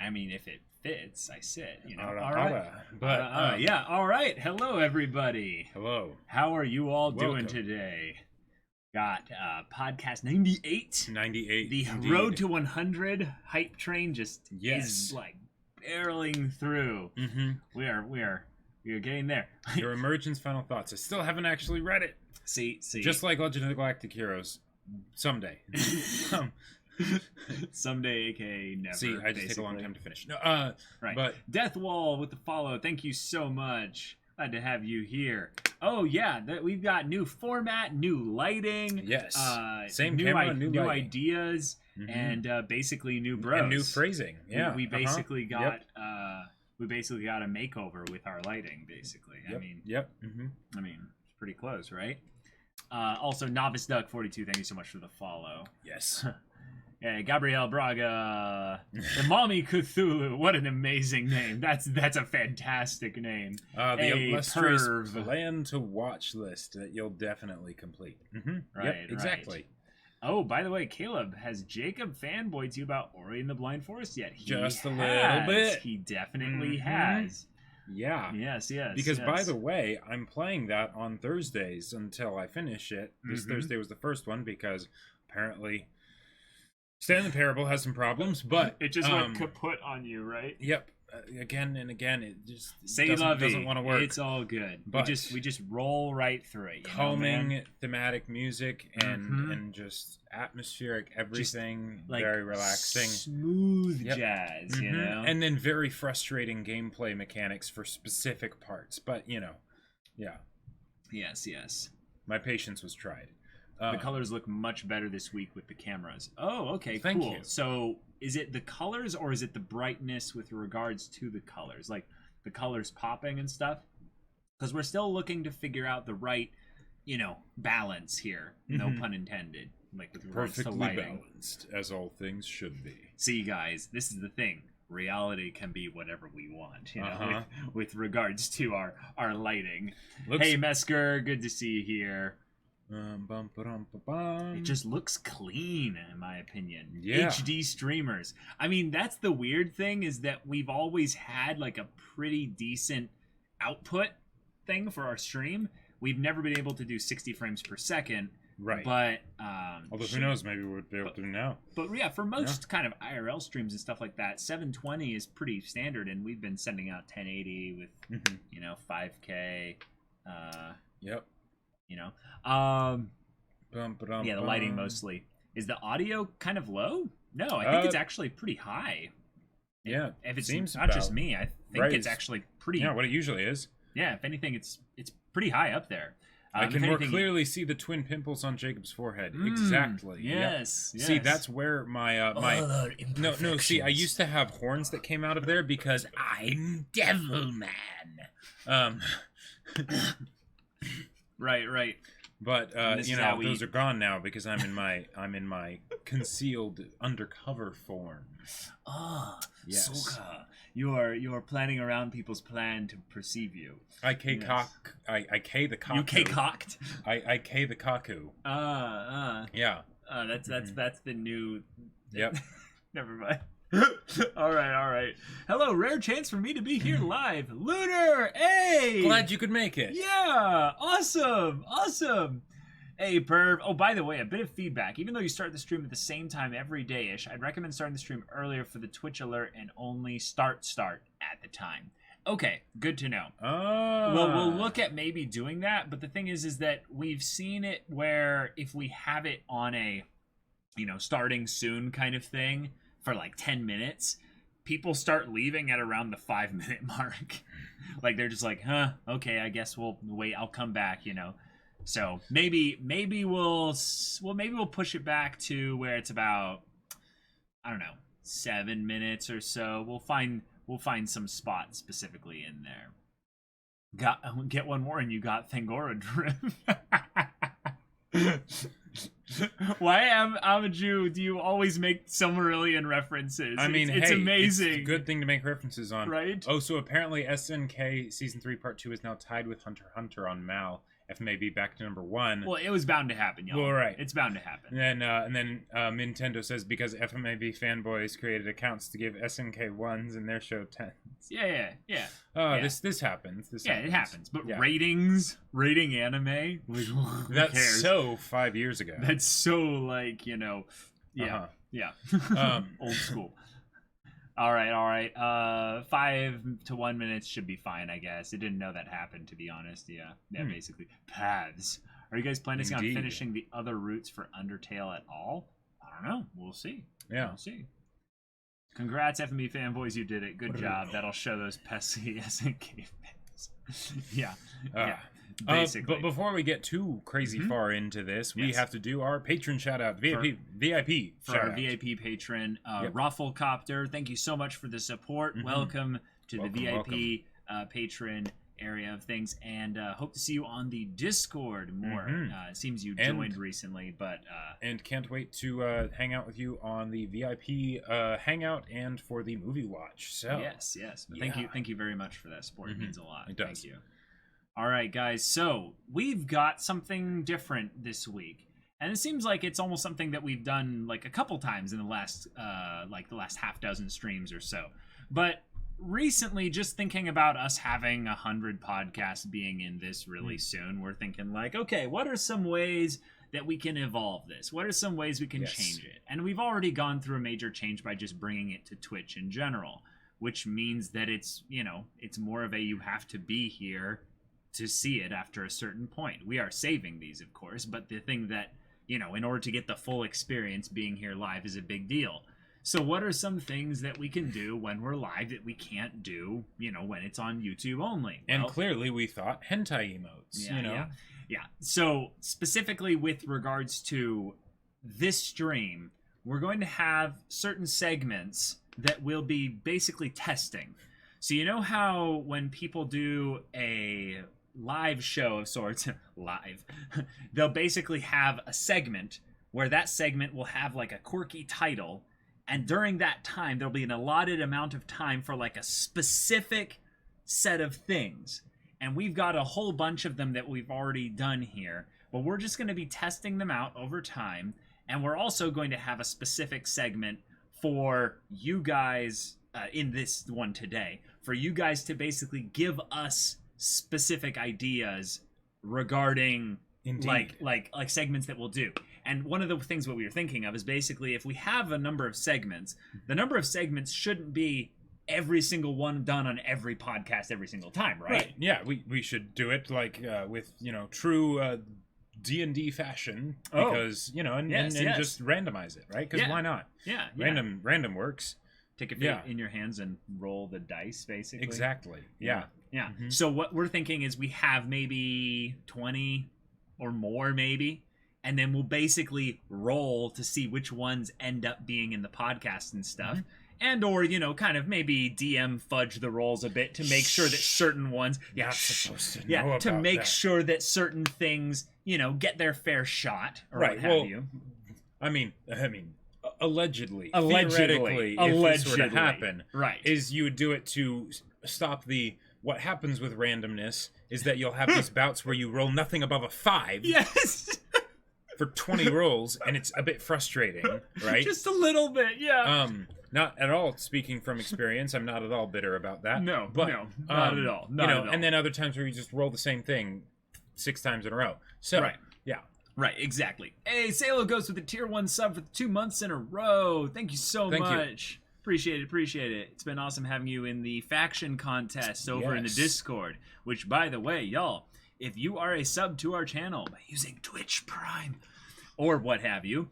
I mean, if it fits, I sit. All right. But yeah. All right. Hello, everybody. Hello. How are you all doing Welcome. today? Got podcast 98. 98. The indeed. road to 100 hype train just Yes. is like barreling through. Mm-hmm. We are getting there. Your Emergence final thoughts. I still haven't actually read it. See. Just like Legend of the Galactic Heroes. Someday. Someday, aka never. See, I just take a long basically. time to finish. No, Right. But Death Wall with the follow. Thank you so much. Glad to have you here. Oh yeah, we've got new format, new lighting. yes. Same new camera, new lighting. ideas, Mhm. and basically new bros. And new phrasing. Yeah. We basically got Yep. we basically got a makeover with our lighting. Basically, Yep. Mm-hmm. I mean, it's pretty close, right? Also, Novice Duck 42. Thank you so much for the follow. Yes. Yeah, Gabrielle Braga, the Mommy Cthulhu. What an amazing name! That's a fantastic name. The A illustrious perv. plan to watch list that you'll definitely complete. Mm-hmm. Right, Yep, exactly. Oh, by the way, Caleb, has Jacob fanboyed you about Ori and the Blind Forest yet? He Just a little has. bit. He definitely Mhm. has. Yeah. Yes. Because by yes. the way, I'm playing that on Thursdays until I finish it. This Mhm. Thursday was the first one because apparently Stanley Parable has some problems, but it just went kaput on you, right? Yep. Again and again, it just Say doesn't want to work. It's all good. But we just roll right through it. You know, calming man? thematic music and Mhm. and just atmospheric everything, Like very relaxing. smooth Yep. jazz. You Mhm. know, And then very frustrating gameplay mechanics for specific parts. But yeah, yes. my patience was tried. The colors look much better this week with the cameras. Oh, okay, Thank cool. you. So, is it the colors or is it the brightness with regards to the colors, like the colors popping and stuff? Because we're still looking to figure out the right, balance here. No Mhm. pun intended. Like with regards to Perfectly lighting. balanced, as all things should be. See, guys, this is the thing. Reality can be whatever we want, Uh-huh. with regards to our lighting. Looks, Hey, Mesker, good to see you here. bum. It just looks clean, in my opinion. Yeah. HD streamers. I mean, that's the weird thing, is that we've always had like a pretty decent output thing for our stream. We've never been able to do 60 frames per second. Right. But Although who knows, maybe we'll be able to now. But yeah, for most kind of IRL streams and stuff like that, 720 is pretty standard, and we've been sending out 1080 with Mhm. 5K. Yep. Yeah, the lighting mostly. Is the audio kind of low? No, I think it's actually pretty high. Yeah, If it's seems not just about me, I think right. it's actually pretty. Yeah, what it usually is. Yeah, if anything, it's pretty high up there. I If can more anything- clearly see the twin pimples on Jacob's forehead. Mm, Exactly. Yep. Yes. See, that's where my no. See, I used to have horns that came out of there because I'm Devilman. Right. But this is how we- those are gone now because I'm in my concealed undercover form. Yes. Soka. You are planning around people's plan to perceive you. I K the cock. You K-cocked? I K the kaku. Yeah. That's the new. Yep. Never mind. All right. Hello, rare chance for me to be here live. Lunar, hey! Glad you could make it. Yeah, awesome. Hey, perv. Oh, by the way, a bit of feedback. Even though you start the stream at the same time every day-ish, I'd recommend starting the stream earlier for the Twitch alert and only start at the time. Okay, good to know. Oh. Well, we'll look at maybe doing that, but the thing is that we've seen it where if we have it on a, starting soon kind of thing for like 10 minutes, people start leaving at around the 5-minute mark. Like they're just like, okay, I guess we'll wait. I'll come back, So maybe we'll push it back to where it's about, I don't know, 7 minutes or so. We'll find some spot specifically in there. Get one more and you got Thangora Drift. Why Amaju do you always make Silmarillion references? I mean, it's amazing. It's a good thing to make references on. Right? Oh, so apparently SNK Season 3 Part 2 is now tied with Hunter x Hunter on Mal FMAB back to number 1. Well, it was bound to happen, y'all. Well, right. It's bound to happen. And then Nintendo says because FMAB fanboys created accounts to give SNK 1s in their show 10s. Yeah. Oh, Yeah. this happens. It happens. But Yeah. rating anime, like, who That's cares? so 5 years ago. That's so, like, yeah, Uh-huh. old school. All right. 5 to 1 minutes should be fine, I guess. I didn't know that happened, to be honest. Yeah, basically. Paths. Are you guys planning on Indeed. finishing the other routes for Undertale at all? I don't know. We'll see. Yeah. We'll see. Congrats, FMB fanboys. You did it. Good job. That'll show those pesky SNK fans. Yeah. Basically. But before we get too crazy far into this, we Yes. have to do our patron shout out. VIP for shout our out. VIP patron, Yep. Rufflecopter. Thank you so much for the support. Welcome to the VIP patron area of things, and hope to see you on the Discord more. It seems you joined recently, but And can't wait to hang out with you on the VIP hangout and for the movie watch. So yes. But yeah. thank you very much for that support. It means a lot. It does. Thank you. All right, guys. So we've got something different this week, and it seems like it's almost something that we've done like a couple times in the last half dozen streams or so. But recently, just thinking about us having 100 podcasts being in this really soon, we're thinking like, okay, what are some ways that we can evolve this? What are some ways we can Yes. change it? And we've already gone through a major change by just bringing it to Twitch in general, which means that it's more of a you have to be here to see it after a certain point. We are saving these, of course, but the thing that, in order to get the full experience, being here live is a big deal. So what are some things that we can do when we're live that we can't do, when it's on YouTube only? And Well, clearly we thought hentai emotes. Yeah. So specifically with regards to this stream, we're going to have certain segments that we'll be basically testing. So you know how when people do a live show of sorts, they'll basically have a segment where that segment will have like a quirky title, and during that time there'll be an allotted amount of time for like a specific set of things. And we've got a whole bunch of them that we've already done here, but we're just going to be testing them out over time, and we're also going to have a specific segment for you guys in this one today, for you guys to basically give us specific ideas regarding Indeed. like segments that we'll do. And one of the things what we were thinking of is basically if we have a number of segments, the number of segments shouldn't be every single one done on every podcast every single time, right? Yeah, we should do it like with true D&D fashion Oh. because and Yes. just randomize it, right? Because Yeah. why not? Yeah. Random works. Take it Yeah. in your hands and roll the dice, basically. Exactly. Yeah. Yeah. Mhm. So what we're thinking is we have maybe 20 or more, maybe, and then we'll basically roll to see which ones end up being in the podcast and stuff. And or, kind of maybe DM fudge the rolls a bit to make sure that certain ones You're not supposed to know to about make that. sure that certain things, get their fair shot or Right, what have well, you. I mean, allegedly, Allegedly. theoretically, if this were to Allegedly. happen, Right. is you would do it to stop the. What happens with randomness is that you'll have these bouts where you roll nothing above a 5 Yes. for 20 rolls, and it's a bit frustrating, right? Just a little bit, yeah. Not at all speaking from experience. I'm not at all bitter about that. No, but, no, not at all. Not at all. And then other times where you just roll the same thing 6 times in a row. So, Right. yeah. Right, exactly. Hey, Salo goes with the tier 1 sub for 2 months in a row. Thank you so Thank you. much. Appreciate it. It's been awesome having you in the faction contest over in the Yes. Discord. Which, by the way, y'all, if you are a sub to our channel by using Twitch Prime or what have you,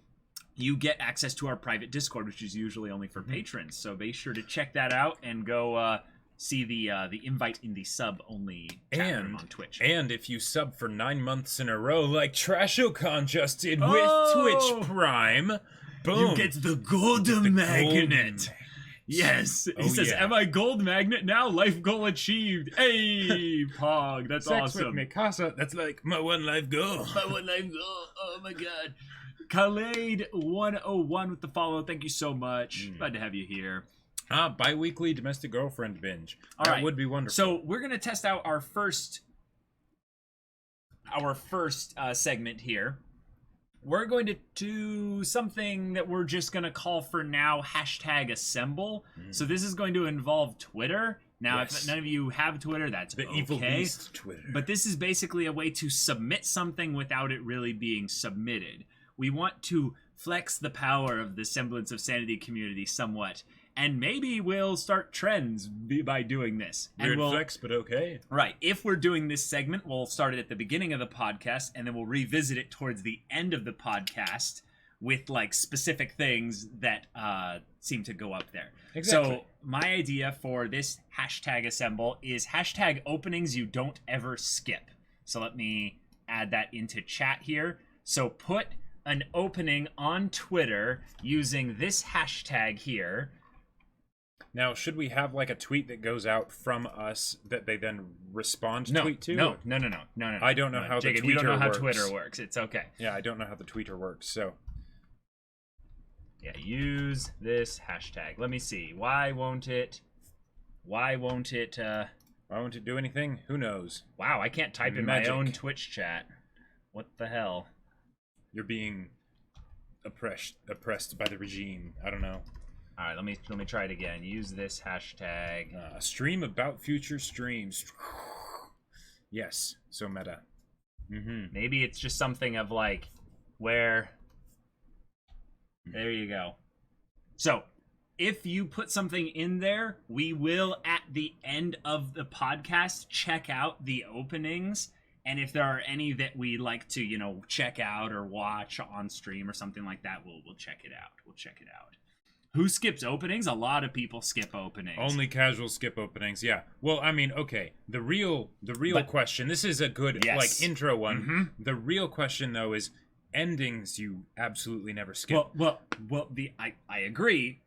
you get access to our private Discord, which is usually only for patrons. So be sure to check that out and go see the invite in the sub only chat room on Twitch. And if you sub for 9 months in a row, like Trashocon just did Oh! with Twitch Prime, boom, you get the golden magnet. magnet. Yes. He Oh, says, yeah. am I gold magnet now? Life goal achieved. Hey, Pog. That's Sex awesome. with Mikasa, that's like my one life goal. My one life goal. Oh, my God. Khaled 101 with the follow. Thank you so much. Glad to have you here. Bi-weekly domestic girlfriend binge. All that right. would be wonderful. So we're going to test out our first our first segment here, we're going to do something that we're just going to call for now #assemble. So this is going to involve Twitter. Now, Yes. if none of you have Twitter, that's The okay. evil beast Twitter. But this is basically a way to submit something without it really being submitted. We want to flex the power of the Semblance of Sanity community somewhat. And maybe we'll start trends by doing this. Weird and we'll, flex, but okay. Right. If we're doing this segment, we'll start it at the beginning of the podcast, and then we'll revisit it towards the end of the podcast with like specific things that seem to go up there. Exactly. So my idea for this #assemble is #openings you don't ever skip. So let me add that into chat here. So put an opening on Twitter using this hashtag here. Now, should we have like a tweet that goes out from us that they then respond No, tweet to? no. I don't know how the Jacob, you don't know Tweeter how works. Twitter works. It's okay. Yeah, I don't know how the tweeter works, so. Yeah, use this hashtag. Let me see. Why won't it? Why won't it do anything? Who knows? Wow, I can't type in Magic. my own Twitch chat. What the hell? You're being oppressed by the regime. I don't know. All right, let me try it again. Use this hashtag. Stream about future streams. Yes, so meta. Maybe it's just something of like where. There you go. So, if you put something in there, we will at the end of the podcast check out the openings, and if there are any that we like to, check out or watch on stream or something like that, we'll check it out. We'll check it out. Who skips openings? A lot of people skip openings. Only casual skip openings, yeah. Well, I mean, okay. The real question. This is a good Yes. intro one. The real question though is endings you absolutely never skip. Well, I agree,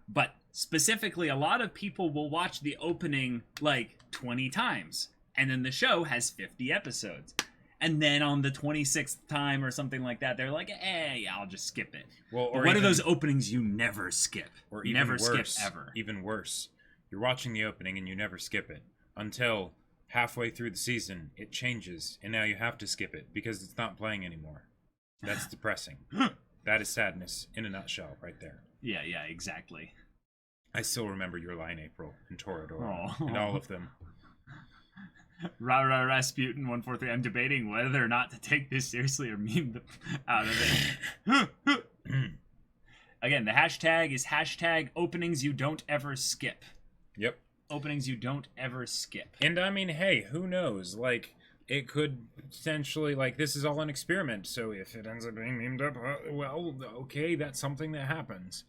but specifically, a lot of people will watch the opening like 20 times, and then the show has 50 episodes. And then on the 26th time or something like that, they're like, yeah, I'll just skip it. Well, or what are even- those openings you never skip? Or even never worse, skip ever. Even worse, you're watching the opening and you never skip it until halfway through the season it changes, and now you have to skip it because it's not playing anymore. That's depressing. That is sadness in a nutshell, right there. Yeah, exactly. I still remember your line, April, and Toradora, Aw. and all of them. Rasputin 143. I'm debating whether or not to take this seriously or meme out of it. Again, the hashtag is #openings you don't ever skip. Yep. Openings you don't ever skip. And I mean, hey, who knows? Like, it could potentially, like, this is all an experiment, so if it ends up being memed up, well, okay, that's something that happens.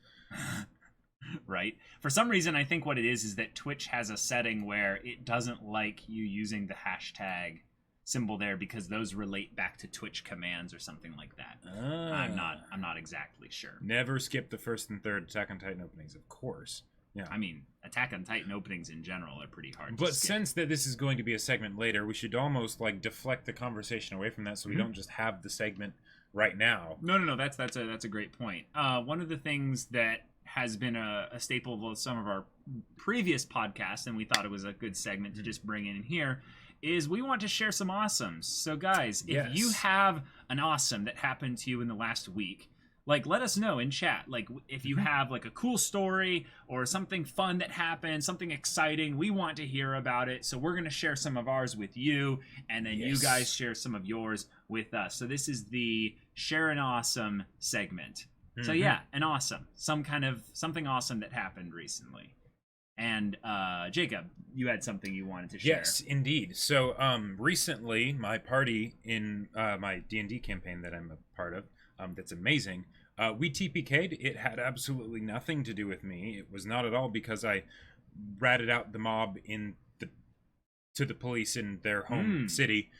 Right? For some reason, I think what it is that Twitch has a setting where it doesn't like you using the hashtag symbol there because those relate back to Twitch commands or something like that. I'm not exactly sure. Never skip the first and third Attack on Titan openings, of course. Yeah. I mean, Attack on Titan openings in general are pretty hard But to skip. since that this is going to be a segment later, we should almost like deflect the conversation away from that, so we don't just have the segment right now. No. That's a great point. One of the things that has been a staple of some of our previous podcasts, and we thought it was a good segment to just bring in here, is we want to share some awesomes. So, guys, if Yes. you have an awesome that happened to you in the last week, like, let us know in chat. Like, if you have like a cool story or something fun that happened, something exciting, we want to hear about it. So we're going to share some of ours with you, and then you Yes. guys share some of yours with us. So this is the Share an Awesome segment. So yeah, an awesome. Something awesome that happened recently. And Jacob, you had something you wanted to share. Yes, indeed. So recently, my party in my D&D campaign that I'm a part of, that's amazing, we TPK'd. It had absolutely nothing to do with me. It was not at all because I ratted out the mob to the police in their home city.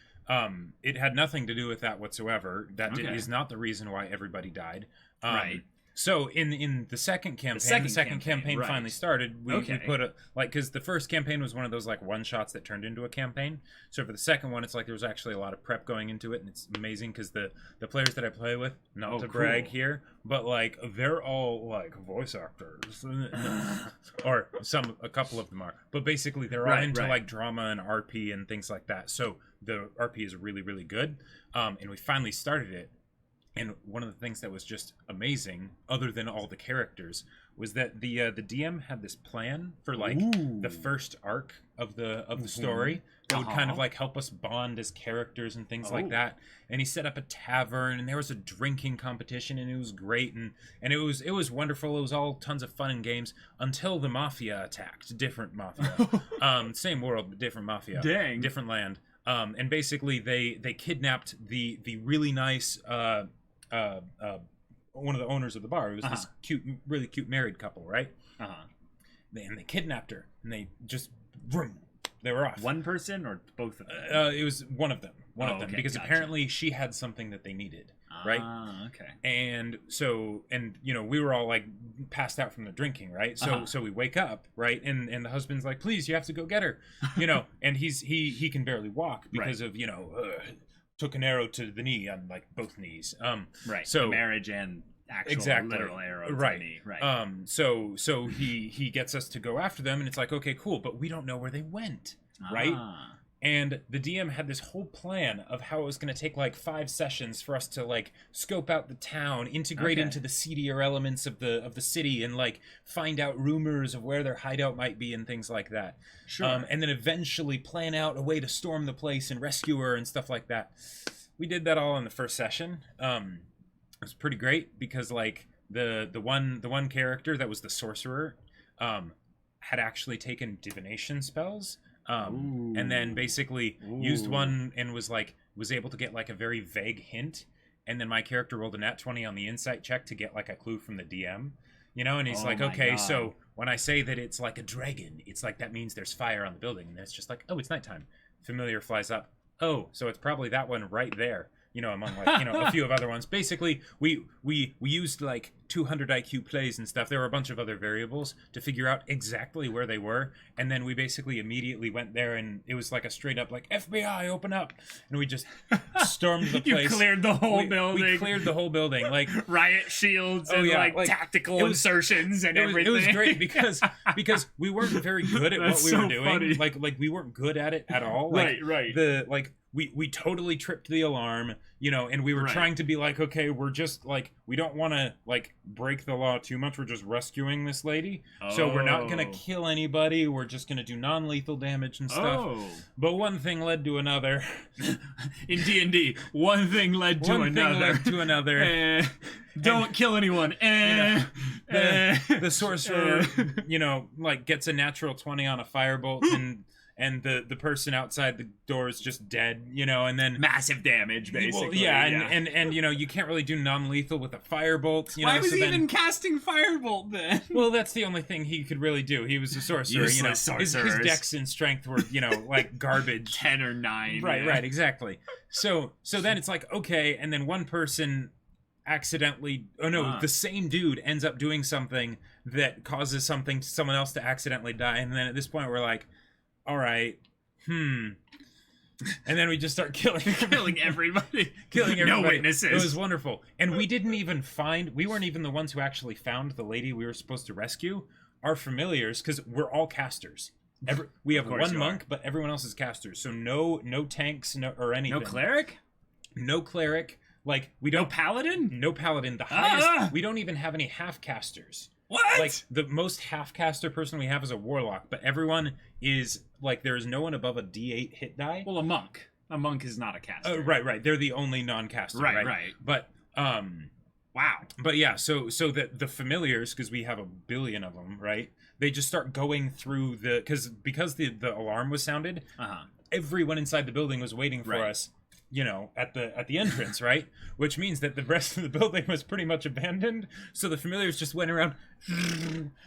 It had nothing to do with that whatsoever. That Okay. is not the reason why everybody died. Right. So in the second campaign, the second campaign right. finally started. We Okay. put a because the first campaign was one of those like one shots that turned into a campaign. So for the second one, it's like there was actually a lot of prep going into it, and it's amazing because the players that I play with, not to brag cool. here, but like they're all like voice actors, or a couple of them are, but basically they're all Right, into right. like drama and RP and things like that. So the RP is really, really good. And we finally started it. And one of the things that was just amazing, other than all the characters, was that the DM had this plan for like the first arc of the story that would kind of like help us bond as characters and things like that. And he set up a tavern, and there was a drinking competition, and it was great, and it was wonderful. It was all tons of fun and games until the mafia attacked. Different mafia, same world but different mafia, different land. And basically they kidnapped the really nice one of the owners of the bar. It was this really cute married couple, right? And they kidnapped her, and they just they were off. One person or both of them? It was one of them. Because apparently she had something that they needed, right? Okay. And so, and you know, we were all like passed out from the drinking, right? So we wake up, right? And the husband's like, "Please, you have to go get her," you know. And he can barely walk because of, you know, took an arrow to the knee on like both knees. Right. So the marriage and actual literal arrow to the knee. Right. So he gets us to go after them, and it's like, okay, cool, but we don't know where they went, right? And the DM had this whole plan of how it was going to take like 5 sessions for us to like scope out the town, integrate into the seedier elements of the city, and like find out rumors of where their hideout might be and things like that. Sure. And then eventually plan out a way to storm the place and rescue her and stuff like that. We did that all in the first session. It was pretty great because like the one character that was the sorcerer had actually taken divination spells. And then basically used one and was able to get like a very vague hint, and then my character rolled a nat 20 on the insight check to get like a clue from the DM, you know, and he's like, okay, so when I say that it's like a dragon, it's like that means there's fire on the building, and it's just like, oh, it's nighttime. Familiar flies up. Oh, so it's probably that one right there, you know, among like, you know, a few of other ones. Basically, we used like 200 IQ plays and stuff. There were a bunch of other variables to figure out exactly where they were, and then we basically immediately went there, and it was like a straight up like, FBI, open up, and we just stormed the place. You cleared the whole building. We cleared the whole building, like riot shields and like tactical insertions and everything. It was great because we weren't very good at what we were doing. Funny. Like we weren't good at it at all. Right. We totally tripped the alarm, you know, and we were trying to be like, okay, we're just like, we don't want to like break the law too much. We're just rescuing this lady. So we're not going to kill anybody. We're just going to do non-lethal damage and stuff. But one thing led to another. In D&D, one thing led to another. Don't kill anyone. The sorcerer, you know, like gets a natural 20 on a firebolt, and the person outside the door is just dead, you know, and then massive damage, basically. Well, and you know, you can't really do non-lethal with a firebolt. You know, why was he even casting firebolt then? Well, that's the only thing he could really do. He was a sorcerer. Useless, you know, his dex and strength were, you know, like garbage. 10 or 9. Right, exactly. So then it's like, okay, and then one person accidentally, the same dude ends up doing something that causes someone else to accidentally die, and then at this point we're like, all right, and then we just start killing everybody. No witnesses. It was wonderful. And we weren't even the ones who actually found the lady we were supposed to rescue. Our familiars, because we're all casters. We have one monk, but everyone else is casters. So no tanks, or anything. No cleric? No cleric. Like, we don't... No paladin? No paladin. The highest... We don't even have any half-casters. What? Like, the most half-caster person we have is a warlock, but everyone is, like, there is no one above a D8 hit die. Well, a monk. A monk is not a caster. Right. They're the only non-caster, right? But, wow. But yeah, so the familiars, because we have a billion of them, right? They just start going through because the alarm was sounded, everyone inside the building was waiting for us, you know, at the entrance, right? Which means that the rest of the building was pretty much abandoned. So the familiars just went around,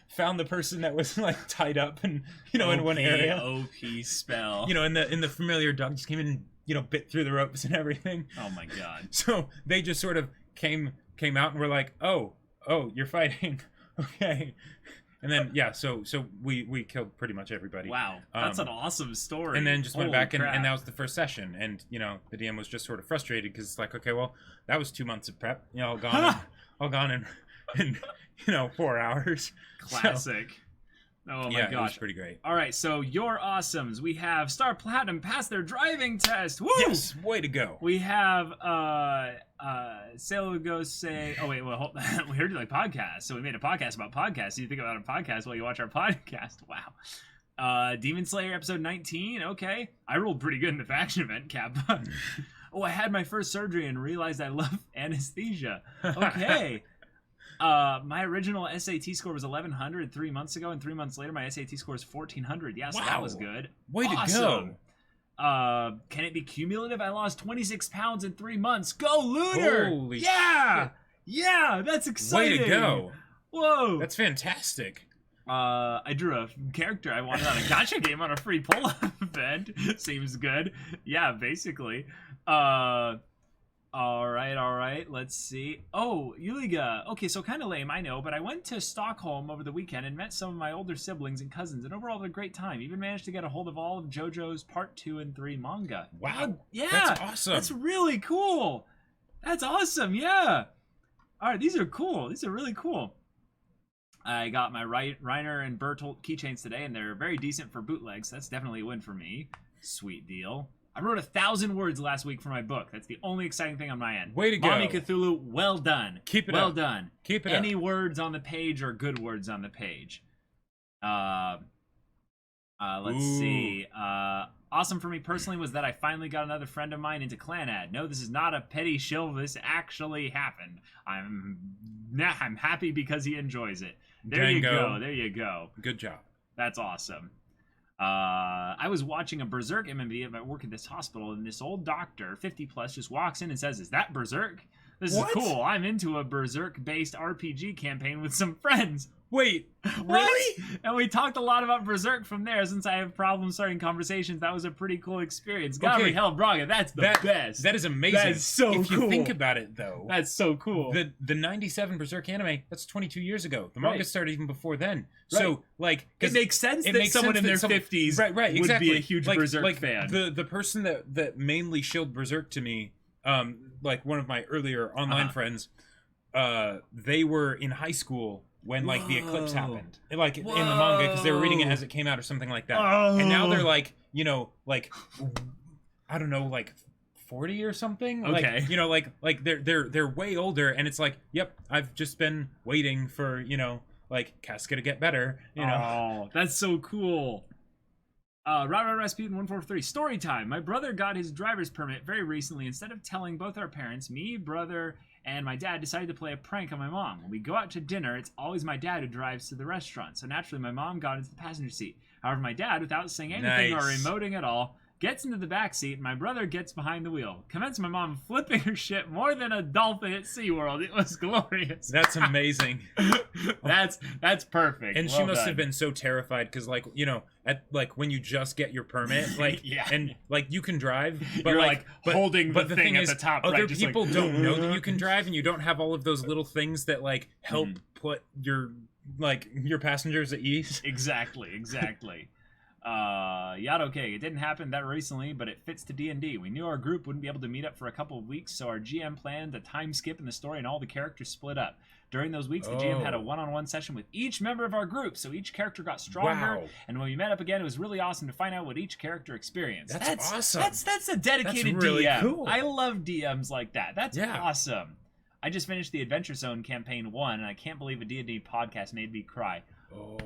found the person that was like tied up, and you know, in one area. OP spell. You know, and the familiar dog just came in and, you know, bit through the ropes and everything. Oh my god. So they just sort of came out and were like, oh, you're fighting, okay. And then so we killed pretty much everybody. Wow, that's an awesome story. And then just went back and that was the first session. And you know, the DM was just sort of frustrated because it's like, okay, well, that was 2 months of prep, you know, all gone in you know, 4 hours. Classic. Oh my yeah, it was gosh. pretty great. All right, so your awesomes. We have Star Platinum pass their driving test. Woo! Yes, way to go. We have Sailor Ghost say, oh wait, well hold, we heard you like podcasts, so we made a podcast about podcasts. You think about a podcast while you watch our podcast. Wow. Demon Slayer episode 19. Okay, I rolled pretty good in the faction event, Kappa. Oh, I had my first surgery and realized I love anesthesia. Okay. My original SAT score was 1100 3 months ago, and 3 months later my SAT score is 1400. Yeah, so that was good. Way to go. Can it be cumulative? I lost 26 pounds in 3 months. Go Lunar! Holy yeah! shit. Yeah, that's exciting. Way to go. Whoa. That's fantastic. I drew a character I wanted on a gacha game on a free pull-up event. Seems good. Yeah, basically. All right. Let's see. Oh, Yuliga. Okay, so kind of lame, I know, but I went to Stockholm over the weekend and met some of my older siblings and cousins, and overall had a great time. Even managed to get a hold of all of JoJo's Part 2 and 3 manga. Wow. Yeah. That's awesome. That's really cool. That's awesome. Yeah. All right, these are cool. These are really cool. I got my Reiner and Bertolt keychains today, and they're very decent for bootlegs. That's definitely a win for me. Sweet deal. I wrote 1,000 words last week for my book. That's the only exciting thing on my end. Way to go. Mommy Cthulhu, well done. Keep it well up. done. Keep it Any up. words on the page are good words on the page. Let's see. Awesome for me personally was that I finally got another friend of mine into Clanad. No, this is not a petty shill. This actually happened. I'm happy because he enjoys it. There you go. There you go. Good job. That's awesome. I was watching a Berserk MMV at my work at this hospital, and this old doctor, 50 plus, just walks in and says, "Is that Berserk? This What? is cool. I'm into a Berserk-based RPG campaign with some friends." Wait, What? really? And we talked a lot about Berserk from there. Since I have problems starting conversations, that was a pretty cool experience. Gabriel Braga, that's the best. That is amazing. That is so if you cool. think about it, though, That's so cool. the 97 Berserk anime, that's 22 years ago. The manga Right. started even before then. Right. So, like... It makes sense it that makes someone sense in their that 50s right, would exactly. be a huge Berserk fan. The person that mainly shilled Berserk to me, like one of my earlier online friends, they were in high school when like the eclipse happened, like in the manga, because they were reading it as it came out or something like that. And now they're like, you know, like I don't know, like 40 or something. Okay. Like, you know, like they're way older, and it's like, yep, I've just been waiting for, you know, like Casca to get better. You know. Oh, that's so cool. Rasputin 143 story time. My brother got his driver's permit very recently. Instead of telling both our parents, me, brother, and my dad decided to play a prank on my mom. When we go out to dinner, it's always my dad who drives to the restaurant. So naturally, my mom got into the passenger seat. However, my dad, without saying anything or Nice. emoting at all, gets into the back seat, and my brother gets behind the wheel. Commence my mom flipping her shit more than a dolphin at SeaWorld. It was glorious. That's amazing. That's perfect. And she Well must done. have been so terrified because, like, you know, at like when you just get your permit, like, Yeah. and like you can drive, but You're, like holding but the the thing thing at is, the top. other right, just people like, don't know that you can drive, and you don't have all of those little things that like help Mhm. put your passengers at ease. Exactly. Yada okay. It didn't happen that recently, but it fits to D&D. We knew our group wouldn't be able to meet up for a couple of weeks, so our GM planned a time skip in the story and all the characters split up. During those weeks, the GM had a Oh. one-on-one session with each member of our group, so each character got stronger. Wow. And when we met up again, it was really awesome to find out what each character experienced. That's awesome. That's a dedicated That's really DM. cool. I love DMs like that. That's Yeah. awesome. I just finished the Adventure Zone campaign 1, and I can't believe a D&D podcast made me cry. Oh.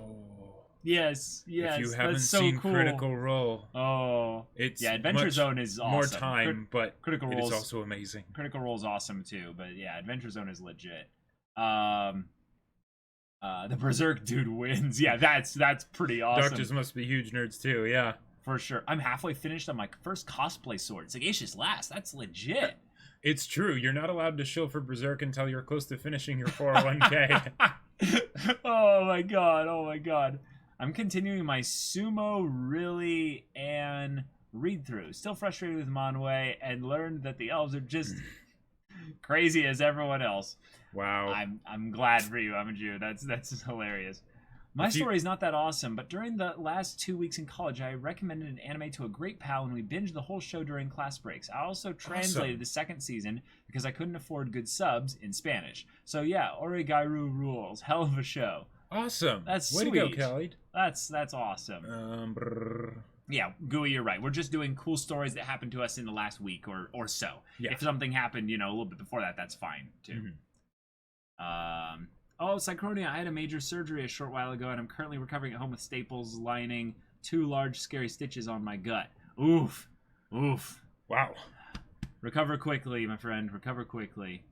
Yes, If you haven't that's so seen cool. Critical Role, Oh, it's yeah, Adventure much Zone is awesome. more time, but Critical it is Role's also amazing. Critical Role's awesome too, but yeah, Adventure Zone is legit. The Berserk dude wins. Yeah, that's pretty awesome Doctors must be huge nerds too. Yeah. for sure. I'm halfway finished on my first cosplay sword, Sagacious Last. That's legit. It's true. You're not allowed to shill for Berserk until you're close to finishing your 401k. Oh my god. I'm continuing my Sumo Really and read through. Still frustrated with Manwë and learned that the elves are just crazy as everyone else. Wow. I'm glad for you, Amaju. That's hilarious. My If you- story is not that awesome, but during the last 2 weeks in college, I recommended an anime to a great pal, and we binged the whole show during class breaks. I also translated the second season because I couldn't afford good subs in Spanish. So yeah, Origairu rules. Hell of a show. Awesome. That's Way to go, sweet. Khalid. That's awesome. Yeah, Gooey, you're right. We're just doing cool stories that happened to us in the last week or so. Yeah. If something happened, a little bit before that, that's fine too. Oh, Cycronia, I had a major surgery a short while ago, and I'm currently recovering at home with staples lining 2 large, scary stitches on my gut. Oof. Oof. Wow. Recover quickly, my friend. Recover quickly.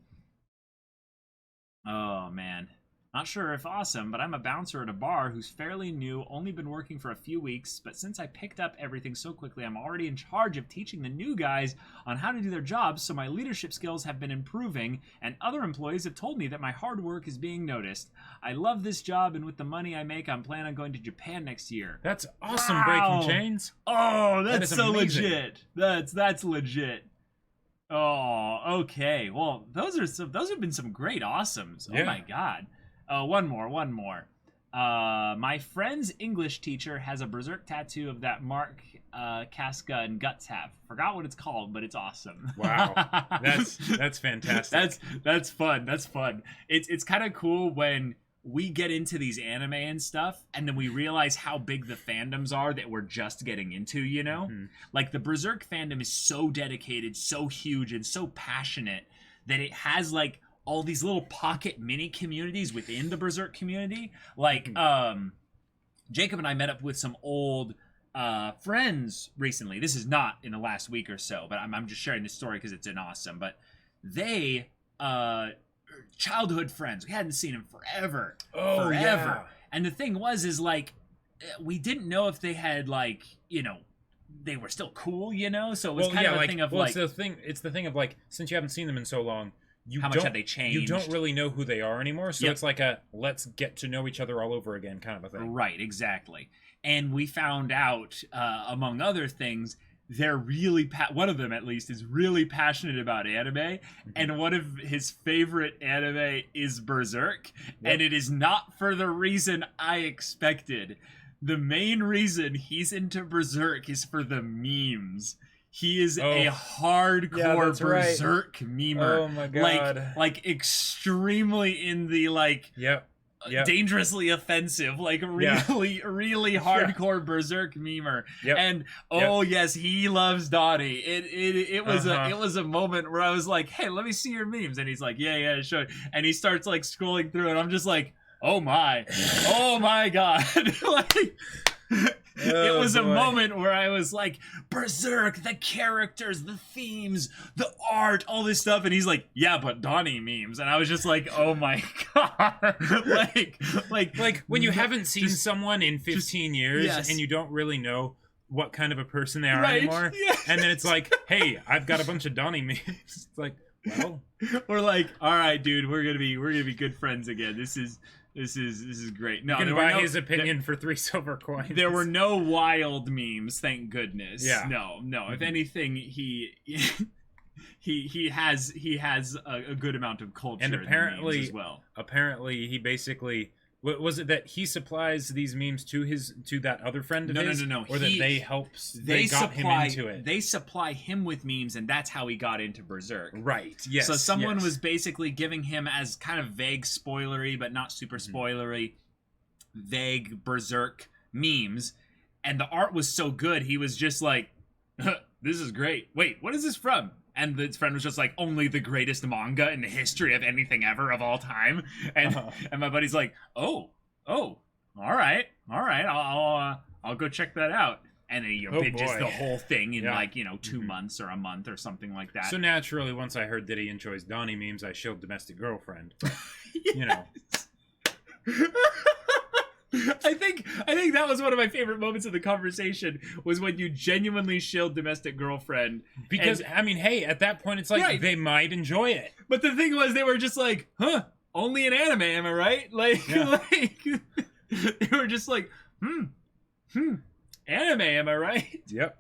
Oh, man. Not sure if awesome, but I'm a bouncer at a bar who's fairly new, only been working for a few weeks, but since I picked up everything so quickly, I'm already in charge of teaching the new guys on how to do their jobs, so my leadership skills have been improving, and other employees have told me that my hard work is being noticed. I love this job, and with the money I make, I'm planning on going to Japan next year. That's awesome, Wow. Breaking Chains. Oh, That that's is so amazing. legit. That's legit. Oh, okay. Well, those have been some great awesomes. Yeah. Oh my god. One more. My friend's English teacher has a berserk tattoo of that Mark Casca and Guts have. Forgot what it's called, but it's awesome. Wow. That's fantastic. That's fun. That's fun. It's kind of cool when we get into these anime and stuff, and then we realize how big the fandoms are that we're just getting into, Like, the Berserk fandom is so dedicated, so huge, and so passionate that it has, like, all these little pocket mini communities within the Berserk community. Like, Jacob and I met up with some old friends recently. This is not in the last week or so, but I'm just sharing this story because it's an awesome. But they... childhood friends. We hadn't seen him forever. Oh, yeah. And the thing is like, we didn't know if they had, like, they were still cool, so it was kind of a thing of like, it's the thing of like, since you haven't seen them in so long, how much have they changed? You don't really know who they are anymore, so Yep. it's like a let's get to know each other all over again kind of a thing. Right, exactly. And we found out, among other things, they're really one of them at least is really passionate about anime, and one of his favorite anime is Berserk. And it is not for the reason I expected. The main reason he's into Berserk is for the memes. He is a hardcore Berserk memer. Oh my god. Like extremely in the Yep. dangerously offensive, like really hardcore Berserk memer. Yep. And yes, he loves Donnie. It was a moment where I was like, hey, let me see your memes. And he's like, yeah, sure. And he starts like scrolling through, and I'm just like, oh my god. Like, it was a moment where I was like, Berserk, the characters, the themes, the art, all this stuff. And he's like, yeah, but Donnie memes. And I was just like, oh my god. like when you haven't seen someone in 15 years and you don't really know what kind of a person they are anymore. Yeah. And then it's like, hey, I've got a bunch of Donnie memes. It's like, well, we're like, all right, dude, we're gonna be good friends again. This is great. No, you can buy his opinion for 3 silver coins. There were no wild memes, thank goodness. Yeah. No. If anything, he has a good amount of culture, and apparently in the memes as well. Apparently, he basically was it that he supplies these memes to that other friend of his? No. Or that they got him into it. They supply him with memes, and that's how he got into Berserk. Right. Yes. So someone was basically giving him, as kind of vague spoilery, but not super spoilery, vague Berserk memes, and the art was so good, he was just like, this is great. Wait, what is this from? And his friend was just like, only the greatest manga in the history of anything ever of all time. And and my buddy's like, oh, all right, I'll go check that out. And then he binges the whole thing in 2 months or a month or something like that. So naturally, once I heard that he enjoys Donnie memes, I showed Domestic Girlfriend. I think that was one of my favorite moments of the conversation, was when you genuinely shilled Domestic Girlfriend. Because, I mean, hey, at that point, it's like, they might enjoy it. But the thing was, they were just like, only an anime, am I right? Like, they were just like, anime, am I right? Yep.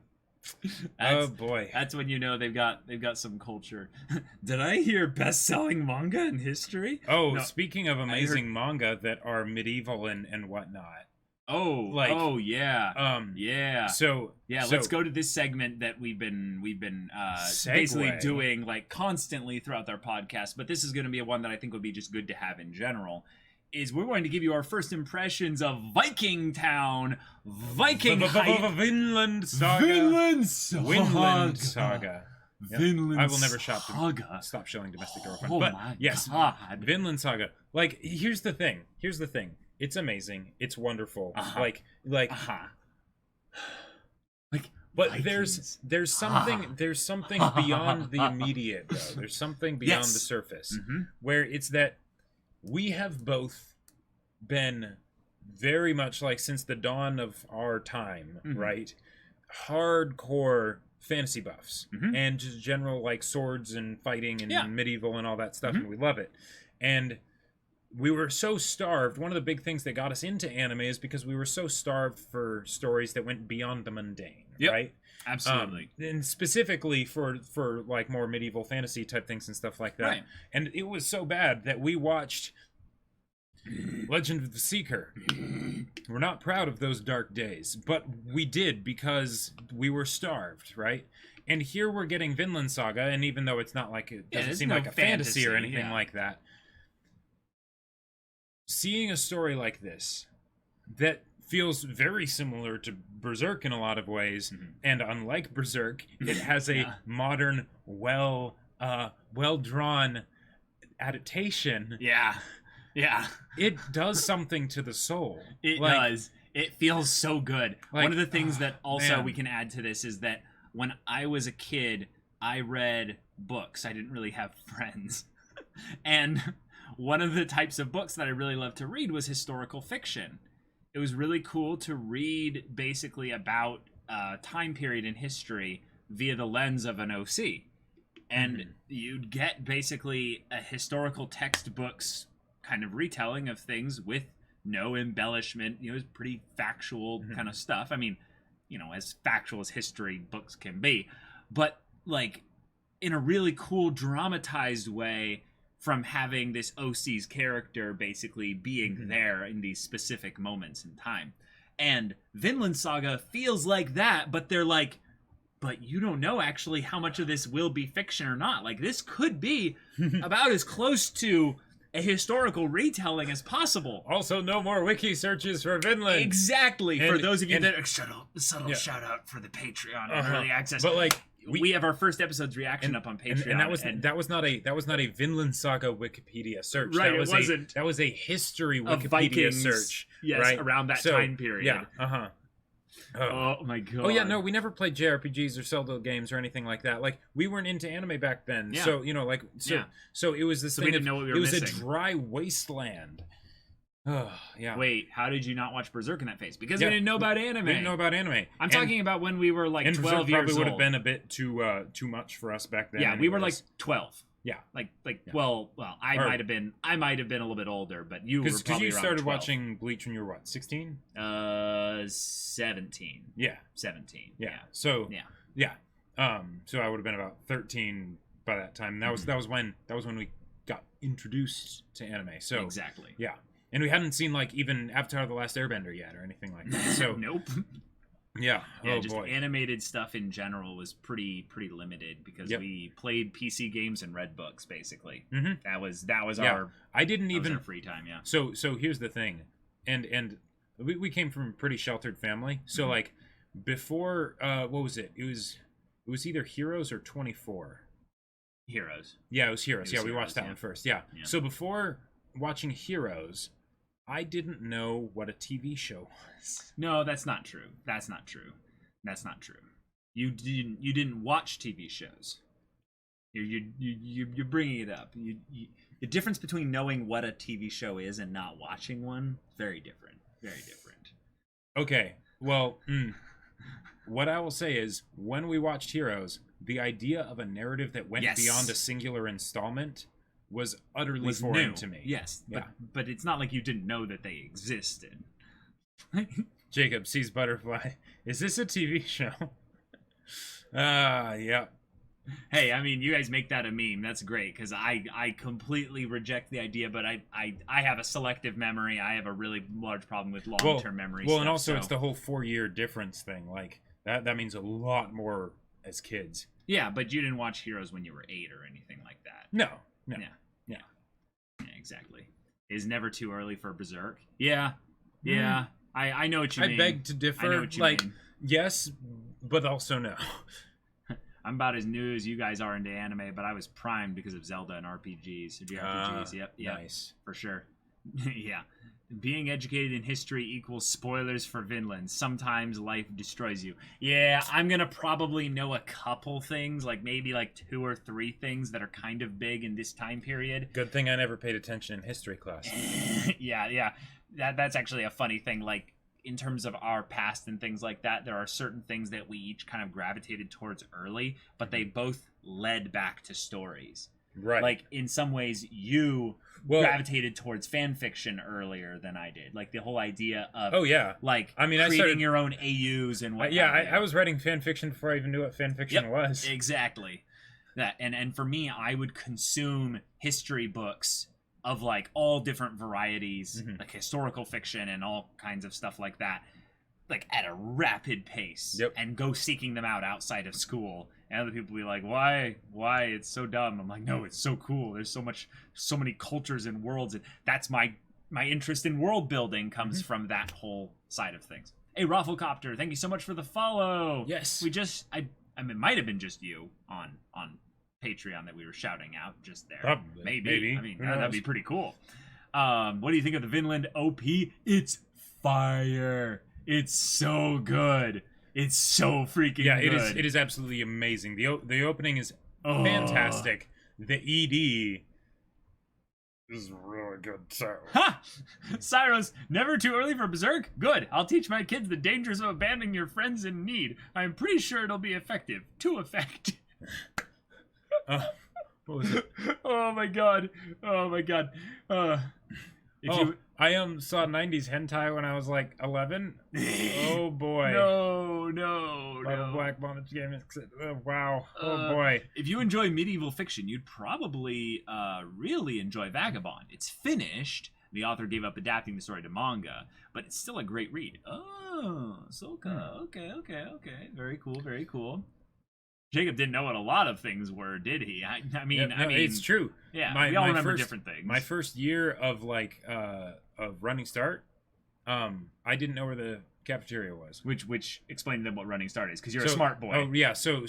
Oh boy, that's when you know they've got some culture. Did I hear best-selling manga in history? Oh, no. Speaking of amazing manga that are medieval and whatnot. Oh, yeah. Yeah. So let's go to this segment that we've been basically doing like constantly throughout our podcast. But this is going to be one that I think would be just good to have in general. is we're going to give you our first impressions of Viking Town, Viking hype, Vinland Saga. Vinland Saga. Vinland Saga. Yep. Vinland I will never Saga. stop showing Domestic Girlfriend. Oh but my yes, God. Vinland Saga. Like, here's the thing. It's amazing. It's wonderful. Uh-huh. Like, Like, but Vikings. there's something beyond the immediate, though. There's something beyond Yes. the surface Mhm. where it's that we have both been very much like since the dawn of our time, Mhm. right? Hardcore fantasy buffs Mhm. and just general like swords and fighting and Yeah. medieval and all that stuff, Mhm. and we love it. And we were so starved. One of the big things that got us into anime is because we were so starved for stories that went beyond the mundane, Yep. right? Absolutely. And specifically for like more medieval fantasy type things and stuff like that. Right. And it was so bad that we watched Legend of the Seeker. We're not proud of those dark days, but we did because we were starved, right? And here we're getting Vinland Saga, and even though it's not like it Yeah, doesn't it's seem no like a fantasy or fantasy, anything yeah. like that. Seeing a story like this that feels very similar to Berserk in a lot of ways, Mhm. and unlike Berserk, it has a Yeah. modern, well drawn adaptation. Yeah. Yeah. It does something to the soul. It Like, does. It feels so good. Like, One of the things that also man. we can add to this is that when I was a kid, I read books. I didn't really have friends. And one of the types of books that I really loved to read was historical fiction. It was really cool to read basically about a time period in history via the lens of an OC. And Mhm. you'd get basically a historical textbooks kind of retelling of things with no embellishment. You know, it's pretty factual Mhm. kind of stuff. I mean, you know, as factual as history books can be, but like in a really cool dramatized way from having this OC's character basically being Mhm. there in these specific moments in time. And Vinland Saga feels like that, but they're like, but you don't know actually how much of this will be fiction or not. Like, this could be about as close to a historical retelling as possible. Also, no more wiki searches for Vinland. Exactly. For And- those of you and- that are subtle Yeah. shout out for the Patreon and Uh-huh. early access. But like we have our first episode's reaction up on Patreon. and that was not a Vinland Saga Wikipedia search. Right, that it was wasn't. that was a history Of Wikipedia Vikings, search. yes, right? around that So, time period. Yeah. Uh-huh. Oh my god. Oh yeah, no, we never played JRPGs or Zelda games or anything like that. Like, we weren't into anime back then, Yeah. so you know, like, so Yeah. so it was this So thing. we didn't of- know what we were it was missing. a dry wasteland. Oh yeah. Wait, how did you not watch Berserk in that phase? Because Yeah. we didn't know about anime. We didn't know about anime. I'm And- talking about when we were like and 12 Berserk years probably would have old. been a bit too much for us back then. Yeah, we were like anyways. 12. Yeah. Like Yeah. well, I Or- might have been a little bit older, but you were because probably you around started 12. watching Bleach when you were what, 16? 17. Yeah. 17. Yeah. So Yeah. yeah. So I would have been about 13 by that time. And that Mm-hmm. was when we got introduced to anime. So Exactly. yeah. And we hadn't seen like even Avatar: The Last Airbender yet or anything like that. So Nope. yeah. Yeah, Oh just boy. animated stuff in general was pretty limited because Yep. we played PC games and read books basically. Mhm. That was Yeah. our I didn't that was even our free time, yeah. So here's the thing, and we came from a pretty sheltered family. So Mhm. like before, what was it? It was either Heroes or 24. Heroes. Yeah, it was Heroes. It was We Heroes, watched that yeah. one first. Yeah. Yeah. So before watching Heroes, I didn't know what a TV show was. No, that's not true. That's not true. You didn't watch TV shows. You're bringing it up. The difference between knowing what a TV show is and not watching one, very different. Very different. Okay. Well, what I will say is when we watched Heroes, the idea of a narrative that went Yes. beyond a singular installment was utterly Was foreign new to me. Yes, Yeah. but it's not like you didn't know that they existed. Jacob sees butterfly. Is this a TV show? Yeah. Hey, I mean, you guys make that a meme. That's great because I completely reject the idea, but I have a selective memory. I have a really large problem with long-term memory. Well, stuff, and also so. it's the whole 4-year difference thing. Like that means a lot more as kids. Yeah, but you didn't watch Heroes when you were 8 or anything like that. No. Yeah, exactly. Is never too early for Berserk. Yeah. Yeah. I know what you mean. I beg to differ. I know what you like, mean. yes, but also no. I'm about as new as you guys are into anime, but I was primed because of Zelda and RPGs. So JRPGs, yep. Nice. For sure. Yeah. Being educated in history equals spoilers for Vinland. Sometimes life destroys you. Yeah, I'm gonna probably know a couple things, like maybe like 2 or 3 things that are kind of big in this time period. Good thing I never paid attention in history class. Yeah. That's actually a funny thing. Like, in terms of our past and things like that, there are certain things that we each kind of gravitated towards early, but they both led back to stories. Right. Like, in some ways, you gravitated towards fan fiction earlier than I did. Like, the whole idea of like, I mean, creating I started your own AUs and whatnot. I was writing fan fiction before I even knew what fan fiction was. Exactly. That and for me, I would consume history books of like all different varieties, like historical fiction and all kinds of stuff like that, like at a rapid pace, and go seeking them out outside of school. And other people be like, why? It's so dumb. I'm like, no, it's so cool. There's so many cultures and worlds, and that's my interest in world building comes from that whole side of things. Hey, Rafflecopter, thank you so much for the follow. Yes, we just I mean, it might have been just you on Patreon that we were shouting out just there. Probably. Maybe. I mean, that'd be pretty cool. What do you think of the Vinland OP? It's fire. It's so good. It's so freaking good. It is absolutely amazing. The opening is fantastic. The ED is really good too. Ha! Cyros, never too early for Berserk? Good. I'll teach my kids the dangers of abandoning your friends in need. I'm pretty sure it'll be effective. Too effective. What was it? Oh my god. I saw 90s hentai when I was like 11. Oh boy. No. Black Bondage game. Wow. Oh boy. If you enjoy medieval fiction, you'd probably really enjoy Vagabond. It's finished. The author gave up adapting the story to manga, but it's still a great read. Oh, Soka. Okay. Very cool. Jacob didn't know what a lot of things were, did he? I mean, it's true. Yeah, we all remember different things. My first year of of Running Start, I didn't know where the cafeteria was. Which explained to them what Running Start is, because you're a smart boy. Oh yeah, so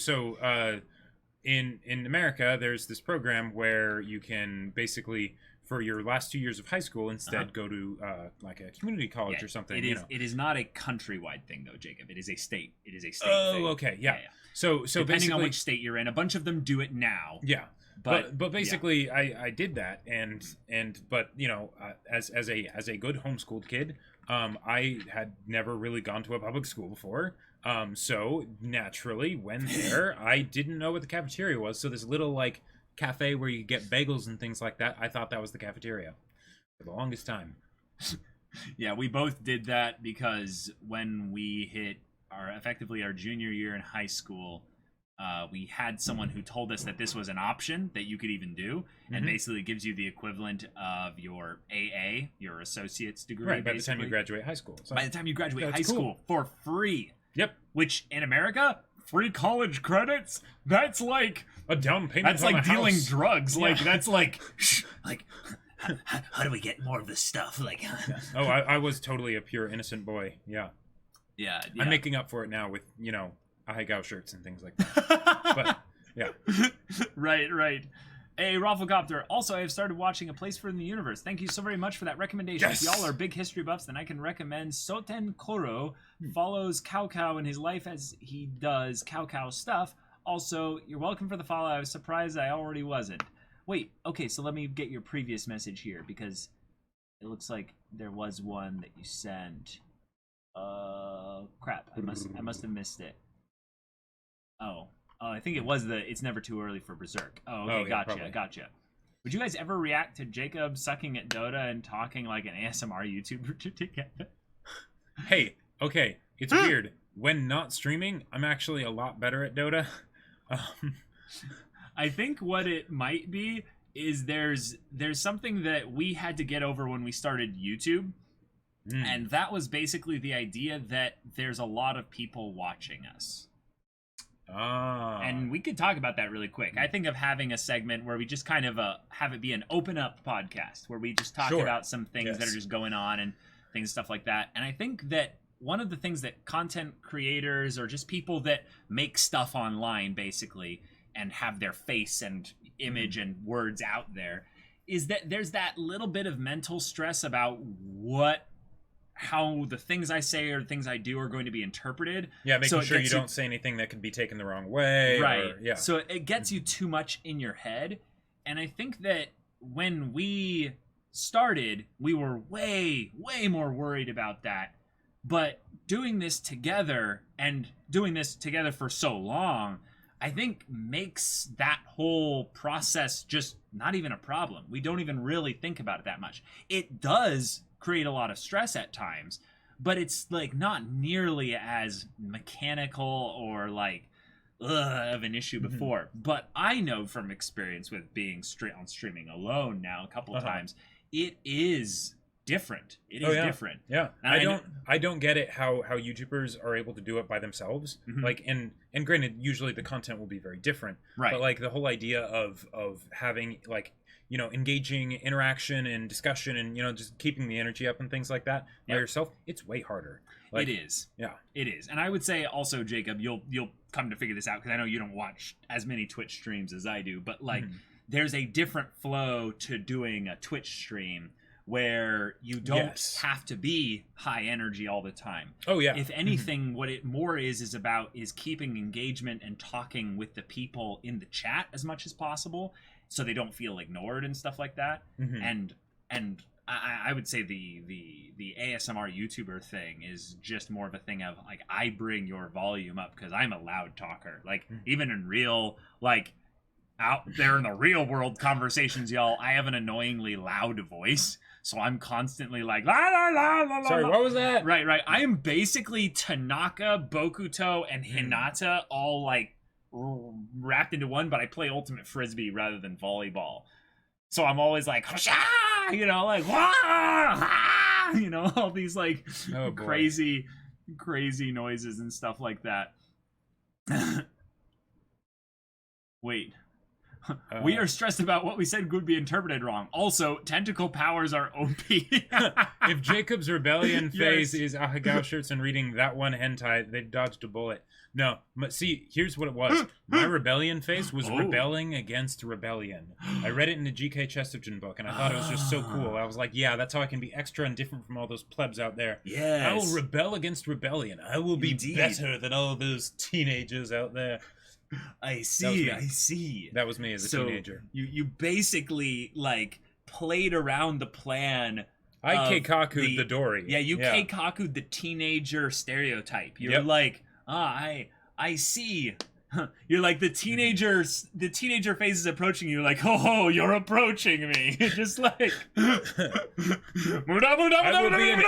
in America, there's this program where you can basically, for your last 2 years of high school, instead go to like a community college or something. It is not a countrywide thing though, Jacob. It is a state. Thing. Okay, yeah. So depending on which state you're in, a bunch of them do it now. Yeah. But basically, I did that, but as a good homeschooled kid, I had never really gone to a public school before. So naturally, when there, I didn't know what the cafeteria was. So this little like cafe where you get bagels and things like that, I thought that was the cafeteria for the longest time. Yeah, we both did that because when we hit effectively our junior year in high school, we had someone who told us that this was an option that you could even do, and basically gives you the equivalent of your AA, your associate's degree. Right, by the time you graduate high school. So by the time you graduate high school, for free. Yep. Which, in America, free college credits, that's like a down payment. That's like dealing house. Drugs. Yeah. Like, that's like, how do we get more of this stuff? Like, I was totally a pure innocent boy. Yeah. Yeah. I'm making up for it now with, Ahegao shirts and things like that. But, yeah. Right. Hey, Rafflecopter. Also, I have started watching A Place for in the Universe. Thank you so very much for that recommendation. Yes! If y'all are big history buffs, then I can recommend Soten Koro. Follows Cao Cao in his life as he does Cao Cao stuff. Also, you're welcome for the follow. I was surprised I already wasn't. Wait, okay, so let me get your previous message here, because it looks like there was one that you sent. Crap. I must have missed it. Oh, I think it was It's Never Too Early for Berserk. Oh, okay, gotcha. Would you guys ever react to Jacob sucking at Dota and talking like an ASMR YouTuber together? Hey, okay, it's weird. When not streaming, I'm actually a lot better at Dota. I think what it might be is there's something that we had to get over when we started YouTube. And that was basically the idea that there's a lot of people watching us. And we could talk about that really quick. I think of having a segment where we just kind of have it be an open up podcast where we just talk about some things that are just going on and things, stuff like that. And I think that one of the things that content creators or just people that make stuff online basically and have their face and image and words out there is that there's that little bit of mental stress about how the things I say or things I do are going to be interpreted. Yeah, making sure you don't say anything that could be taken the wrong way. Right. So it gets you too much in your head. And I think that when we started, we were way, way more worried about that. But doing this together and doing this together for so long, I think makes that whole process just not even a problem. We don't even really think about it that much. It does create a lot of stress at times, but it's like not nearly as mechanical or like of an issue before. But I know from experience with being on streaming alone now a couple of times, it is different. It is different. Yeah. And I don't get it how YouTubers are able to do it by themselves. Like and granted, usually the content will be very different. Right. But like the whole idea of having like, you know, engaging interaction and discussion and, you know, just keeping the energy up and things like that by yourself, it's way harder. Like, it is. Yeah. It is. And I would say also, Jacob, you'll come to figure this out because I know you don't watch as many Twitch streams as I do, but like there's a different flow to doing a Twitch stream where you don't have to be high energy all the time. Oh yeah. If anything, what it more is about is keeping engagement and talking with the people in the chat as much as possible, so they don't feel ignored and stuff like that. And I would say the ASMR YouTuber thing is just more of a thing of like I bring your volume up because I'm a loud talker. Like even in real like out there in the real world conversations, y'all, I have an annoyingly loud voice. So I'm constantly like, la la la la la. Sorry, what was that? Right. I am basically Tanaka, Bokuto, and Hinata all like wrapped into one, but I play ultimate frisbee rather than volleyball. So I'm always like, you know, like, wah, you know, all these like crazy noises and stuff like that. Wait. We are stressed about what we said could be interpreted wrong. Also, tentacle powers are OP. If Jacob's rebellion phase is Ahegao shirts and reading that one hentai, they dodged a bullet. No, but see, here's what it was. My rebellion phase was rebelling against rebellion. I read it in the G.K. Chesterton book, and I thought it was just so cool. I was like, yeah, that's how I can be extra and different from all those plebs out there. Yes. I will rebel against rebellion. I will be better than all those teenagers out there. I see. That was me as a teenager. You basically like played around the plan. I keikaku'd the Dory. Yeah, you keikaku'd the teenager stereotype. You're like, I see. You're like the teenager phase is approaching you. Like, oh, you're approaching me. Just like I will be an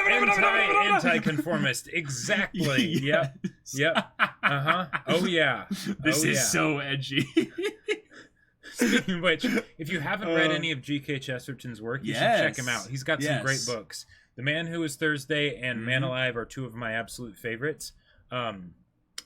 anti-conformist. Exactly. Yep. Oh yeah. This is so edgy. Speaking of which, if you haven't read any of G.K. Chesterton's work, you should check him out. He's got some great books. The Man Who Is Thursday and Man Alive are two of my absolute favorites.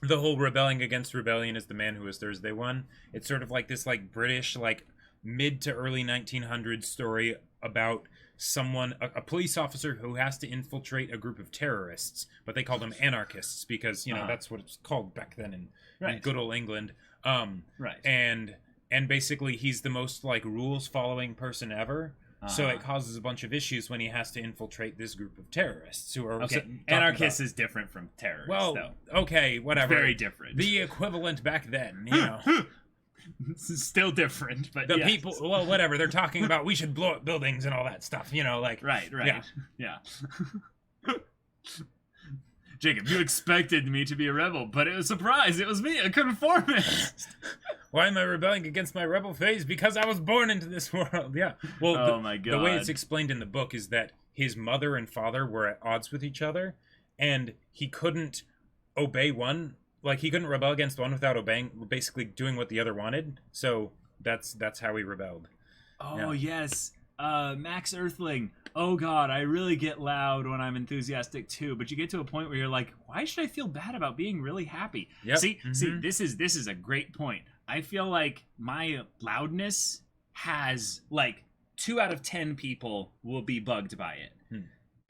The whole rebelling against rebellion is the Man Who Is Thursday one. It's sort of like this like British like mid to early 1900s story about someone, a police officer who has to infiltrate a group of terrorists, but they called them anarchists because, you know, that's what it's called back then in good old England. And basically he's the most like rules following person ever. So it causes a bunch of issues when he has to infiltrate this group of terrorists who are anarchist is different from terrorists. Well, though. Okay, whatever. It's very different. The equivalent back then, you know. Still different, but the people. Well, whatever. They're talking about we should blow up buildings and all that stuff. You know, like right. Yeah. Jacob, you expected me to be a rebel, but it was a surprise. It was me, a conformist. Why am I rebelling against my rebel phase? Because I was born into this world. Yeah. Well, my God. The way it's explained in the book is that his mother and father were at odds with each other, and he couldn't obey one. Like, he couldn't rebel against one without obeying, basically doing what the other wanted. So that's how he rebelled. Oh, yes. Max Earthling. Oh god, I really get loud when I'm enthusiastic too, but you get to a point where you're like, why should I feel bad about being really happy? Yep. See, this is a great point. I feel like my loudness has like 2 out of 10 people will be bugged by it.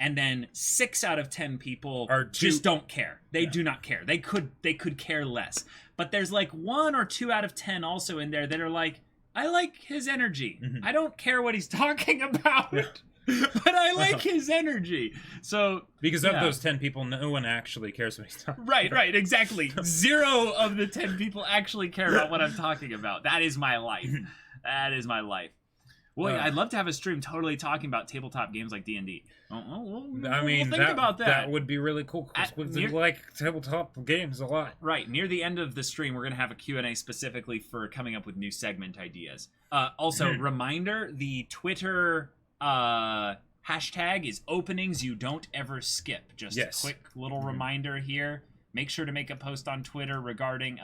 And then 6 out of 10 people just don't care. They do not care. They could care less. But there's like 1 or 2 out of 10 also in there that are like, I like his energy. I don't care what he's talking about, but I like his energy. So because of those 10 people, no one actually cares what he's talking about. Right, exactly. 0 of the 10 people actually care about what I'm talking about. That is my life. That is my life. Well, I'd love to have a stream totally talking about tabletop games like D&D. We'll think about that. That would be really cool. We like tabletop games a lot. Right. Near the end of the stream, we're going to have a Q&A specifically for coming up with new segment ideas. Also, reminder, the Twitter hashtag is openings you don't ever skip. Just a quick little reminder here. Make sure to make a post on Twitter regarding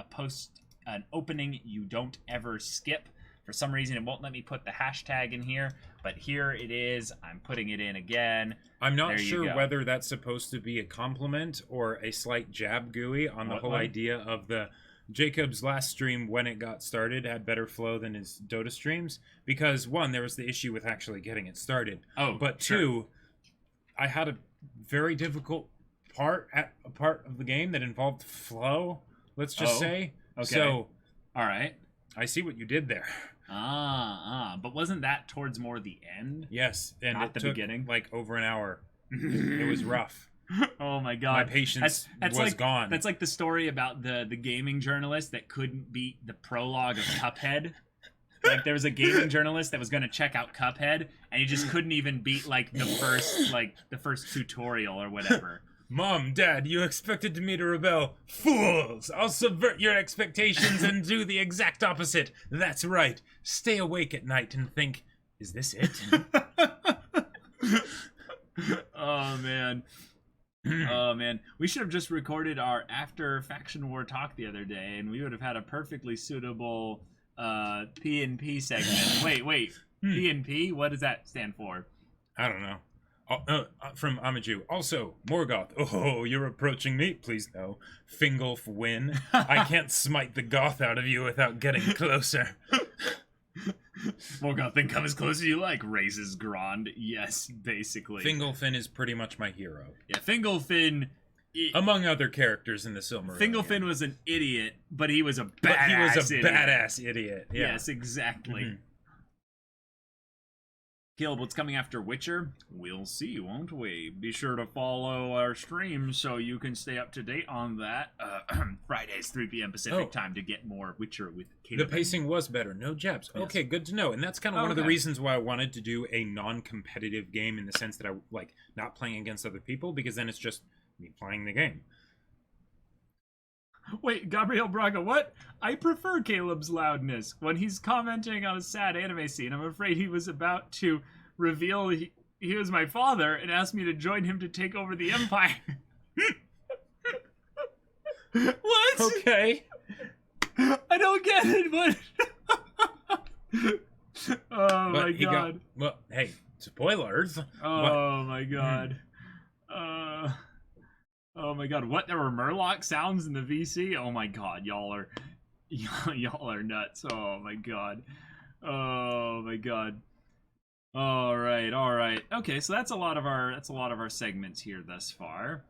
an opening you don't ever skip. For some reason, it won't let me put the hashtag in here, but here it is. I'm putting it in again. I'm not sure whether that's supposed to be a compliment or a slight jab, Gooey, on the whole idea of the Jacob's last stream when it got started had better flow than his Dota streams. Because, 1, there was the issue with actually getting it started. But 2, I had a very difficult part of the game that involved flow, let's just say. Okay. So, all right. I see what you did there. But wasn't that towards more the end? Yes, and not the beginning. Like over an hour. It was rough. Oh my god, my patience was gone. That's like the story about the gaming journalist that couldn't beat the prologue of Cuphead. Like there was a gaming journalist that was going to check out Cuphead, and he just couldn't even beat like the first tutorial or whatever. Mom, Dad, you expected me to rebel. Fools! I'll subvert your expectations and do the exact opposite. That's right. Stay awake at night and think, is this it? Oh, man. Oh, man. We should have just recorded our after Faction War talk the other day, and we would have had a perfectly suitable P&P segment. Wait. P&P? What does that stand for? I don't know. From Amaju. Also, Morgoth. Oh, you're approaching me? Please no. Fingolf win. I can't smite the goth out of you without getting closer. Morgoth, then come as close as you like. Raises Grond. Yes, basically. Fingolfin is pretty much my hero. Yeah, Fingolfin... Among other characters in the Silmarillion. Fingolfin was an idiot, but he was a badass idiot. Yeah. Yes, exactly. Caleb, what's coming after Witcher? We'll see, won't we? Be sure to follow our stream so you can stay up to date on that. Fridays, 3 p.m. Pacific time to get more Witcher with Caleb. The pacing was better. No jabs. Yes. Okay, good to know. And that's kind of one of the reasons why I wanted to do a non-competitive game in the sense that I like not playing against other people, because then it's just me playing the game. Wait, Gabriel Braga, what? I prefer Caleb's loudness. When he's commenting on a sad anime scene, I'm afraid he was about to reveal he was my father and asked me to join him to take over the Empire. What? Okay. I don't get it, but... Oh, my God. Well, hey, spoilers. Oh, my God. Oh my god, what? There were Murloc sounds in the VC? Oh my god, y'all are nuts. Oh my god. Oh my god. All right. Okay, so that's a lot of our segments here thus far.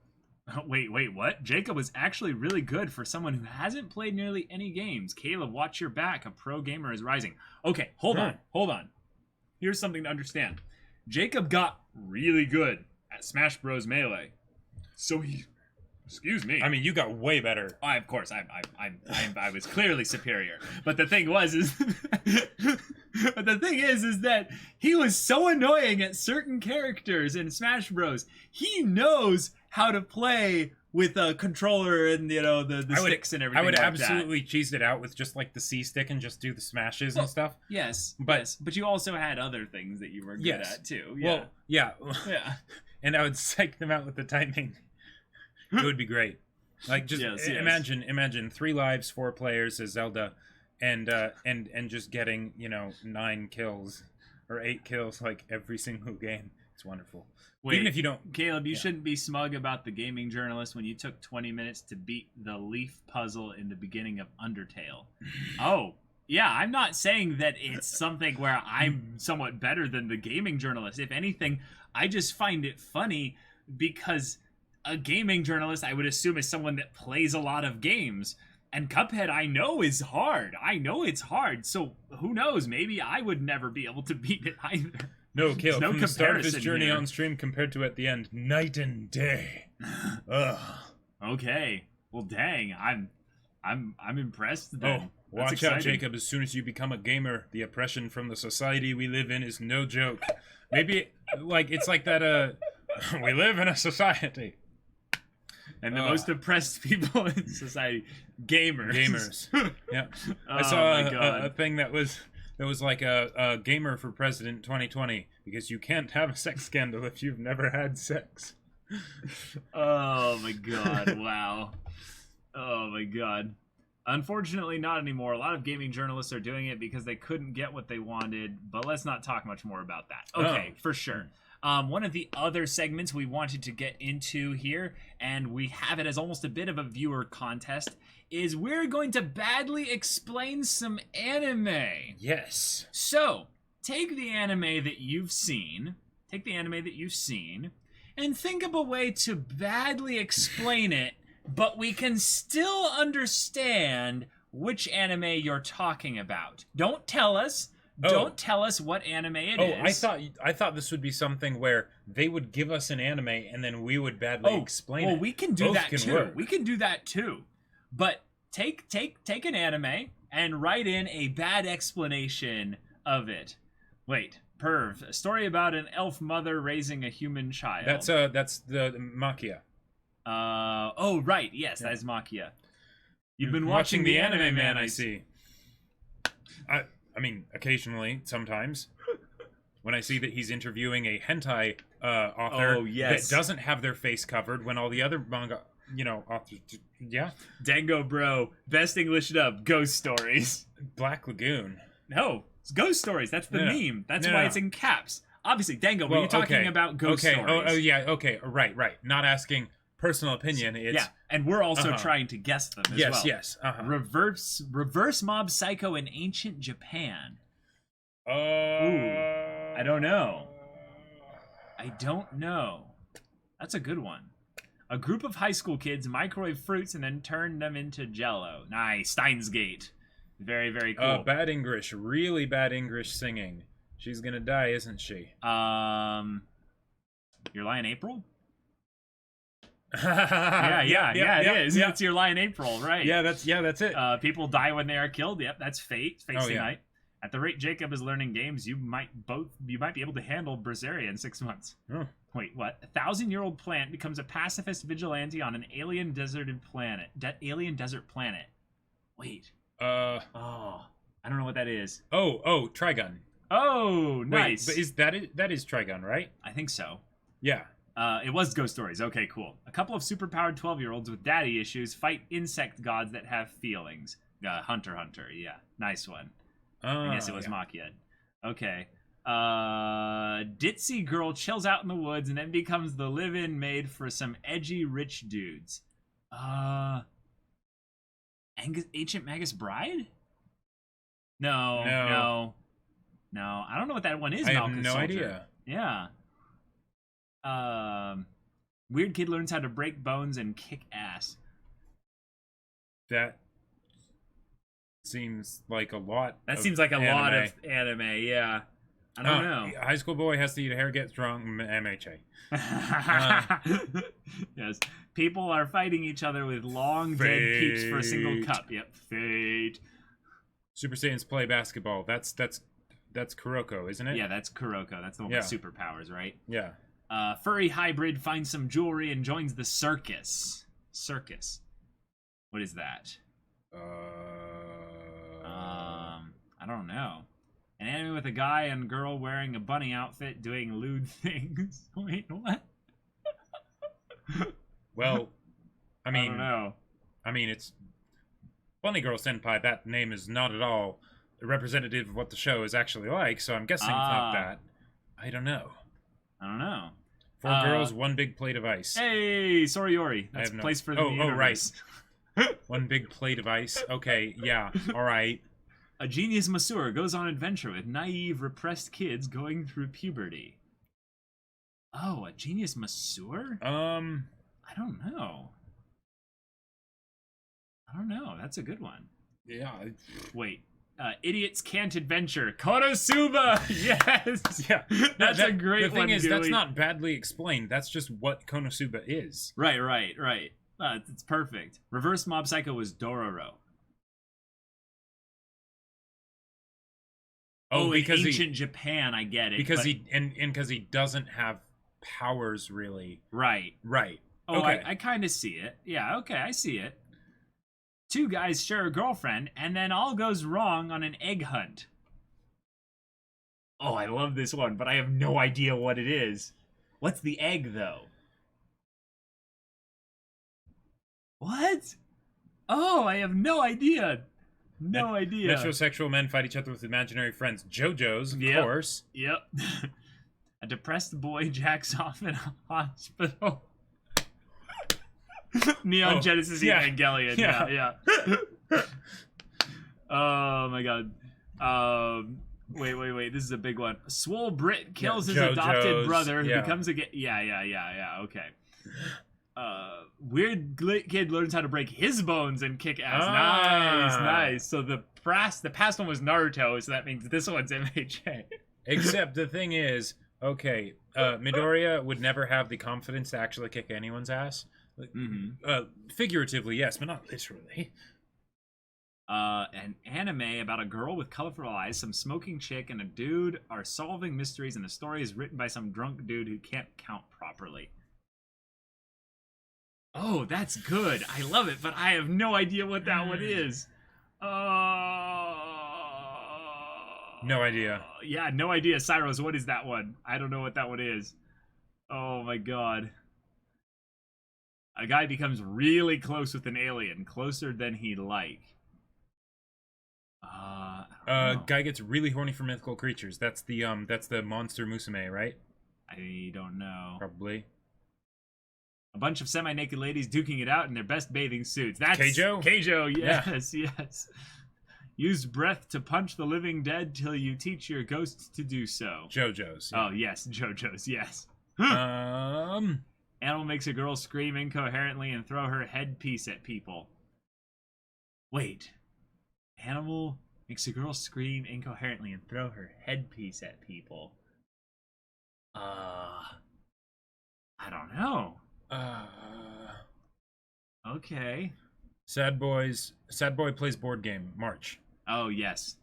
Wait, what? Jacob was actually really good for someone who hasn't played nearly any games. Caleb, watch your back. A pro gamer is rising. Okay, hold on. Here's something to understand. Jacob got really good at Smash Bros. Melee. So excuse me. I mean, you got way better. Of course, I was clearly superior. But the thing is that he was so annoying at certain characters in Smash Bros. He knows how to play with a controller and the sticks and everything. I would like absolutely cheese it out with just like the C stick and just do the smashes and stuff. Yes, but you also had other things that you were good at too. Yeah. Well, yeah. And I would psych them out with the timing. It would be great. Like just imagine 3 lives, 4 players as Zelda, and just getting 9 kills. or 8 kills like every single game. It's wonderful. Wait, Even if you don't, Caleb, you yeah. shouldn't be smug about the gaming journalist when you took 20 minutes to beat the leaf puzzle in the beginning of Undertale. Oh, yeah, I'm not saying that it's something where I'm somewhat better than the gaming journalist. If anything, I just find it funny because a gaming journalist, I would assume, is someone that plays a lot of games. And Cuphead, I know, is hard. I know it's hard. So who knows? Maybe I would never be able to beat it either. No, Caleb, no from the start of his comparison journey here. on stream compared to at the end, night and day. Ugh. Okay. Well, dang, I'm impressed then. Oh, That's watch out, exciting. Jacob. As soon as you become a gamer, the oppression from the society we live in is no joke. Maybe, like, it's like that, we live in a society. And the most oppressed people in society, gamers. Gamers. Yeah. I Oh saw my God. a thing that was like a gamer for president 2020 because you can't have a sex scandal if you've never had sex. Oh my God! Wow. Oh my God. Unfortunately, not anymore. A lot of gaming journalists are doing it because they couldn't get what they wanted. But let's not talk much more about that. Okay, for sure. One of the other segments we wanted to get into here, and we have it as almost a bit of a viewer contest, is we're going to badly explain some anime. Yes. So, take the anime that you've seen, and think of a way to badly explain it, but we can still understand which anime you're talking about. Don't tell us. Oh. Don't tell us what anime it is. I thought this would be something where they would give us an anime and then we would badly explain it. Well, we can do Both that can too. work. We can do that too. But take an anime and write in a bad explanation of it. Wait, Perv, a story about an elf mother raising a human child. That's the Makia. Oh right, yes, that is Makia. You've been watching the Anime Man, I see. I mean, occasionally, sometimes, when I see that he's interviewing a hentai author Oh, yes. that doesn't have their face covered, when all the other manga, authors, yeah, Dango Bro, best English dub, Ghost Stories. Black Lagoon. No, it's Ghost Stories. That's the No, no. meme. That's No, why no. it's in caps. Obviously, Dango, when Well, you're talking okay. about Ghost Okay. Stories. Oh, yeah. Okay. Right. Not asking personal opinion. It's Yeah, and we're also Uh-huh. trying to guess them as yes. well. Yes. Uh-huh. Reverse Mob Psycho in ancient Japan. I don't know. I don't know. That's a good one. A group of high school kids microwave fruits and then turn them into Jello. Nice, Steins Gate. Very, very cool. Bad English. Really bad English singing. She's gonna die, isn't she? Your Lion April? yeah, it is. Yeah. It's Your Lion April, right? Yeah, that's it. People die when they are killed. Yep, that's fate. Fate's Oh, the yeah. night. At the rate Jacob is learning games, you might be able to handle Berseria in 6 months. Oh. Wait, what? A 1,000-year-old plant becomes a pacifist vigilante on an alien deserted planet. Alien desert planet. Wait. Oh, I don't know what that is. Oh, Trigun. Oh, nice. Wait, but that is Trigun, right? I think so. Yeah. It was Ghost Stories. Okay, cool. A couple of superpowered 12-year-olds with daddy issues fight insect gods that have feelings. Hunter, yeah. Nice one. I guess it was Makia. Okay. Ditzy girl chills out in the woods and then becomes the live-in maid for some edgy rich dudes. Ancient Magus Bride? No. I don't know what that one is. I have Malcolm no Soldier. idea. Yeah. Weird kid learns how to break bones and kick ass. That seems like a lot. That of seems like a lot anime. of anime, yeah. I don't know. High school boy has to eat hair, get strong, MHA. Yes. People are fighting each other with long dead peeps for a single cup. Yep. Fate. Super Saiyans play basketball. That's Kuroko, isn't it? Yeah, that's Kuroko. That's the one Yeah. with superpowers, right? Yeah. Furry hybrid finds some jewelry and joins the circus. Circus. What is that? I don't know. An anime with a guy and girl wearing a bunny outfit doing lewd things. Wait, what? Well, I I mean, don't know. it's Bunny Girl Senpai. That name is not at all representative of what the show is actually like, so I'm guessing it's not that. I don't know. I don't know. 4 girls, 1 big plate of ice. Hey, Soriori. That's a place for the universe. Right. 1 big plate of ice. Okay, yeah, all right. A genius masseur goes on adventure with naive, repressed kids going through puberty. Oh, a genius masseur? I don't know. That's a good one. Yeah. Wait. Idiots Can't Adventure. Konosuba! Yes! Yeah. That's a great one. The thing is, that's not badly explained. That's just what Konosuba is. Right. It's perfect. Reverse Mob Psycho was Dororo. Oh, because ancient Japan, I get it. Because because he doesn't have powers, really. Right. Oh, okay. I kind of see it. Yeah, okay, I see it. 2 guys share a girlfriend, and then all goes wrong on an egg hunt. Oh, I love this one, but I have no idea what it is. What's the egg, though? What? Oh, I have no idea. No idea. Metrosexual men fight each other with imaginary friends. JoJo's, of course. Yep. A depressed boy jacks off in a hospital. Neon Genesis Evangelion. Yeah. Oh my god. Wait. This is a big one. Swole Brit kills his adopted brother who becomes a okay. Weird kid learns how to break his bones and kick ass. Nice. So the past one was Naruto, so that means this one's MHA. Except the thing is, okay, Midoriya would never have the confidence to actually kick anyone's ass. Figuratively, yes, but not literally. An anime about a girl with colorful eyes, some smoking chick, and a dude are solving mysteries, and the story is written by some drunk dude who can't count properly. Oh, that's good. I love it, but I have no idea what that one is. No idea. Yeah, no idea. Cyros, what is that one? I don't know what that one is. Oh my god. A guy becomes really close with an alien, closer than he'd like. Guy gets really horny for mythical creatures. That's the monster Musume, right? I don't know. Probably. A bunch of semi-naked ladies duking it out in their best bathing suits. That's Keijo? Keijo, yes. Use breath to punch the living dead till you teach your ghost to do so. JoJo's. Yeah. Oh, yes, JoJo's, yes. Animal makes a girl scream incoherently and throw her headpiece at people. Wait. Animal makes a girl scream incoherently and throw her headpiece at people. I don't know. Okay. Sad Boy plays board game. March. Oh, yes.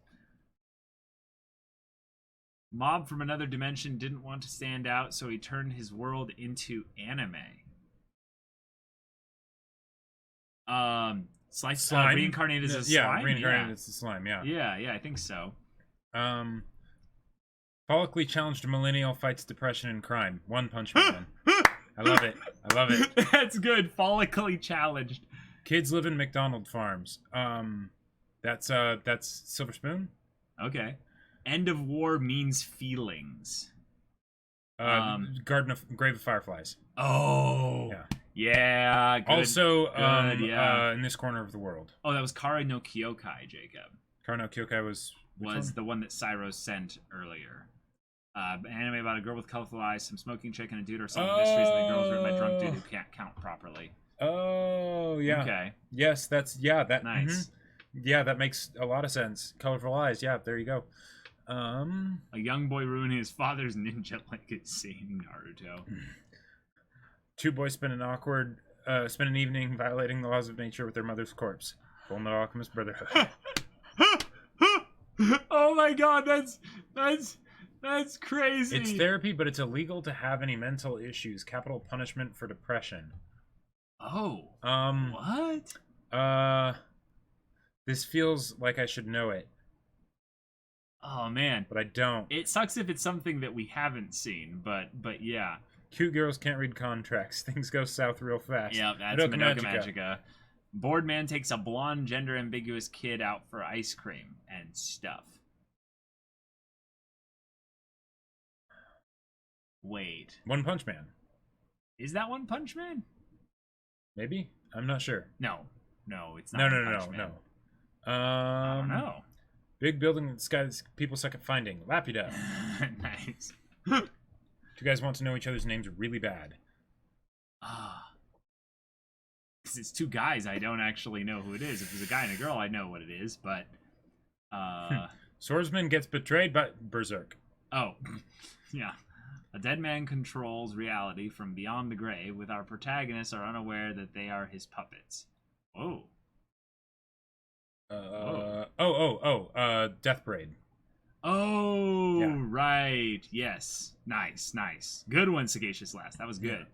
Mob from another dimension didn't want to stand out, so he turned his world into anime. Slime? Reincarnated as a slime? Yeah, reincarnated as a slime, yeah. Yeah, I think so. Follically challenged millennial fights depression and crime. One Punch Man. I love it. That's good. Follically challenged. Kids live in McDonald farms. That's Silver Spoon. Okay. End of War means feelings. Grave of Fireflies. Oh. Yeah. Good. Also, in this corner of the world. Oh, that was Kara no Kyokai, Jacob. Kara no Kyokai was the one that Cyros sent earlier. Anime about a girl with colorful eyes, some smoking chick, and a dude or solving mysteries, and the girl's written by drunk dude who can't count properly. Oh, yeah. Okay. Yes, that nice. Yeah, that makes a lot of sense. Colorful eyes. Yeah, there you go. A young boy ruining his father's ninja legacy in Naruto. 2 boys spend an evening violating the laws of nature with their mother's corpse. Fullmetal Alchemist Brotherhood. Oh my god, that's crazy. It's therapy, but it's illegal to have any mental issues. Capital punishment for depression. Oh. What? This feels like I should know it. Oh man, but I don't. It sucks if it's something that we haven't seen, but yeah. Cute girls can't read contracts. Things go south real fast. Yeah, that's Madoka Magica. Bored man takes a blonde, gender ambiguous kid out for ice cream and stuff. Wait, One Punch Man. is that One Punch Man? Maybe? I'm not sure. No, it's No, not. no, One no, Punch no, Man. no. I don't know. Big building in the sky that people suck at finding. Laputa. Nice. Do you guys want to know each other's names really bad? Because it's two guys, I don't actually know who it is. If it's a guy and a girl, I know what it is, but Swordsman gets betrayed by Berserk. oh, yeah. A dead man controls reality from beyond the grave, with our protagonists are unaware that they are his puppets. Whoa. Death Parade. Oh, Yeah. right. Yes. Nice. Good one, Sagacious Last. That was good. Yeah.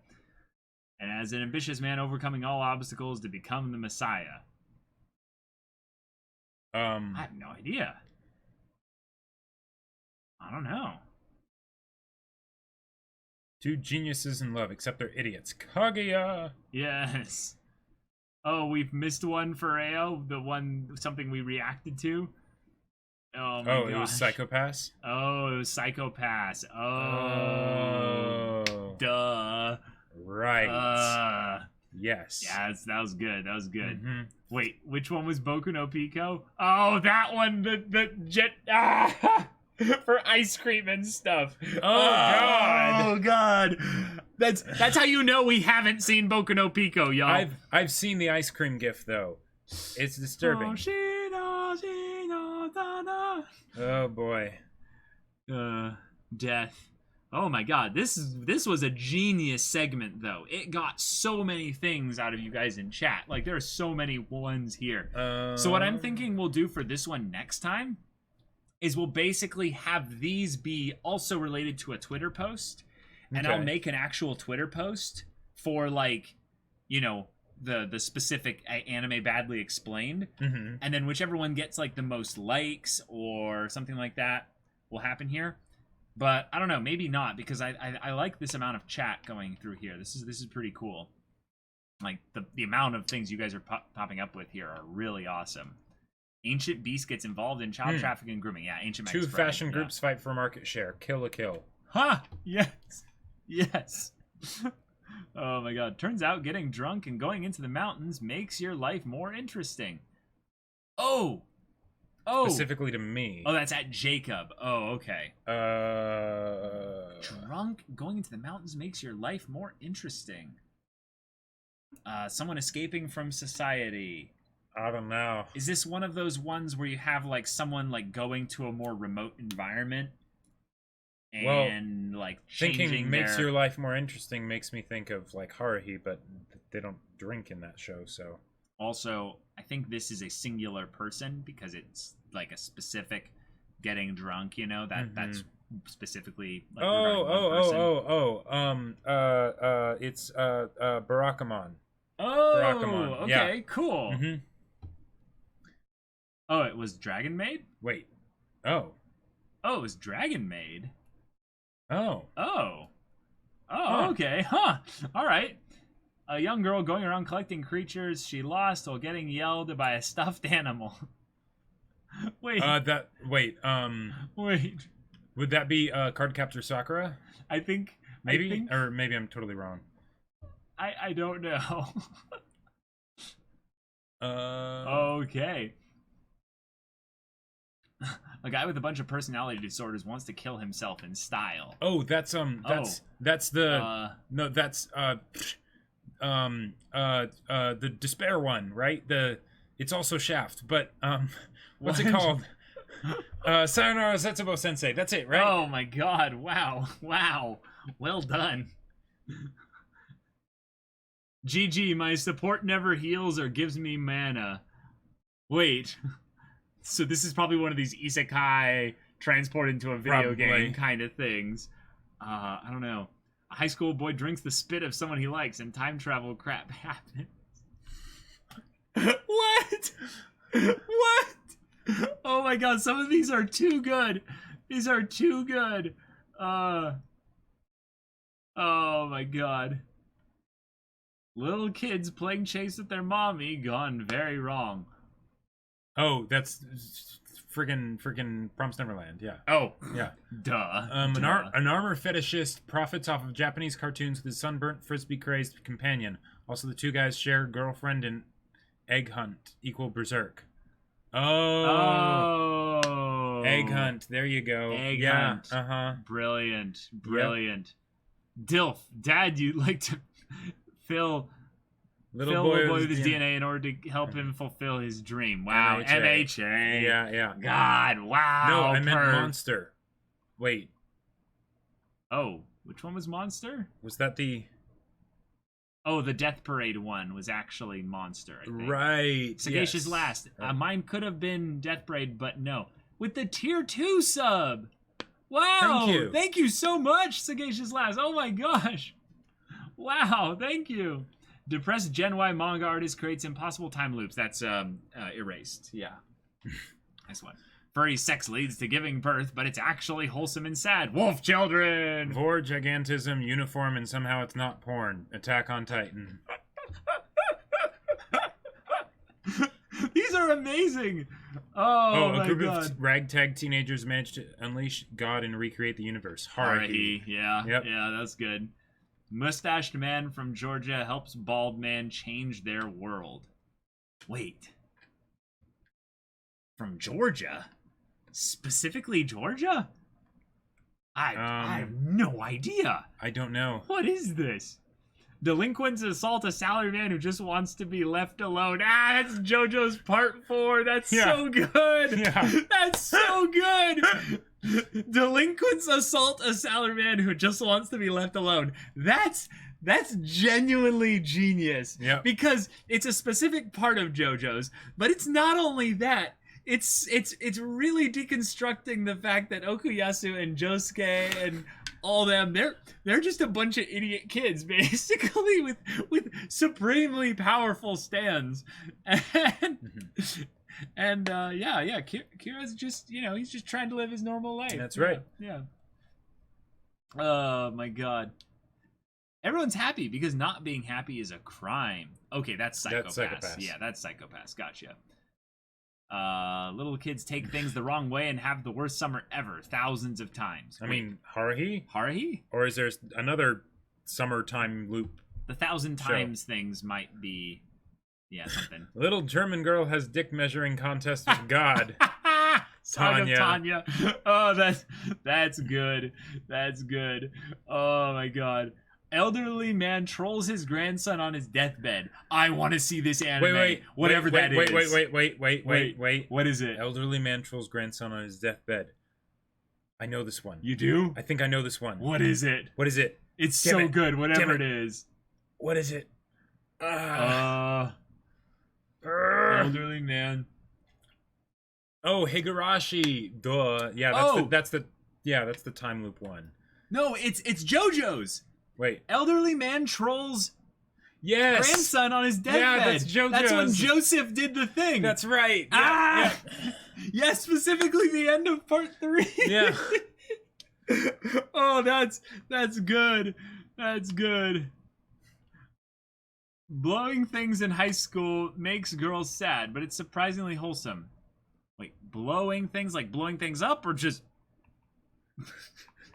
And as an ambitious man overcoming all obstacles to become the Messiah. I have no idea. I don't know. Two geniuses in love, except they're idiots. Kaguya. Yes. Oh, we've missed one for AO. The one, something we reacted to. Oh my It was gosh. Psychopass. Oh, it was Psychopass. Oh. Oh. Duh. Right. Yes. Yeah, that was good. Mhm. Wait, which one was Boku no Pico? Oh, that one. The jet. For ice cream and stuff. God. Oh God. That's how you know we haven't seen Boku no Pico, y'all. I've seen the ice cream gif though. It's disturbing. Oh boy. Death. Oh my God, this was a genius segment though. It got so many things out of you guys in chat. Like there are so many ones here. So what I'm thinking we'll do for this one next time is we'll basically have these be also related to a Twitter post, and I'll make an actual Twitter post for like, you know, the specific anime badly explained, Mm-hmm. and then whichever one gets like the most likes or something like that will happen here. But I don't know, maybe not, because I like this amount of chat going through here. This is pretty cool. Like the amount of things you guys are popping up with here are really awesome. Ancient Beast gets involved in child trafficking and grooming. Yeah, Ancient Max Two Bride, fashion groups fight for market share. Kill a kill. Ha! Yes. Oh my God. Turns out getting drunk and going into the mountains makes your life more interesting. Oh! Specifically to me. Oh, that's at Jacob. Oh, okay. Drunk going into the mountains makes your life more interesting. Someone escaping from society. I don't know. Is this one of those ones where you have like someone like going to a more remote environment and like changing Thinking makes their... your life more interesting makes me think of like Haruhi, but they don't drink in that show, so. Also, I think this is a singular person because it's like a specific getting drunk, you know, that's specifically like it's Barakamon. Oh, Barakamon. okay, Yeah. cool. Mm-hmm. Oh, it was Dragon Maid? Wait. Oh, it was Dragon Maid. Oh, Huh. Okay, huh. All right. A young girl going around collecting creatures she lost while getting yelled by a stuffed animal. Wait. Wait. Would that be Cardcaptor Sakura? I think Maybe, or maybe I'm totally wrong. I don't know. Okay. A guy with a bunch of personality disorders wants to kill himself in style. Oh, that's the despair one, right? It's also Shaft, but what's it called? Sayonara Zetsubo Sensei. That's it, right? Oh my God! Wow! Well done. GG, my support never heals or gives me mana. Wait. So this is probably one of these isekai transport into a video game kind of things. I don't know. A high school boy drinks the spit of someone he likes and time travel crap happens. What? Oh my God, some of these are too good. These are too good. Oh my God. Little kids playing chase with their mommy gone very wrong. Oh, that's friggin' Promised Neverland. Yeah. Oh, Yeah. duh. An armor fetishist profits off of Japanese cartoons with his sunburnt, frisbee-crazed companion. Also, the two guys share girlfriend and egg hunt equal berserk. Oh. Egg hunt. There you go. Egg hunt. Uh-huh. Brilliant. Dilf, Dad, you'd like to fill Little boy with with his DNA in order to help him fulfill his dream. Wow, MHA. Yeah. God, wow. No, I meant monster. Wait, Oh, which one was Monster? was that the... Oh, the Death Parade one was actually Monster, I think. Right. Sagacious yes. Last. Mine could have been Death Parade, but no. With the tier 2 sub. Wow. Thank you so much, Sagacious Last. Oh my gosh. Wow, thank you. Depressed Gen Y manga artist creates impossible time loops. That's erased. Yeah. Nice one. Furry sex leads to giving birth, but it's actually wholesome and sad. Wolf children! Vor gigantism, uniform, and somehow it's not porn. Attack on Titan. These are amazing! Oh a my group god. of ragtag teenagers managed to unleash God and recreate the universe. Haruhi. Yeah. Yep. Yeah, that's good. Mustached man from Georgia helps bald man change their world. Wait. From Georgia? Specifically Georgia? I have no idea. I don't know. What is this? Delinquents assault a salaryman who just wants to be left alone. That's JoJo's Part 4. That's so good. Yeah. That's so good. Delinquents assault a salaryman who just wants to be left alone. That's genuinely genius. Yep. Because it's a specific part of JoJo's, but it's not only that. It's really deconstructing the fact that Okuyasu and Josuke and all them, they're just a bunch of idiot kids basically with supremely powerful stands. And Kira's just, he's just trying to live his normal life. That's right. Yeah. Oh my god. Everyone's happy because not being happy is a crime. Okay, that's Psychopaths. Yeah, that's Psychopaths. Gotcha. Little kids take things the wrong way and have the worst summer ever, thousands of times. I mean, Haruhi? Haruhi? Or is there another summertime loop? The 1,000 times things might be, something. Little German girl has dick measuring contest with God. Song of Tanya. Oh, that's good. That's good. Oh my god. Elderly man trolls his grandson on his deathbed. I want to see this anime. Wait. What is it? Elderly man trolls grandson on his deathbed. I know this one. You do? I think I know this one. What is it? What is it? It's so good, whatever it is. What is it? Elderly man. Oh, Higurashi. Duh. Yeah, that's the time loop one. No, it's JoJo's. Wait. Elderly man trolls grandson on his deathbed. Yeah, that's JoJo's. That's when Joseph did the thing. That's right. Yeah. Yeah, specifically the end of part 3. Yeah. Oh, that's good. That's good. Blowing things in high school makes girls sad, but it's surprisingly wholesome. Wait, blowing things like blowing things up or just...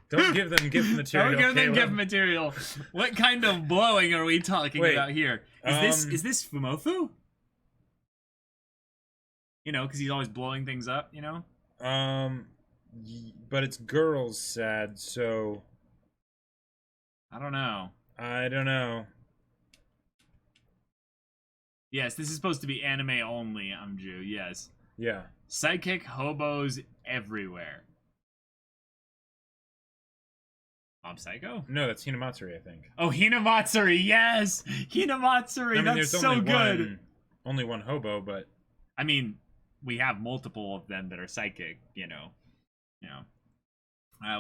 Don't give them gift material. Don't give them gift material. What kind of blowing are we talking about here? Is this Fumofu? Because he's always blowing things up, But it's girls sad, so... I don't know. Yes, this is supposed to be anime only, Amju, yes. Yeah. Psychic hobos everywhere. Mob Psycho? No, that's Hinamatsuri, I think. Oh, Hinamatsuri, yes! Hinamatsuri, that's so good! Only one hobo, but... I mean, we have multiple of them that are psychic, That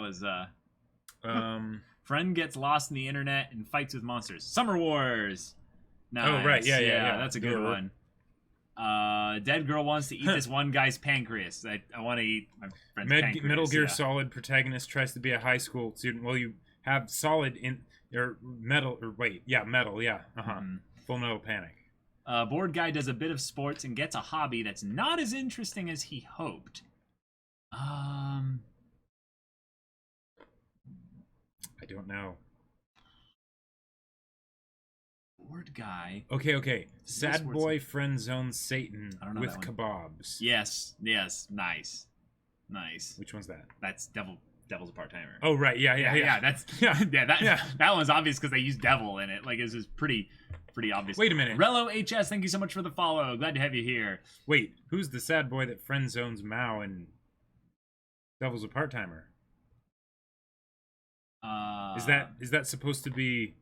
was, Friend gets lost in the internet and fights with monsters. Summer Wars! Nice. Oh, right, yeah. That's a good one. Dead girl wants to eat this one guy's pancreas. I want to eat my friend's pancreas. Metal Gear Solid protagonist tries to be a high school student. Well, you have Solid or Metal, or wait, yeah, Metal, yeah, Full Metal Panic. Board guy does a bit of sports and gets a hobby that's not as interesting as he hoped. I don't know. Board guy. Okay. Sad sports- boy friend zone Satan I don't know with that kebabs. Yes, nice. Which one's that? That's Devil's a part-timer. Oh right, yeah. That's Yeah. that one's obvious because they use devil in it. Like it's just pretty obvious. Wait a minute. Rello HS, thank you so much for the follow. Glad to have you here. Wait, who's the sad boy that friend zones Mao and Devil's a part timer? Is that supposed to be?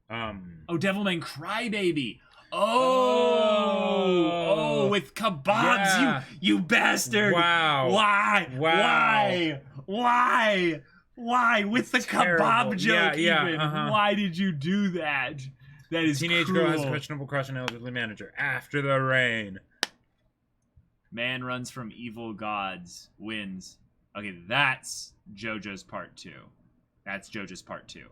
Oh, Devilman Crybaby. Oh, with kebabs, Yeah. you bastard! Wow. Why? Wow. Why? With the Terrible. kebab joke, Yeah, even. uh-huh. Why did you do that? That is Teenage cruel. girl has a questionable crush on elderly manager after the rain. Man runs from evil gods, wins. Okay, that's JoJo's part 2. That's JoJo's part 2.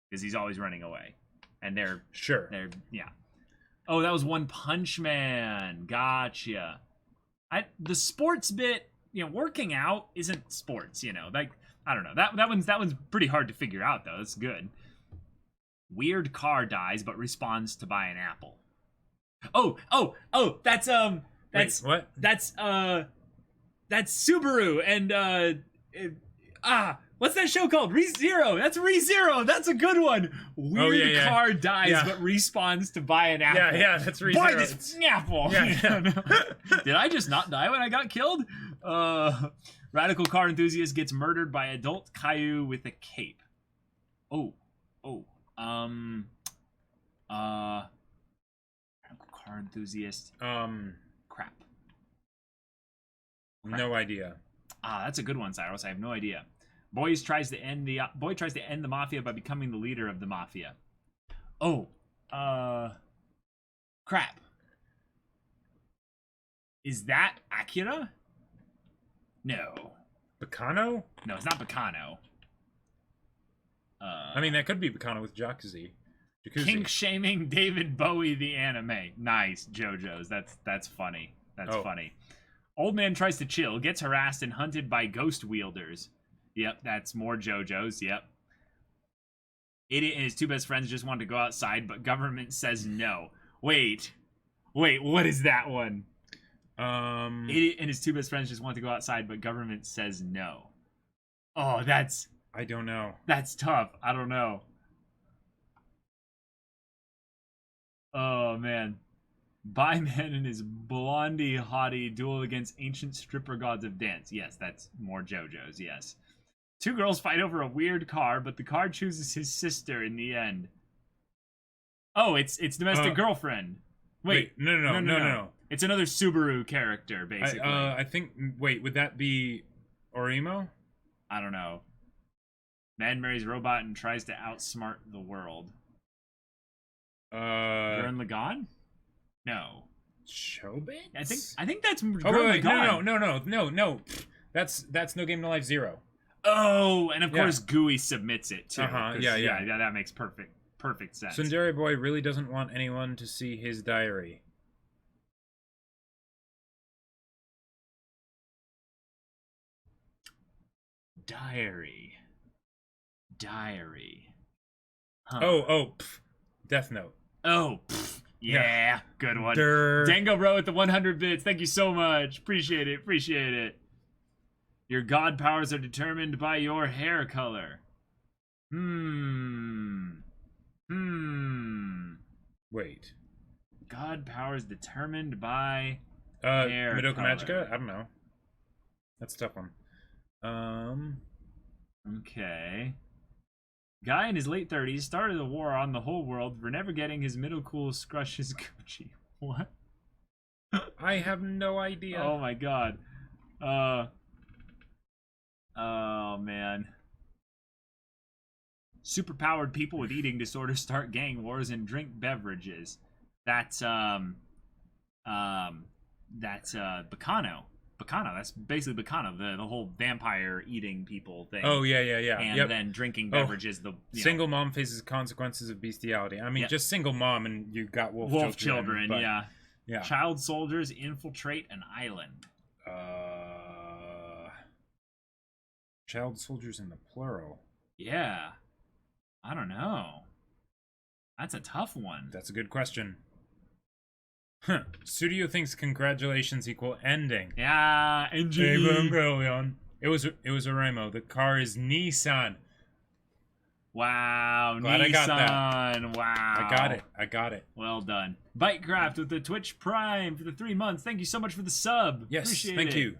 Because he's always running away. And they're, yeah. Oh, that was One Punch Man. Gotcha. The sports bit, working out isn't sports, Like, I don't know. That one's pretty hard to figure out, though. That's good. Weird car dies, but responds to buy an apple. Oh, that's Wait, what? That's Subaru and what's that show called? ReZero. That's ReZero. That's a good one. Weird car dies but respawns to buy an apple. Yeah, that's ReZero. Buy this apple. Yeah. Did I just not die when I got killed? Radical car enthusiast gets murdered by adult Caillou with a cape. Radical car enthusiast. Crap. No idea. That's a good one, Cyrus. I have no idea. Boy tries to end the mafia by becoming the leader of the mafia. Crap. Is that Akira? No. Bacano? No, it's not Bacano. I mean, that could be Bacano with Jacuzzi. Kink shaming David Bowie the anime. Nice, JoJo's. That's funny. That's funny. Old man tries to chill, gets harassed and hunted by ghost wielders. Yep, that's more JoJo's. Yep. Idiot and his two best friends just want to go outside, but government says no. Wait, what is that one? Idiot and his two best friends just want to go outside, but government says no. Oh, I don't know. That's tough. I don't know. Oh, man. Byman and his blondie hottie duel against ancient stripper gods of dance. Yes, that's more JoJo's, yes. Two girls fight over a weird car, but the car chooses his sister in the end. Oh, it's Domestic Girlfriend. Wait, no. It's another Subaru character, basically. I think, would that be Orimo? I don't know. Man marries robot and tries to outsmart the world. Gurren Lagann? No. Chobits? I think that's Gurren wait, Lagann. no. That's No Game No Life 0. Oh, and of course GUI submits it too. Yeah, that makes perfect sense. Sundari Boy really doesn't want anyone to see his diary. Diary. Huh. Death Note. Yeah, good one. Dango Bro with the 100 bits. Thank you so much. Appreciate it. Your god powers are determined by your hair color. Wait. God powers determined by hair Madoka color. Magica? I don't know. That's a tough one. Okay. Guy in his late 30s started a war on the whole world for never getting his middle cool scrush his Gucci. What? I have no idea. Oh my god. Oh man. Superpowered people with eating disorders start gang wars and drink beverages. That's Bacano. Bacana. That's basically Bacana, the whole vampire eating people thing. Oh yeah. And Yep. then drinking beverages. Single mom faces consequences of bestiality. I mean, Yeah. just single mom, and you got wolf children. but- Yeah. Yeah. Child soldiers infiltrate an island. Child soldiers in the plural. Yeah. I don't know. That's a tough one. That's a good question. Huh. Studio thinks congratulations equal ending. Yeah, NG. Evangelion. It was a Remo. The car is Nissan. Wow, Glad Nissan. I got that. Wow. I got it. Well done. Bytecraft with the Twitch Prime for the 3 months. Thank you so much for the sub. Yes, Appreciate thank it. you.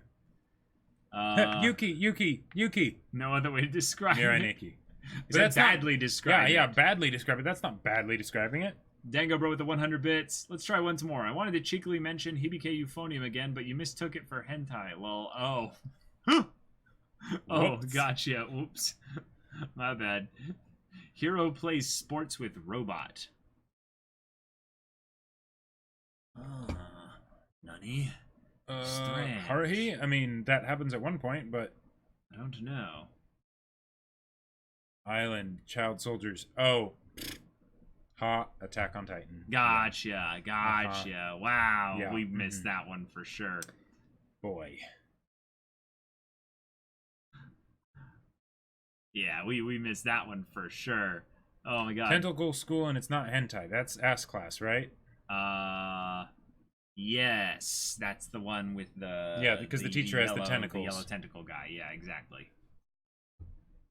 Yuki. No other way to describe Mirai it. Nikki. But that's badly described. Yeah, badly described it. That's not badly describing it. Dango Bro with the 100 bits. Let's try once more. I wanted to cheekily mention Hibike Euphonium again, but you mistook it for hentai. Lol. Oh. Oh, Whoops. gotcha. Oops. My bad. Hero plays sports with robot. Nani? Strange. Haruhi? I mean, that happens at one point, but I don't know. Island, child soldiers. Oh. Ha, Attack on Titan. Gotcha. Wow. Yeah, We missed that one for sure. Boy. Yeah, we missed that one for sure. Oh my god. Tentacle School, and it's not hentai. That's ass class, right? Yes, that's the one with the because the teacher has the tentacles. The yellow tentacle guy. Yeah, exactly.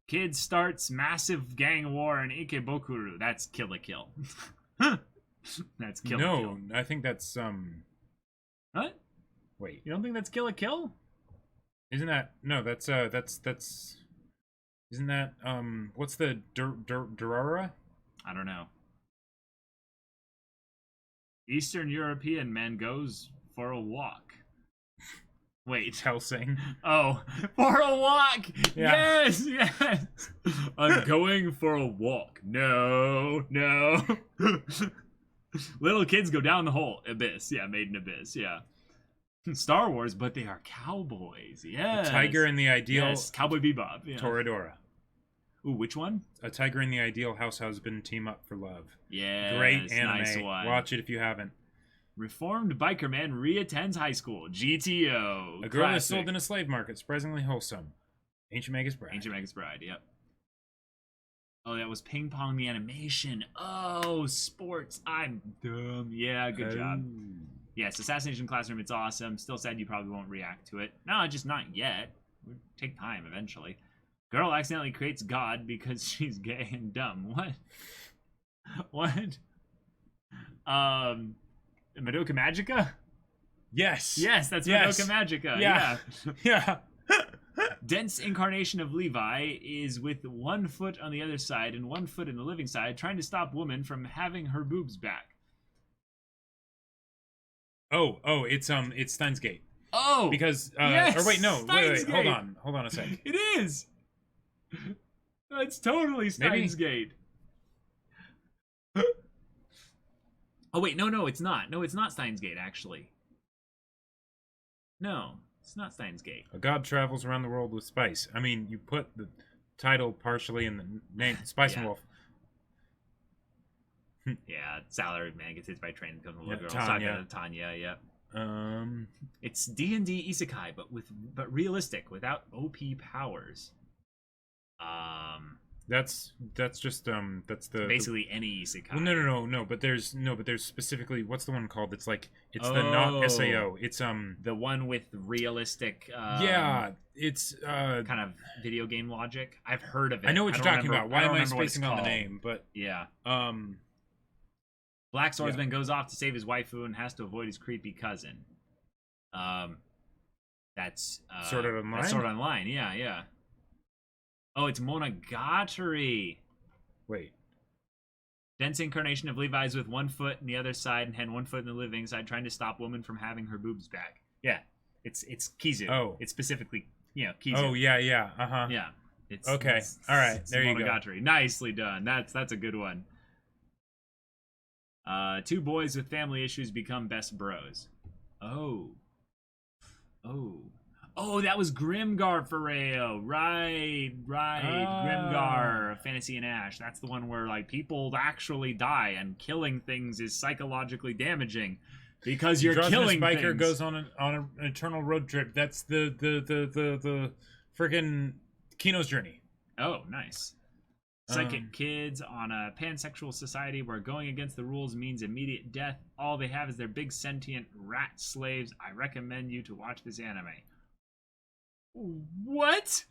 Kid starts massive gang war in Ikebukuro. That's Kill la Kill. That's Kill la Kill. No, I think that's What? Wait, You don't think that's Kill la Kill? isn't that no? That's isn't that what's the Durara? I don't know. Eastern European man goes for a walk. Wait. Helsing. Oh, for a walk. Yeah. Yes. I'm going for a walk. No. Little kids go down the hole. Abyss. Yeah, Made in Abyss. Yeah. Star Wars, but they are cowboys. Yes. A tiger in the ideal Yes, Cowboy Bebop. Yeah. Toradora. Ooh, which one? A tiger in the ideal house husband team up for love. Yeah. Great anime. Nice one. Watch it if you haven't. Reformed biker man reattends high school. GTO. A girl is Classic. sold in a slave market, surprisingly wholesome. Ancient Magus Bride. Ancient Magus Bride, yep. Oh, that was Ping Pong the animation. Oh, sports. I'm dumb. Yeah, good job. Yes, Assassination Classroom, it's awesome. Still sad you probably won't react to it. No, just not yet. We'll take time eventually. Girl accidentally creates God because she's gay and dumb. What? What? Madoka Magica? Yes. Yes, that's Yes. Madoka Magica. Yeah. Yeah. Yeah. Dense incarnation of Levi is with 1 foot on the other side and 1 foot in the living side, trying to stop woman from having her boobs back. Oh, it's Steins Gate. Oh, Because yes, or wait, no, wait, Steins hold Gate. on a sec. it is. It's totally Steins Gate. Oh wait, no, it's not. No, it's not Steins Gate actually. No, it's not Steins Gate. A god travels around the world with spice. I mean, you put the title partially in the name Spice Yeah. Wolf. Yeah, salary man gets hit by a train and becomes a little Yeah, girl. Tanya. Tanya, yeah. It's It's D&D isekai, but realistic, without OP powers. that's just that's the Basically any isekai. Well, no, but there's specifically what's the one called? It's like it's the not SAO. It's the one with realistic. yeah, it's kind of video game logic. I've heard of it. I know what you're don't talking remember- about. Why don't am I remember what it's spacing on the called. name? But Yeah. yeah. Black Swordsman goes off to save his waifu and has to avoid his creepy cousin. That's Sword Art Online? That's Sword Art Online. Yeah. Oh, it's Monogatari. Wait, Dense incarnation of Levi's with 1 foot in the other side and had 1 foot in the living side, trying to stop woman from having her boobs back. Yeah, it's Kizu. Oh. It's specifically Kizu. oh yeah, Yeah. It's Okay. it's- All right. it's There you go. Monogatari. Nicely done. That's a good one. 2 boys with family issues become best bros. Oh. Oh, that was Grimgar Ferreo. Right. Grimgar, Fantasy and Ash. That's the one where like people actually die and killing things is psychologically damaging because you're killing biker things. goes on an eternal road trip. That's the friggin' Kino's Journey. Oh, nice. Psychic kids on a pansexual society where going against the rules means immediate death. All they have is their big sentient rat slaves. I recommend you to watch this anime. What?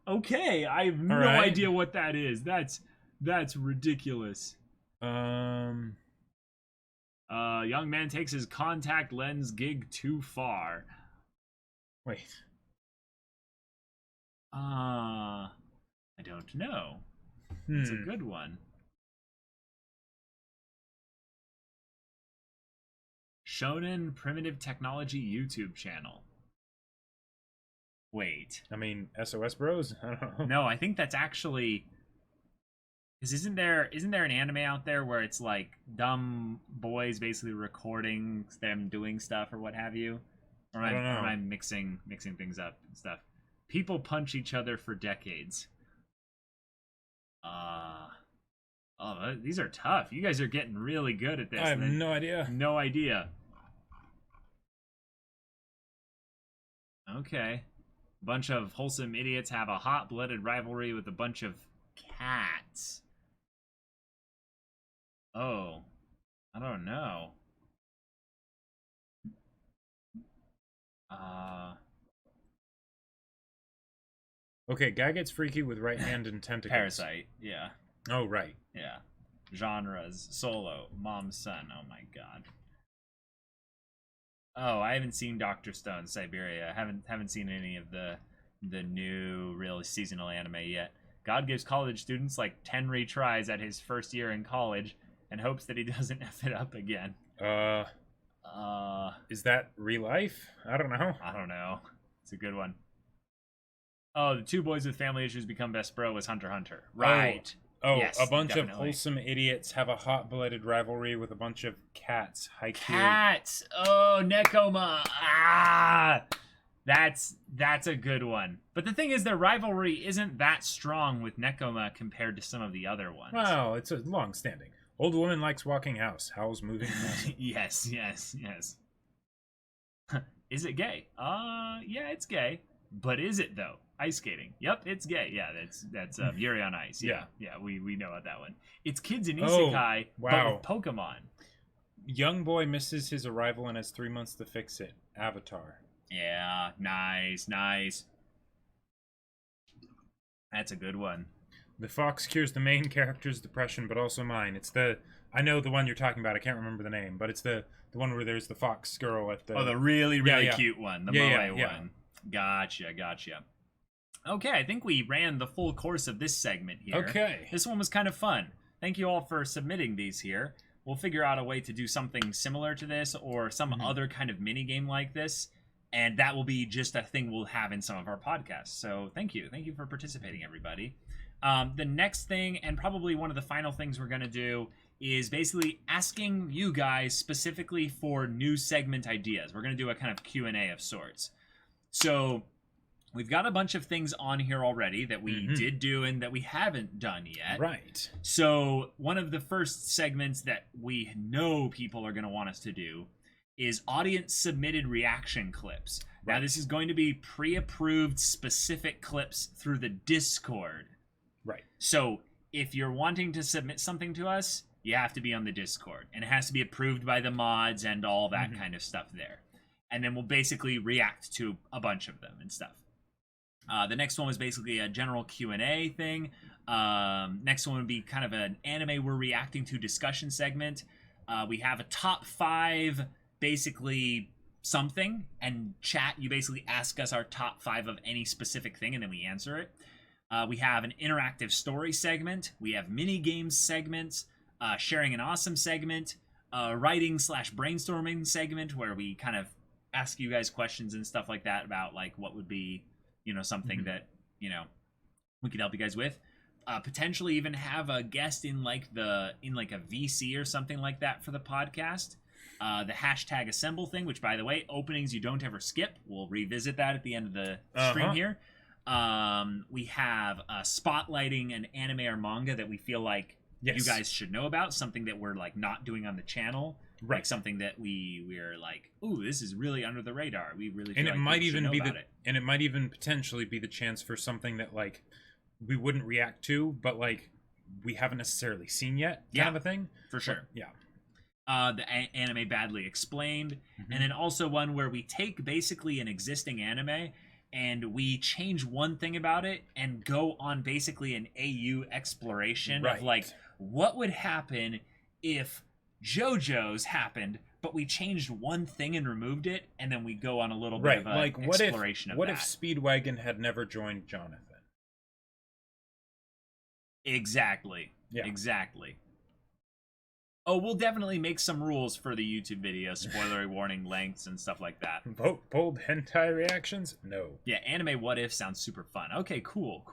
Okay, I have no idea what that is. That's ridiculous. Young man takes his contact lens gig too far. Wait. I don't know. It's a good one. Shonen Primitive Technology YouTube channel. Wait. I mean, SOS Bros? I don't know. No, I think that's actually... Because isn't there an anime out there where it's like dumb boys basically recording them doing stuff or what have you? Or I don't know. Am I mixing things up and stuff? People punch each other for decades. These are tough. You guys are getting really good at this. I have no idea. No idea. Okay. A bunch of wholesome idiots have a hot-blooded rivalry with a bunch of cats. Oh. I don't know. Okay, guy gets freaky with right hand and tentacles. Parasite, yeah. Oh, right. Yeah. Genres, solo, mom, son. Oh my god. Oh, I haven't seen Dr. Stone, Siberia. Haven't seen any of the new real seasonal anime yet. God gives college students like 10 retries at his first year in college and hopes that he doesn't F it up again. Is that real life? I don't know. I don't know. It's a good one. Oh, the two boys with family issues become best bro was Hunter x Hunter. Right. Oh, yes, a bunch definitely. of wholesome idiots have a hot-blooded rivalry with a bunch of cats. Haikyuu. Cats! Oh, Nekoma! Ah! That's a good one. But the thing is, their rivalry isn't that strong with Nekoma compared to some of the other ones. Well, it's a long-standing. Old woman likes walking house. Howl's moving house. Yes. Is it gay? Yeah, it's gay. But is it though? Ice skating. Yep, it's gay. Yeah, that's Yuri on Ice. Yeah, we know about that one. It's kids in Isekai, wow. but with Pokemon. Young boy misses his arrival and has 3 months to fix it. Avatar. Yeah, nice. That's a good one. The fox cures the main character's depression, but also mine. I know the one you're talking about. I can't remember the name, but it's the one where there's the fox girl at the... Oh, the really cute one. The moe one. Gotcha. Okay, I think we ran the full course of this segment here. Okay. This one was kind of fun. Thank you all for submitting these here. We'll figure out a way to do something similar to this or some other kind of mini game like this, and that will be just a thing we'll have in some of our podcasts. So thank you for participating, everybody. The next thing, and probably one of the final things we're going to do, is basically asking you guys specifically for new segment ideas. We're going to do a kind of Q&A of sorts. So we've got a bunch of things on here already that we did do and that we haven't done yet. Right. So one of the first segments that we know people are going to want us to do is audience submitted reaction clips. Right. Now this is going to be pre-approved specific clips through the Discord. Right. So if you're wanting to submit something to us, you have to be on the Discord. And it has to be approved by the mods and all that kind of stuff there. And then we'll basically react to a bunch of them and stuff. The next one was basically a general Q&A thing. Next one would be kind of an anime we're reacting to discussion segment. We have a top 5, basically something, and chat, you basically ask us our top 5 of any specific thing, and then we answer it. We have an interactive story segment. We have mini games segments, sharing an awesome segment, writing/brainstorming segment where we kind of ask you guys questions and stuff like that about like what would be, something that, we could help you guys with. Potentially even have a guest in like a VC or something like that for the podcast. The hashtag assemble thing, which, by the way, openings you don't ever skip. We'll revisit that at the end of the stream here. We have spotlighting an anime or manga that we feel like you guys should know about, something that we're like not doing on the channel, like something that we're like, ooh, this is really under the radar. We really feel and it like might even be and it might even potentially be the chance for something that like we wouldn't react to, but like we haven't necessarily seen yet, kind of a thing. For sure. But, the anime badly explained, and then also one where we take basically an existing anime and we change one thing about it and go on basically an AU exploration of like what would happen if JoJo's happened, but we changed one thing and removed it, and then we go on a little bit of an exploration of that. What if Speedwagon had never joined Jonathan? Exactly. Yeah. Exactly. Oh, we'll definitely make some rules for the YouTube video, spoiler warning lengths and stuff like that. Vote bold hentai reactions? No. Yeah, anime what if sounds super fun. Okay, cool.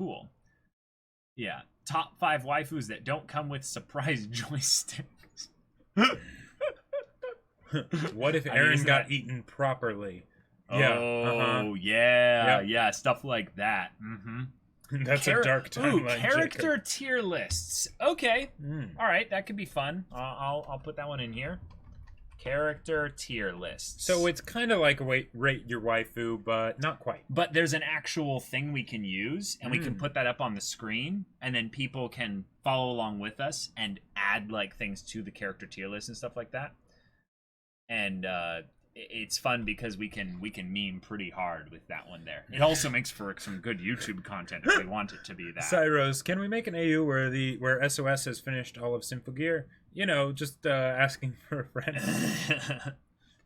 Yeah, top 5 waifus that don't come with surprise joysticks. What if Aaron got eaten properly? Yeah, stuff like that. That's a dark timeline. Character tier lists. Okay, all right, that could be fun. I'll put that one in here. Character tier lists. So it's kind of like rate your waifu, but not quite. But there's an actual thing we can use, and we can put that up on the screen, and then people can follow along with us and add like things to the character tier list and stuff like that. And it's fun because we can meme pretty hard with that one there. It also makes for some good YouTube content if we want it to be that. Cyros, can we make an AU where SOS has finished all of Symphogear? You know, just asking for a friend.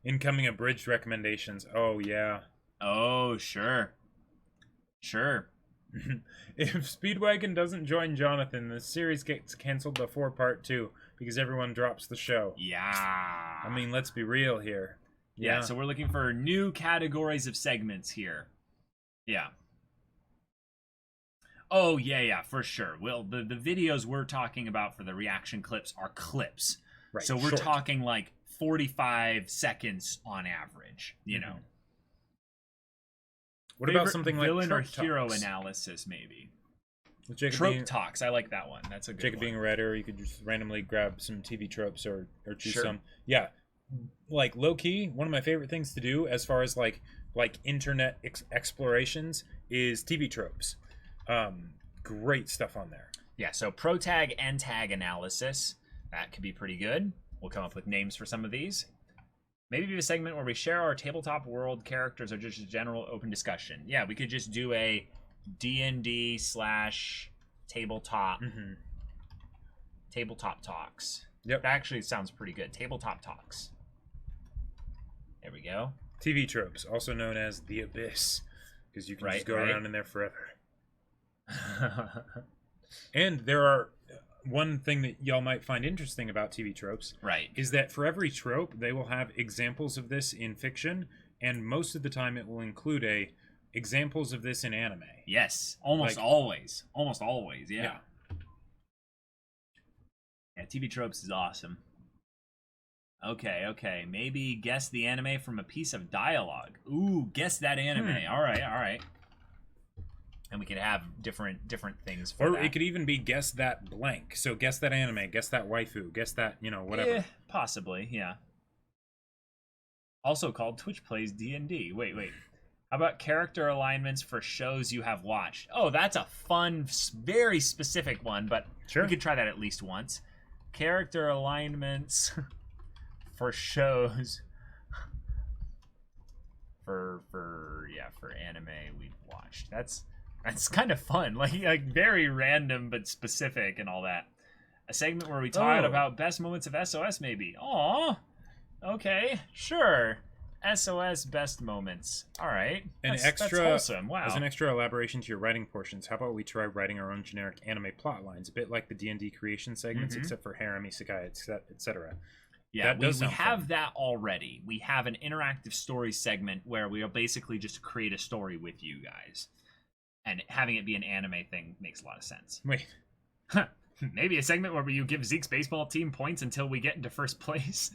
Incoming abridged recommendations. Oh yeah. Oh sure. If Speedwagon doesn't join Jonathan, the series gets canceled before part 2 because everyone drops the show. Yeah. I mean, let's be real here. Yeah, so we're looking for new categories of segments here. Yeah. Oh, yeah, for sure. Well, the videos we're talking about for the reaction clips are clips. Right. So we're talking like 45 seconds on average, you know. What about something like villain or Trope hero Talks? Analysis, maybe? Trope Talks, I like that one. That's a good Jacob one. being a writer, you could just randomly grab some TV tropes or choose Sure. some. Yeah. Like low key, one of my favorite things to do as far as like internet explorations is TV tropes. Great stuff on there. Yeah, so pro tag and tag analysis. That could be pretty good. We'll come up with names for some of these. Maybe do a segment where we share our tabletop world characters or just a general open discussion. Yeah, we could just do a D&D / tabletop tabletop talks. Yep. That actually sounds pretty good. Tabletop talks. There we go. TV tropes, also known as the Abyss, because you can just go around in there forever. And there are one thing that y'all might find interesting about TV tropes, is that for every trope, they will have examples of this in fiction, and most of the time it will include examples of this in anime. Yes, almost always. Almost always, yeah. Yeah, TV tropes is awesome. Okay. Maybe guess the anime from a piece of dialogue. Ooh, guess that anime. All right. And we could have different things for that. Or it could even be guess that blank. So guess that anime, guess that waifu, guess that, whatever. Possibly, yeah. Also called Twitch Plays D&D. Wait. How about character alignments for shows you have watched? Oh, that's a fun, very specific one, but we could try that at least once. Character alignments for shows for anime we've watched. That's kind of fun, like very random but specific and all that. A segment where we talk about best moments of SOS, maybe. Aw, okay, sure. SOS best moments. All right, that's wholesome. Wow. As an extra elaboration to your writing portions, how about we try writing our own generic anime plot lines, a bit like the D&D creation segments, except for harem, isekai, etc. Yeah, we have that already. We have an interactive story segment where we'll basically just create a story with you guys. And having it be an anime thing makes a lot of sense. Wait. Maybe a segment where you give Zeke's baseball team points until we get into first place.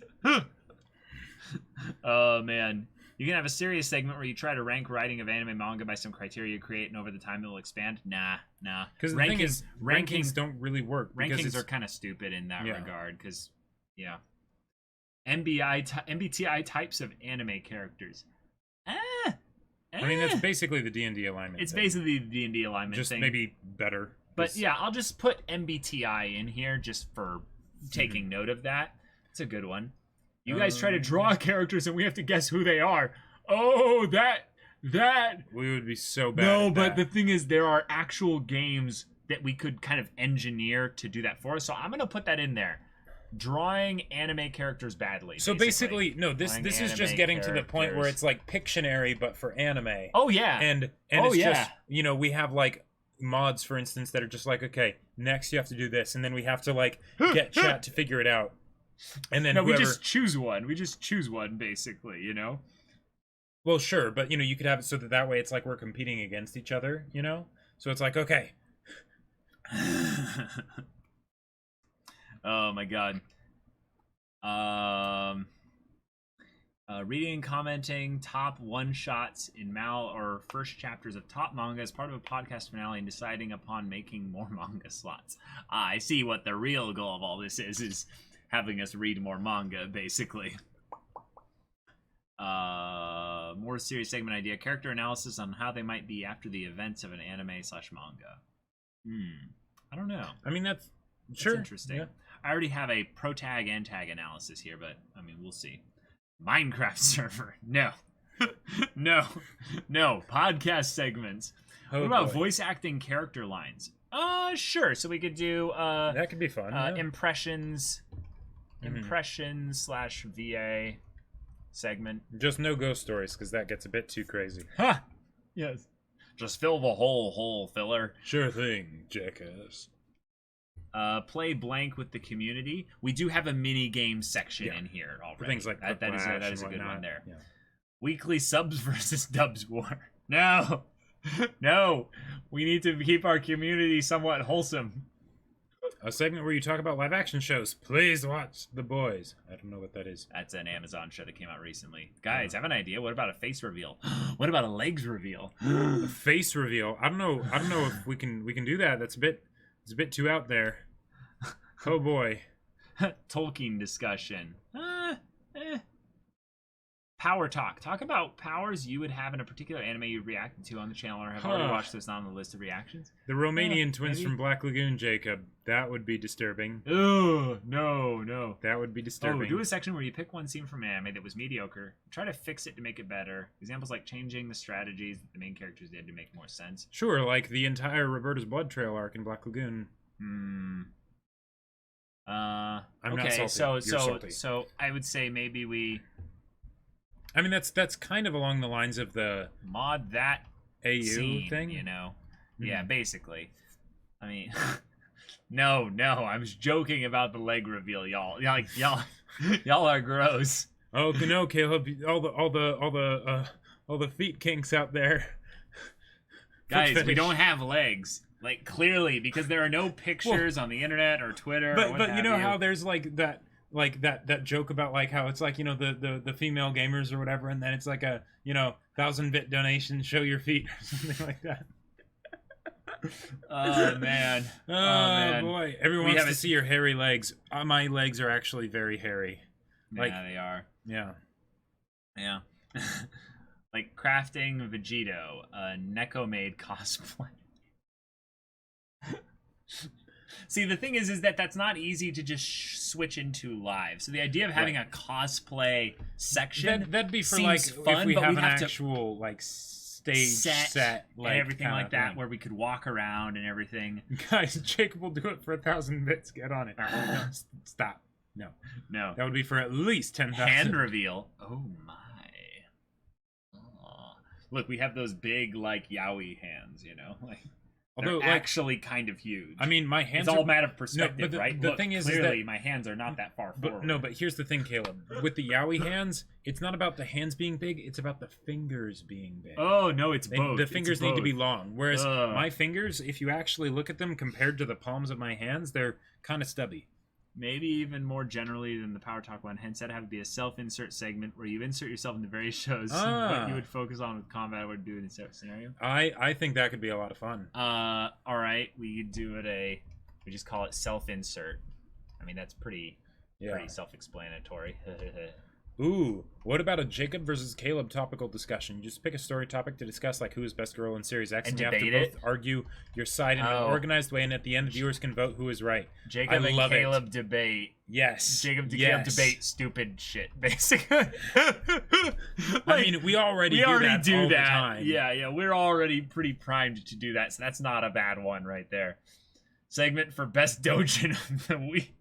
Oh man. You can have a serious segment where you try to rank writing of anime manga by some criteria you create, and over the time it will expand. Nah. Because the thing is, rankings don't really work. Rankings are kind of stupid in that regard. Because, yeah. MBTI types of anime characters. I mean, that's basically the D&D alignment. It's basically the D&D alignment just thing. Maybe better. But yeah, I'll just put MBTI in here just for taking note of that. It's a good one. You guys try to draw characters and we have to guess who they are. Oh, that. We would be so bad. No, at but that. the thing is, there are actual games that we could kind of engineer to do that for us. So I'm going to put that in there. Drawing anime characters badly. So basically, no, this is just getting to the point where it's like Pictionary, but for anime. Oh, yeah. And it's just, we have like mods, for instance, that are just like, okay, next you have to do this. And then we have to like get chat to figure it out. And then we just choose one. We just choose one, basically, Well, sure, but, you could have it so that way it's like we're competing against each other, So it's like, okay. Oh, my God. Reading and commenting top one-shots in Mal or first chapters of top manga as part of a podcast finale and deciding upon making more manga slots. I see what the real goal of all this is having us read more manga, basically. More serious segment idea. Character analysis on how they might be after the events of an anime/manga. I don't know. I mean, that's interesting. Yeah. I already have a pro-tag and tag analysis here, but, I mean, we'll see. Minecraft server. No. No. Podcast segments. Oh, what about voice acting character lines? Sure. So we could do that could be fun. Impressions /VA segment. Just no ghost stories, because that gets a bit too crazy. Ha! Yes. Just fill the whole hole, filler. Sure thing, jackass. Play blank with the community. We do have a mini game section in here already. For things like that is a good one there. Yeah. Weekly subs versus dubs war. No. We need to keep our community somewhat wholesome. A segment where you talk about live action shows. Please watch The Boys. I don't know what that is. That's an Amazon show that came out recently. Guys, have an idea. What about a face reveal? What about a legs reveal? A face reveal. I don't know if we can do that. It's a bit too out there. Oh boy. Tolkien discussion. Power talk. Talk about powers you would have in a particular anime you reacted to on the channel or have already watched this on the list of reactions. The Romanian twins from Black Lagoon, Jacob. That would be disturbing. Oh, no. That would be disturbing. Oh, do a section where you pick one scene from anime that was mediocre. Try to fix it to make it better. Examples like changing the strategies that the main characters did to make more sense. Sure, like the entire Roberta's Blood Trail arc in Black Lagoon. I'm not salty. So I would say maybe we... I mean, that's kind of along the lines of the mod that AU scene, thing, Yeah, basically. I mean, no, I was joking about the leg reveal, y'all. Y'all are gross. Oh no, Caleb! All the feet kinks out there. Guys, we don't have legs. Like, clearly, because there are no pictures on the internet or Twitter. But you know how there's that joke about like how it's like the female gamers or whatever, and then it's like a 1,000-bit donation, show your feet or something like that. Oh man! Oh boy! Everyone wants to see your hairy legs. My legs are actually very hairy. Yeah, they are. Yeah. Like crafting Vegito, a Neko made cosplay. See, the thing is that that's not easy to just switch into live. So the idea of having a cosplay section that'd be for seems like fun, if we but have we an have actual like stage set like, and everything like that, thing. where we could walk around and everything. Guys, Jacob will do it for 1,000 bits. Get on it. No, stop. No. That would be for at least 10,000. Hand reveal. Oh my. Oh. Look, we have those big like yaoi hands, like. Although actually kind of huge. I mean, my hands. It's all a matter of perspective, but right? The thing is clearly that my hands are not that far forward. No, but here's the thing, Caleb. With the yaoi hands, it's not about the hands being big; it's about the fingers being big. Oh no, it's both. The fingers need to be long. Whereas my fingers, if you actually look at them compared to the palms of my hands, they're kind of stubby. maybe even more generally than the Power Talk one. Hence, that'd have to be a self-insert segment where you insert yourself into various shows. What you would focus on with combat, what do in a scenario. I think that could be a lot of fun. All right, we could do it we just call it self-insert. I mean, that's pretty self-explanatory. Ooh, what about a Jacob versus Caleb topical discussion? You just pick a story topic to discuss, like who is best girl in Series X, and you have to both argue your side in an organized way, and at the end, viewers can vote who is right. Jacob and Caleb debate. Yes. Caleb debate stupid shit, basically. I mean, we already do that all the time. Yeah, we're already pretty primed to do that, so that's not a bad one right there. Segment for best dojin of the week.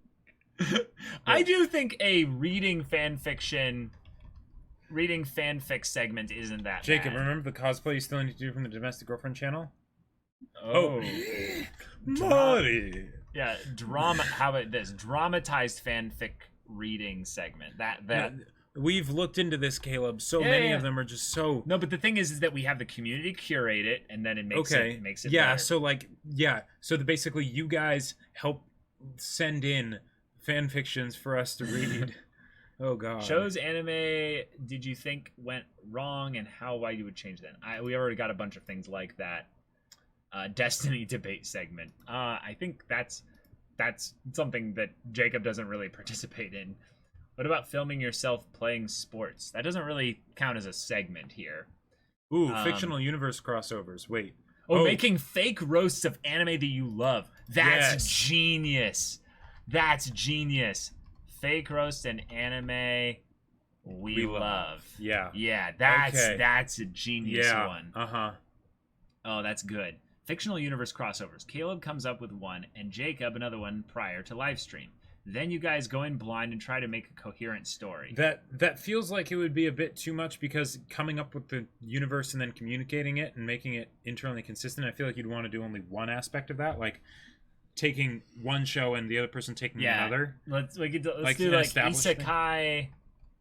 I do think a reading fanfic segment isn't that Jacob, bad. remember the cosplay you still need to do from the Domestic Girlfriend channel? Oh. Marty. Yeah, drama. How about this? Dramatized fanfic reading segment. That We've looked into this, Caleb. So many of them are just so... No, but the thing is that we have the community curate it, and then it makes it better. So basically you guys help send in fan fictions for us to read. Oh god. Shows anime did you think went wrong, and why you would change that? We already got a bunch of things like that. Destiny debate segment. I think that's something that Jacob doesn't really participate in. What about filming yourself playing sports? That doesn't really count as a segment here. Ooh, fictional universe crossovers. Wait. Making fake roasts of anime that you love. That's genius. That's genius. Fake roast and anime we love. Yeah. Yeah, that's a genius one. Uh-huh. Oh, that's good. Fictional universe crossovers. Caleb comes up with one, and Jacob another one prior to live stream. Then you guys go in blind and try to make a coherent story. That feels like it would be a bit too much, because coming up with the universe and then communicating it and making it internally consistent, I feel like you'd want to do only one aspect of that, like taking one show and the other person taking another. Let's do like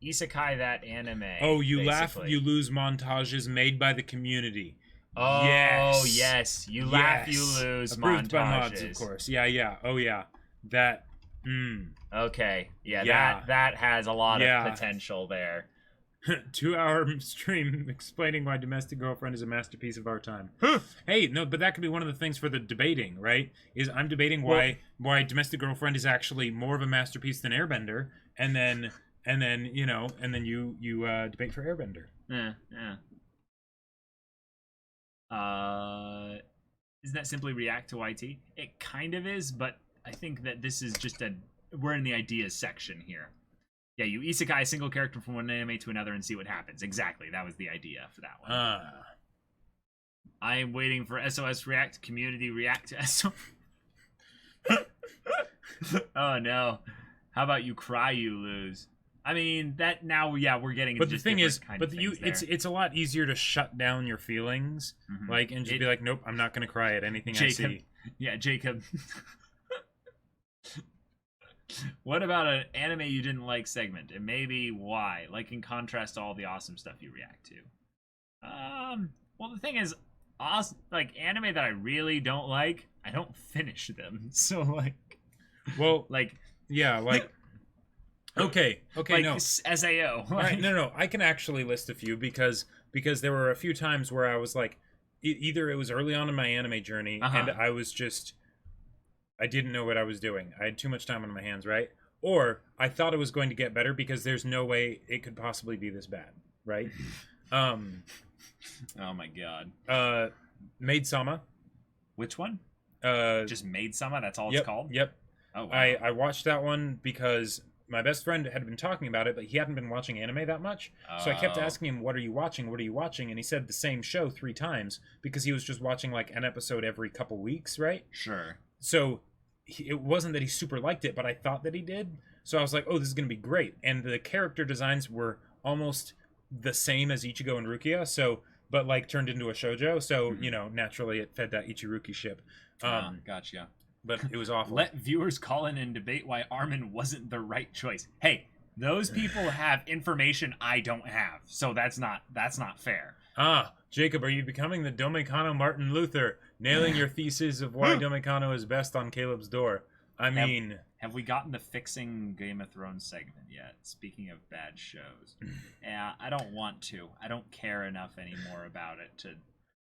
isekai that anime. Oh, you laugh, you lose montages made by the community. Oh yes, you laugh, you lose. Approved montages. By mods, of course. Yeah. Oh yeah, that. Okay, that has a lot of potential there. 2-hour stream explaining why Domestic Girlfriend is a masterpiece of our time. Hey, no, but that could be one of the things for the debating, right? Is I'm debating why Domestic Girlfriend is actually more of a masterpiece than Airbender, and then you debate for Airbender. Yeah. Isn't that simply react to YT? It kind of is, but I think that this is just we're in the ideas section here. Yeah, you isekai a single character from one anime to another and see what happens. Exactly, that was the idea for that one. I am waiting for SOS React community react to SOS. Oh no! How about you cry, you lose? I mean that now. Yeah, we're getting. But the thing is, it's a lot easier to shut down your feelings, and just be like, nope, I'm not going to cry at anything I see. Yeah, Jacob. What about an anime you didn't like segment, and maybe why? Like in contrast to all the awesome stuff you react to. Well, the thing is, awesome, like anime that I really don't like, I don't finish them. So okay, like no. SAO. Right, no, I can actually list a few because there were a few times where I was like, either it was early on in my anime journey, and I was just. I didn't know what I was doing. I had too much time on my hands, right? Or I thought it was going to get better because there's no way it could possibly be this bad, right? Oh my god. Maid Sama. Which one? Just Maid Sama? That's all it's called? Yep. Oh wow. I watched that one because my best friend had been talking about it, but he hadn't been watching anime that much. So I kept asking him, what are you watching? What are you watching? And he said the same show 3 times because he was just watching like an episode every couple weeks, right? Sure. So it wasn't that he super liked it, but I thought that he did. So I was like, oh, this is going to be great. And the character designs were almost the same as Ichigo and Rukia, but like turned into a shoujo. So, naturally it fed that Ichiruki ship. Gotcha. But it was awful. Let viewers call in and debate why Armin wasn't the right choice. Hey, those people have information I don't have. So that's not fair. Jacob, are you becoming the Domekano Martin Luther, nailing your thesis of why Domekano is best on Caleb's door? I mean... Have we gotten the fixing Game of Thrones segment yet? Speaking of bad shows. Yeah, I don't want to. I don't care enough anymore about it to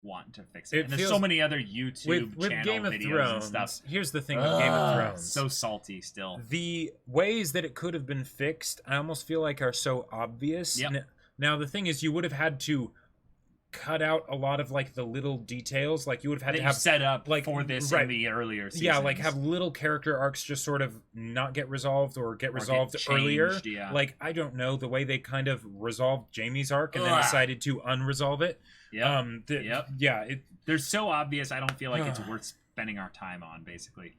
want to fix it. And there's so many other YouTube with channel Game of videos Thrones, and stuff. Here's the thing with Game of Thrones. So salty still. The ways that it could have been fixed, I almost feel like are so obvious. Yep. Now the thing is, you would have had to cut out a lot of like the little details. Like you would have had to have set up like for this right. in the earlier seasons. Yeah, like have little character arcs just sort of not get resolved or get resolved earlier. Yeah. Like I don't know the way they kind of resolved Jaime's arc and then decided to unresolve it. Yeah. Yeah. They're so obvious. I don't feel like it's worth spending our time on. Basically.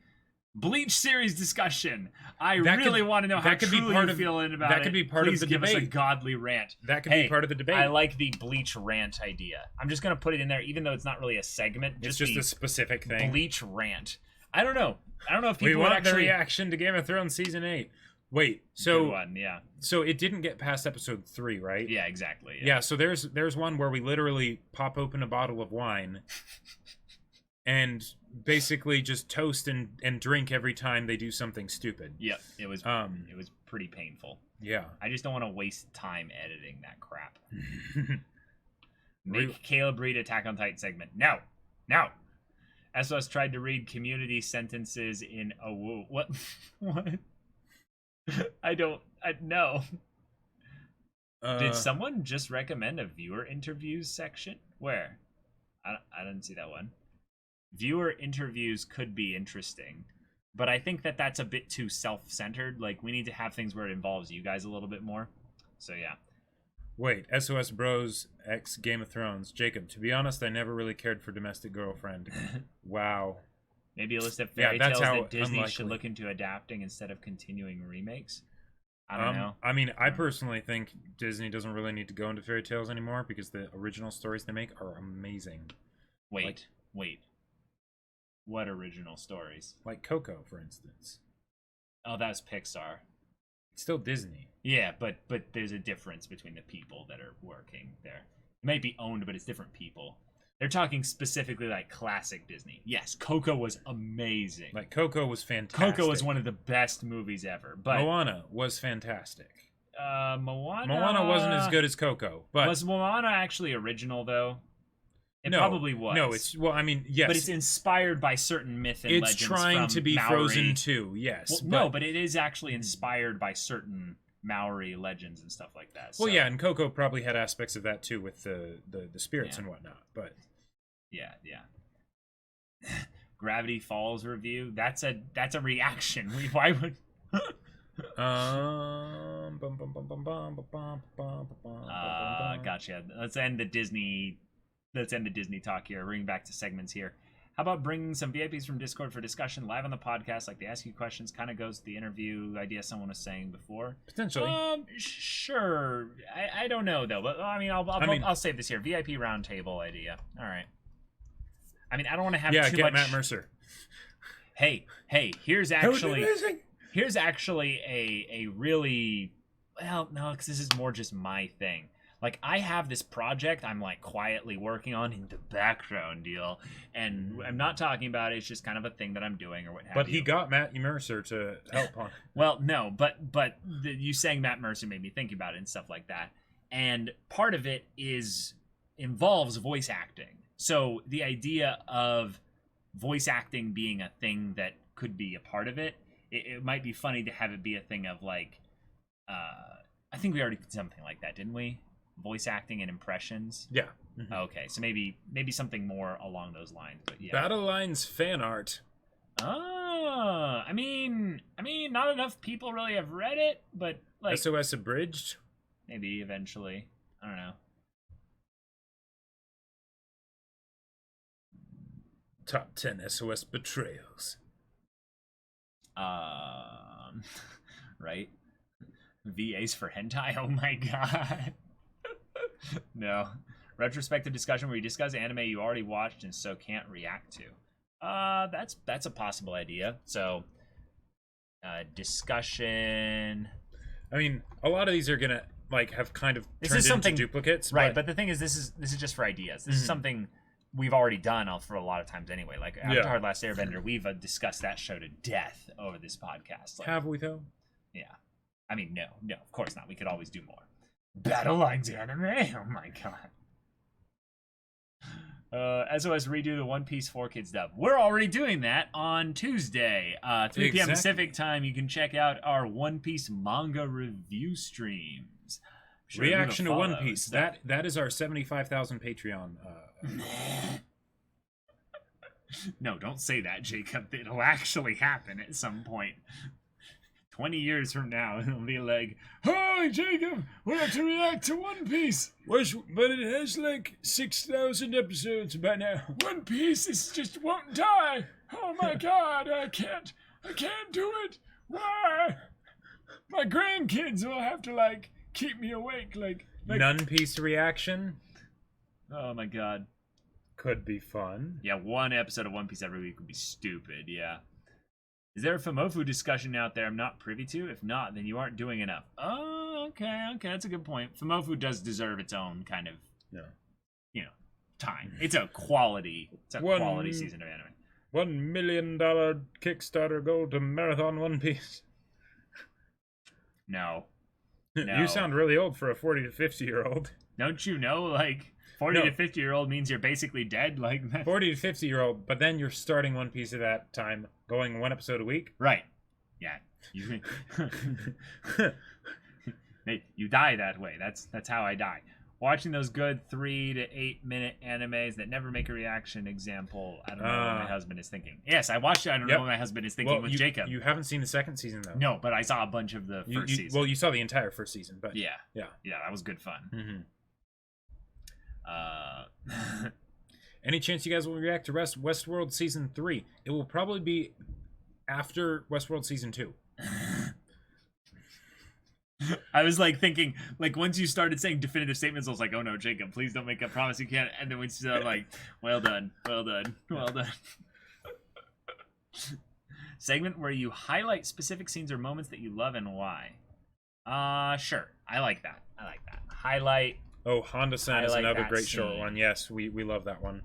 Bleach series discussion. I really want to know how truly you're feeling about it. That could be part of the debate. Please give us a godly rant. That could be part of the debate. I like the Bleach rant idea. I'm just going to put it in there, even though it's not really a segment. It's just a specific thing. Bleach rant. I don't know if people would actually... the reaction to Game of Thrones Season 8. Wait, so... Good one, yeah. So it didn't get past episode 3, right? Yeah, exactly. Yeah, so there's one where we literally pop open a bottle of wine and basically just toast and drink every time they do something stupid. Yep, it was pretty painful. Yeah. I just don't want to waste time editing that crap. Make Caleb read Attack on Titan segment. No. SOS tried to read community sentences in what? What? No. Did someone just recommend a viewer interviews section? Where? I didn't see that one. Viewer interviews could be interesting, but I think that's a bit too self-centered. Like, we need to have things where it involves you guys a little bit more. So, yeah. Wait, SOS Bros X Game of Thrones. Jacob, to be honest, I never really cared for Domestic Girlfriend. Wow. Maybe a list of fairy tales that Disney should look into adapting instead of continuing remakes. I don't know. I mean, I personally think Disney doesn't really need to go into fairy tales anymore because the original stories they make are amazing. Wait. What original stories? Like Coco, for instance. Oh, that's Pixar. It's still Disney. Yeah, but there's a difference between the people that are working there. It might be owned, but it's different people. They're talking specifically like classic Disney. Yes, Coco was amazing. Like Coco was fantastic. Coco was one of the best movies ever. But Moana was fantastic. Moana wasn't as good as Coco. But was Moana actually original though? It probably was. No, it's yes. But it's inspired by certain myth and legends. It's trying to be Maori. Frozen too, yes. Well, but it is actually inspired by certain Maori legends and stuff like that. Well, yeah, and Coco probably had aspects of that too with the spirits and whatnot. But yeah. Gravity Falls review. That's a reaction. Why would? Gotcha. Let's end the Disney talk here. Bring back to segments here. How about bringing some VIPs from Discord for discussion live on the podcast? Like they ask you questions, kind of goes to the interview idea someone was saying before. Potentially. Sure. I don't know though, but I'll save this here. VIP roundtable idea. All right. I mean, I don't want to have too much. Yeah, get Matt Mercer. Hey, here's actually a really, well, no, because this is more just my thing. Like, I have this project I'm, like, quietly working on in the background deal, and I'm not talking about it. It's just kind of a thing that I'm doing or what have you. But he got Matt Mercer to help on. Well, no, but you saying Matt Mercer made me think about it and stuff like that. And part of it involves voice acting. So the idea of voice acting being a thing that could be a part of it, it might be funny to have it be a thing of, like, I think we already did something like that, didn't we? Voice acting and impressions. Yeah. Mm-hmm. Okay, so maybe something more along those lines. But yeah. Battle Lines fan art. I mean, not enough people really have read it, but like SOS abridged. Maybe eventually. I don't know. Top 10 SOS betrayals. Right. VAs for hentai. Oh my god. No. Retrospective discussion where you discuss anime you already watched and so can't react to. That's a possible idea. So, discussion. I mean, a lot of these are gonna like have kind of this turned is something into duplicates, right? But the thing is, this is just for ideas. This is something we've already done for a lot of times anyway. Like Avatar: Last Airbender, we've discussed that show to death over this podcast. Like, Have we though? yeah. I mean, no, of course not. We could always do more. Battle Lines anime? Oh my god. SOS redo the One Piece 4Kids dub. We're already doing that on Tuesday, 3 p.m. Pacific time. You can check out our One Piece manga review streams. Sure, Reaction to One Piece. That is our 75,000 Patreon. No, don't say that, Jacob. It'll actually happen at some point. 20 years from now, it'll be like, "Hi, Jacob, we have to react to One Piece." But it has like 6,000 episodes by now. One Piece is just won't die. Oh my god, I can't do it. Why? My grandkids will have to like keep me awake. Like None Piece reaction oh my god. could be fun. Yeah, one episode of One Piece every week would be stupid. Yeah. Is there a Famofu discussion out there I'm not privy to? If not, then you aren't doing enough. Oh, okay, that's a good point. Famofu does deserve its own kind of, time. It's a quality season of anime. $1 million Kickstarter goal to marathon One Piece. No. You sound really old for a 40 to 50-year-old. Don't you know, like, 40 to 50-year-old means you're basically dead? Like that. 40 to 50-year-old, but then you're starting One Piece at that time, going one episode a week. Right. Yeah. You die that way. That's how I die. Watching those good 3 to 8 minute animes that never make a reaction. Example, I don't know what my husband is thinking. Yes, I watched it. I don't know what my husband is thinking with Jacob. You haven't seen the second season, though. No, but I saw a bunch of the first season. Well, you saw the entire first season, but... Yeah, that was good fun. Mm-hmm. Any chance you guys will react to Westworld Season 3? It will probably be after Westworld Season 2. I was like thinking, like once you started saying definitive statements, I was like, oh no, Jacob, please don't make a promise you can't. And then we started like, well done. Segment where you highlight specific scenes or moments that you love and why. Sure. I like that. Highlight. Oh, Honda-san is another great short one. Yes, we love that one.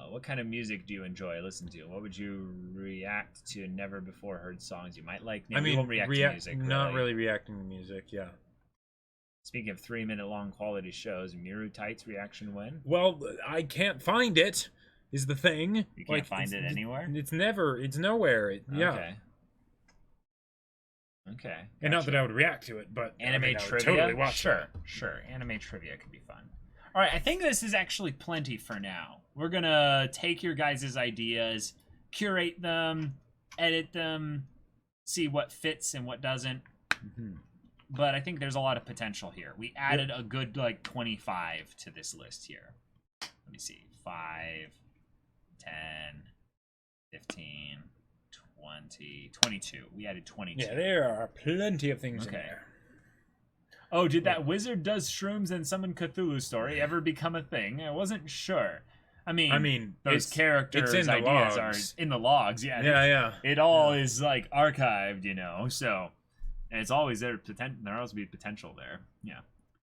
What kind of music do you enjoy listen to? What would you react to never before heard songs you might like? I mean, we won't react to music. Not really reacting to music, yeah. Speaking of 3-minute long quality shows, Miru Tights reaction when? Well, I can't find it, is the thing. You can't find it anywhere? It's nowhere. Yeah. Okay. And not that I would react to it, but anime trivia. Totally watch sure. Anime trivia could be fun. All right, I think this is actually plenty for now. We're gonna take your guys' ideas, curate them, edit them, see what fits and what doesn't. Mm-hmm. But I think there's a lot of potential here. We added a good 25 to this list here. Let me see. 5, 10, 15, 20, 22. We added 22. Yeah, there are plenty of things in there. Oh, did that wizard does shrooms and summon Cthulhu story ever become a thing? I wasn't sure. I mean, those characters' ideas are in the logs. Yeah. Yeah. It all is like archived, So, and it's always there. There always be potential there. Yeah.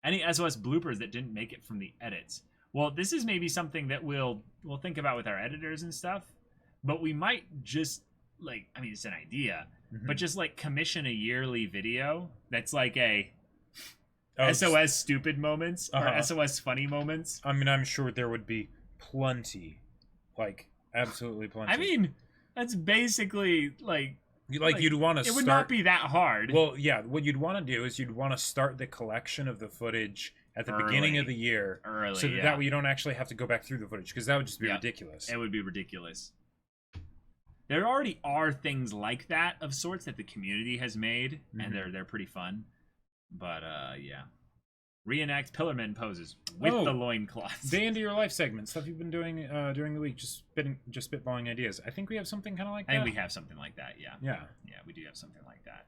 Any SOS bloopers that didn't make it from the edits? Well, this is maybe something that we'll think about with our editors and stuff. But we might just it's an idea, but just commission a yearly video that's like a SOS stupid moments or SOS funny moments. I mean, I'm sure there would be plenty, absolutely plenty. I mean, that's basically you'd want to start. It would not be that hard. Well, yeah, what you'd want to do is you'd want to start the collection of the footage at the beginning of the year, so that way you don't actually have to go back through the footage, because that would just be ridiculous. It would be ridiculous. There already are things like that of sorts that the community has made, and they're pretty fun. But reenact Pillarman poses with the loincloths. Day into your life segment, stuff you've been doing during the week, just spitballing ideas. I think we have something kind of like that. I think we have something like that. Yeah, we do have something like that.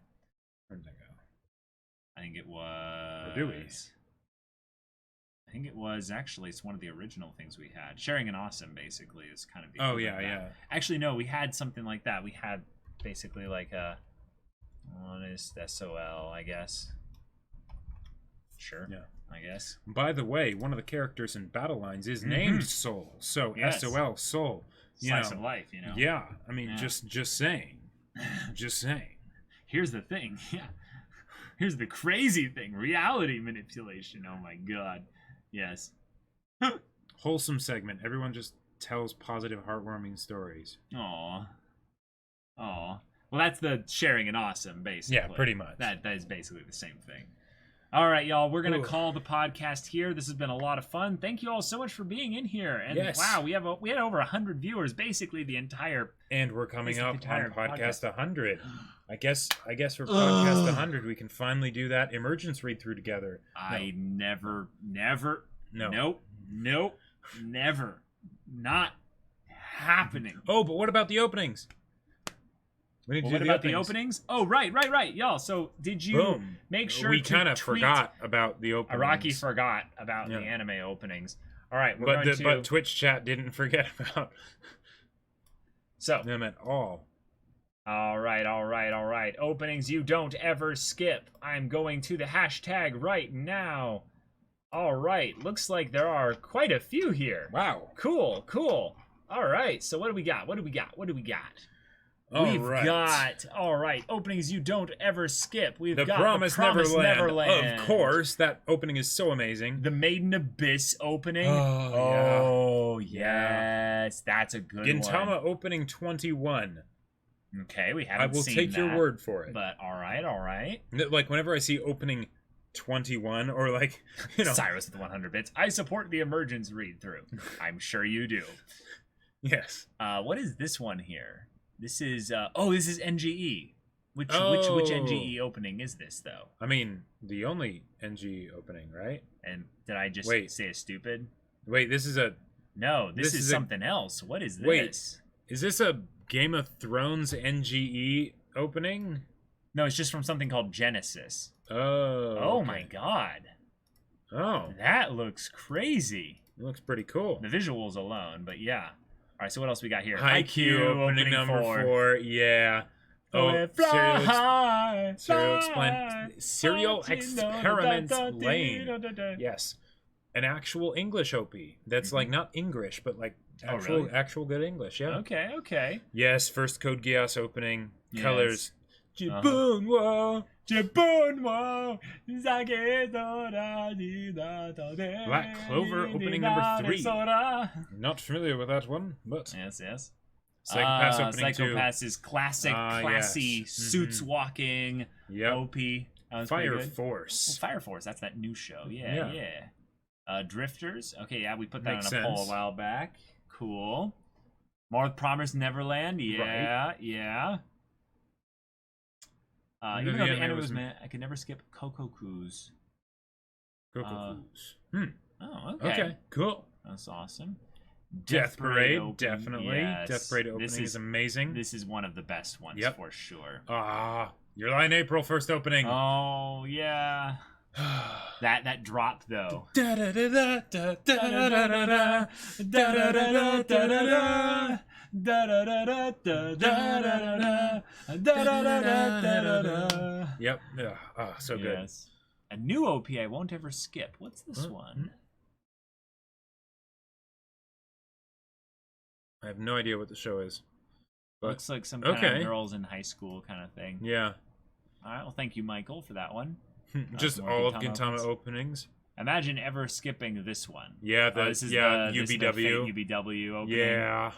Where did that go? I think it was. Or do we? I think it was actually. It's one of the original things we had. Sharing an awesome, basically, is kind of the. Oh yeah. Actually, no, we had something like that. We had basically like a honest SOL, I guess. Sure. Yeah. I guess. By the way, one of the characters in Battle Lines is named Soul, so Yes. SOL Soul. Slice of life, you know. Yeah, I mean, Yeah. just saying, just saying. Here's the thing. Yeah. Here's the crazy thing. Reality manipulation. Oh my god. Yes. Wholesome segment. Everyone just tells positive, heartwarming stories. Aw. Aw. Well, that's the sharing and awesome, basically. Yeah, pretty much. That is basically the same thing. All right, y'all. We're gonna Ooh. call the podcast here. This has been a lot of fun. Thank you all so much for being in here. And Yes. wow, we had over 100 viewers, basically the entire. And we're coming It's the up on entire podcast podcast. 100. I guess for podcast 100 we can finally do that emergence read through together. I never. No. Nope. Never. Not happening. Oh, but what about the openings? We need to Well, do what the about the openings. openings? Oh, right, y'all. So did you Boom. make sure we to kind of tweet- forgot about the openings. Araki forgot about Yeah. the anime openings. All right, we're but going to. but Twitch chat didn't forget about So, them at all. all right. Openings you don't ever skip. I'm going to the hashtag right now. All right, looks like there are quite a few here. Wow. Cool. All right, so what do we got? All We've right. got, all right, openings you don't ever skip. We've The got Promised the Promised Neverland. Of course, that opening is so amazing. The Maiden Abyss opening. Oh, Yes, that's a good Gintama one. opening 21. Okay, we I haven't will seen take your that, word for it. But all right. Like whenever I see opening 21 or like, Cyrus with the 100 bits. I support the emergence read through. I'm sure you do. yes. What is this one here? This is this is NGE. Which Oh. NGE opening is this though? I mean, the only NG opening, right? And did I just Wait. say it's stupid? Wait, this is a No, this is a- something else. What is this? Wait. Is this a Game of Thrones NGE opening? No, it's just from something called Genesis. Oh. Oh okay. my god. Oh, That looks crazy. it looks pretty cool. The visuals alone, but yeah. All right, so what else we got here? Haikyuu opening number 4. Yeah. Oh, Serial Experiments Lane. Yes. An actual English OP. That's like not English, but like really? actual good English. Yeah. Okay. Yes, first Code Geass opening. Yes. Colors. Uh-huh. Jibunwa. Black Clover opening number 3. Not familiar with that one, but Yes. Psychopass opening 2. Psychopass is classic, classy, yes. suits walking, Yep. OP. That was Fire pretty good. Force. Fire Force, that's that new show. Yeah. Drifters. Okay, yeah, we put that Makes on a poll sense. a while back. Cool. More Promised Neverland. Yeah. None Even of though the the anime anime was was meant, I could never skip Kokoku's. Goku's. Oh, okay. Okay, cool. That's awesome. Death Parade, opening, definitely. yes. Death Parade opening This is amazing. This is one of the best ones Yep. for sure. Your Line April first opening. Oh yeah. That drop though. Yep. So good. Yes. A new OP I won't ever skip. What's this Hmm, one? I have no idea what the show is. But Looks like some kind okay. of girls in high school kind of thing. yeah. All right. Well, thank you, Michael, for that one. Just more all of Gintama Gintama openings. Imagine ever skipping this one. Yeah, This is yeah, the UBW. fake UBW opening. Yeah.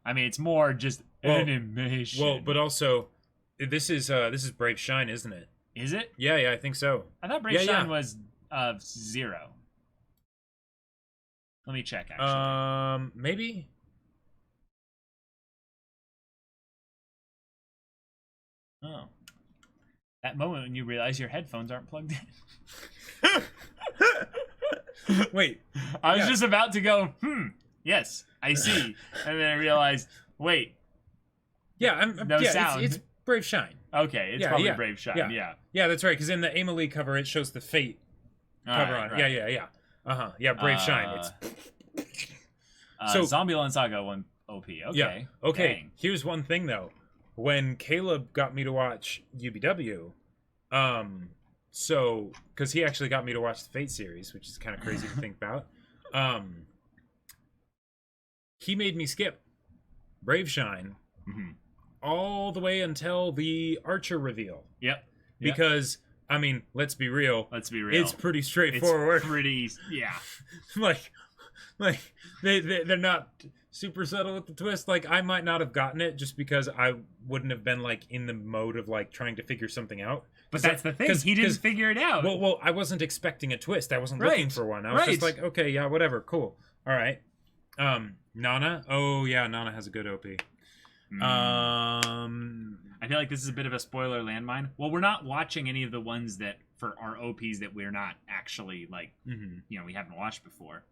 I mean, it's more just Well- animation. Well, but also this is Brave Shine, isn't it? is it? Yeah, I think so. I thought Brave Yeah, Shine yeah. was 0. Let me check. Actually, Maybe. oh, that moment when you realize your headphones aren't plugged in. Wait. I was Yeah. just about to go. Yes, I see, and then I realized. Wait. Yeah, No yeah, sound. It's Brave Shine. Okay, it's Yeah, probably yeah, Brave Shine. yeah. Yeah. Yeah, that's right. Because in the Amalie cover, it shows the Fate cover Alright, on. right. Yeah. Yeah, Brave Shine. It's So- Zombieland Saga 1 OP. Okay. yeah. Okay. Dang. Here's one thing though. When Caleb got me to watch UBW, So, because he actually got me to watch the Fate series, which is kind of crazy to think about. He made me skip Braveshine all the way until the Archer reveal. Yep. Because, I mean, let's be real. It's pretty straightforward. It's pretty, yeah. like they're not super subtle with the twist. Like, I might not have gotten it just because I wouldn't have been like in the mode of like trying to figure something out. But that's the thing. He didn't figure it out. Well, I wasn't expecting a twist. I wasn't looking for one. I was just like, okay, yeah, whatever, cool, all right. Nana. Oh yeah, Nana has a good OP. I feel like this is a bit of a spoiler landmine. Well, we're not watching any of the ones that for our OPs that we're not actually like, you know, we haven't watched before.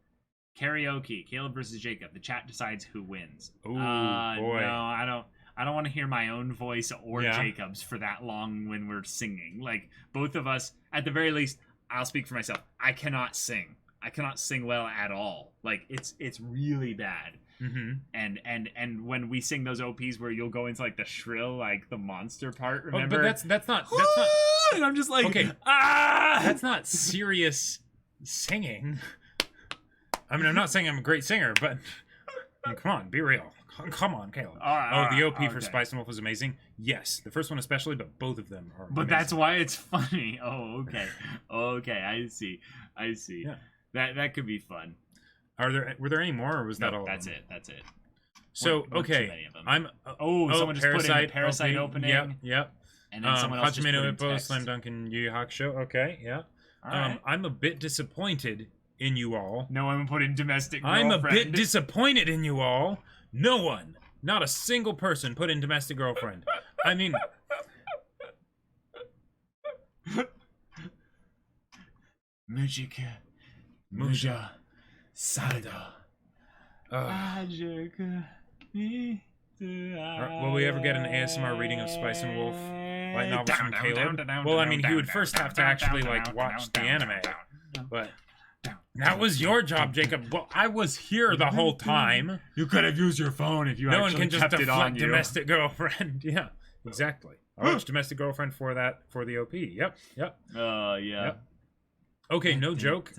Karaoke, Caleb versus Jacob. The chat decides who wins. Ooh, boy. No, I don't want to hear my own voice or Jacob's for that long when we're singing. Like, both of us, at the very least, I'll speak for myself. I cannot sing. I cannot sing well at all. Like, it's really bad. And when we sing those OPs where you'll go into like the shrill, like the monster part, remember? But that's not. And I'm just like, okay. That's not serious singing. I mean, I'm not saying I'm a great singer, but I mean, come on, be real. Come on, Caleb. The OP for Spice and Wolf was amazing. Yes, the first one especially, but both of them are. But amazing. That's why it's funny. Oh, okay. Okay, I see. Yeah. That could be fun. Were there any more, or was that all? That's it. So okay, I'm. Someone just put in Parasite OP, opening. Yep. And then someone else just put in Hajime no text. Slam Dunk and Yu Yu Hakusho. Okay, yeah. All right. I'm a bit disappointed in you all. No one put in Domestic Girlfriend. I'm a bit disappointed in you all. No one, not a single person, put in Domestic Girlfriend. I mean. Muja Sada. Will we ever get an ASMR reading of Spice and Wolf light novels from Caleb? Well, I mean, he would first have to actually like watch the anime, but that was your job, Jacob. Well, I was here the whole time. You could have used your phone if you no actually one can just kept it on deflect you. Domestic Girlfriend. Yeah, exactly. I watched Domestic Girlfriend for the OP. Yep. Yeah. Yep. Okay, no joke.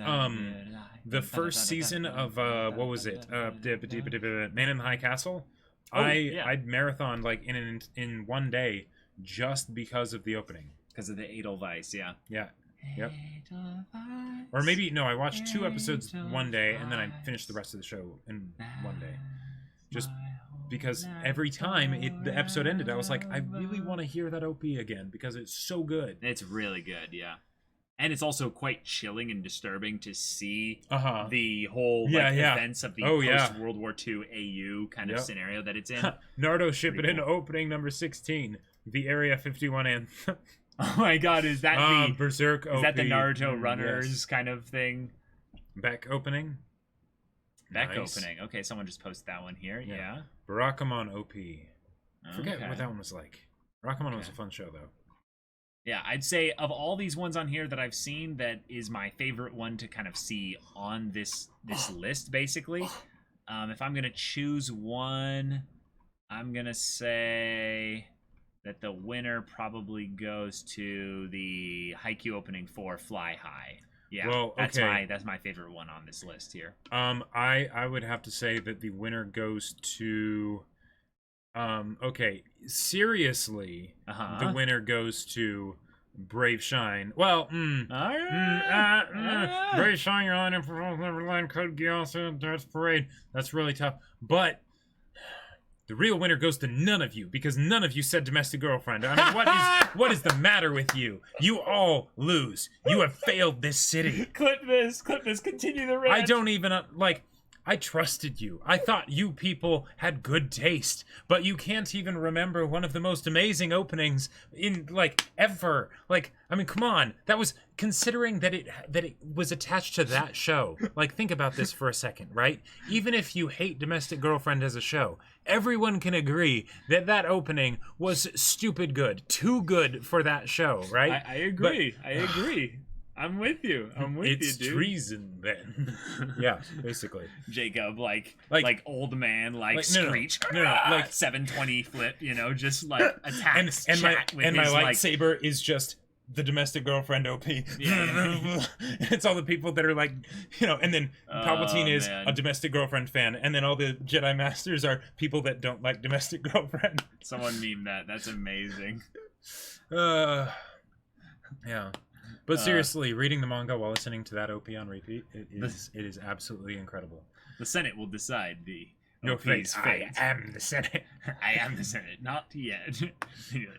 The first season of what was it? Man in the High Castle. I'd marathon like in one day just because of the opening. Because of the Edelweiss, yeah. Yeah. Yep. Or maybe no, I watched 2 episodes one day and then I finished the rest of the show in one day. Just because every time the episode ended, I was like, I really want to hear that OP again because it's so good. It's really good, yeah. And it's also quite chilling and disturbing to see the whole events of the post-World War II AU kind of scenario that it's in. Naruto Shippuden opening number 16, the Area 51 anthem. Oh my god, is that the Berserk OP? Is that the Naruto Runners kind of thing? Beck opening? Beck opening. Okay, someone just posted that one here. Yeah. Barakamon OP. Forget what that one was like. Barakamon was a fun show, though. Yeah, I'd say of all these ones on here that I've seen, that is my favorite one to kind of see on this list, basically. If I'm going to choose one, I'm going to say that the winner probably goes to the Haikyuu opening for Fly High. Yeah, well, that's my favorite one on this list here. I would have to say that the winner goes to... seriously, the winner goes to Braveshine. Well, Braveshine, your line for Neverland, Code Geass, Death Parade. That's really tough. But the real winner goes to none of you because none of you said Domestic Girlfriend. I mean, what is the matter with you? You all lose. You have failed this city. Clip this. Continue the rant. I don't even I trusted you. I thought you people had good taste, but you can't even remember one of the most amazing openings in ever. I mean, come on. That was considering that it was attached to that show. Think about this for a second, right? Even if you hate Domestic Girlfriend as a show, everyone can agree that opening was stupid good, too good for that show, right? I agree. I agree. I'm with you. It's treason, then. Yeah, basically. Jacob, like old man, screech. No, 720 flip, just attack. And my lightsaber is just the domestic girlfriend OP. Yeah. It's all the people that are like, and then Palpatine is man. a domestic girlfriend fan, and then all the Jedi Masters are people that don't like domestic girlfriend. Someone meme that. That's amazing. Yeah. But seriously, reading the manga while listening to that OP on repeat, it is absolutely incredible. The Senate will decide the Your OP's fate. fate. I am the Senate. I am the Senate. Not yet.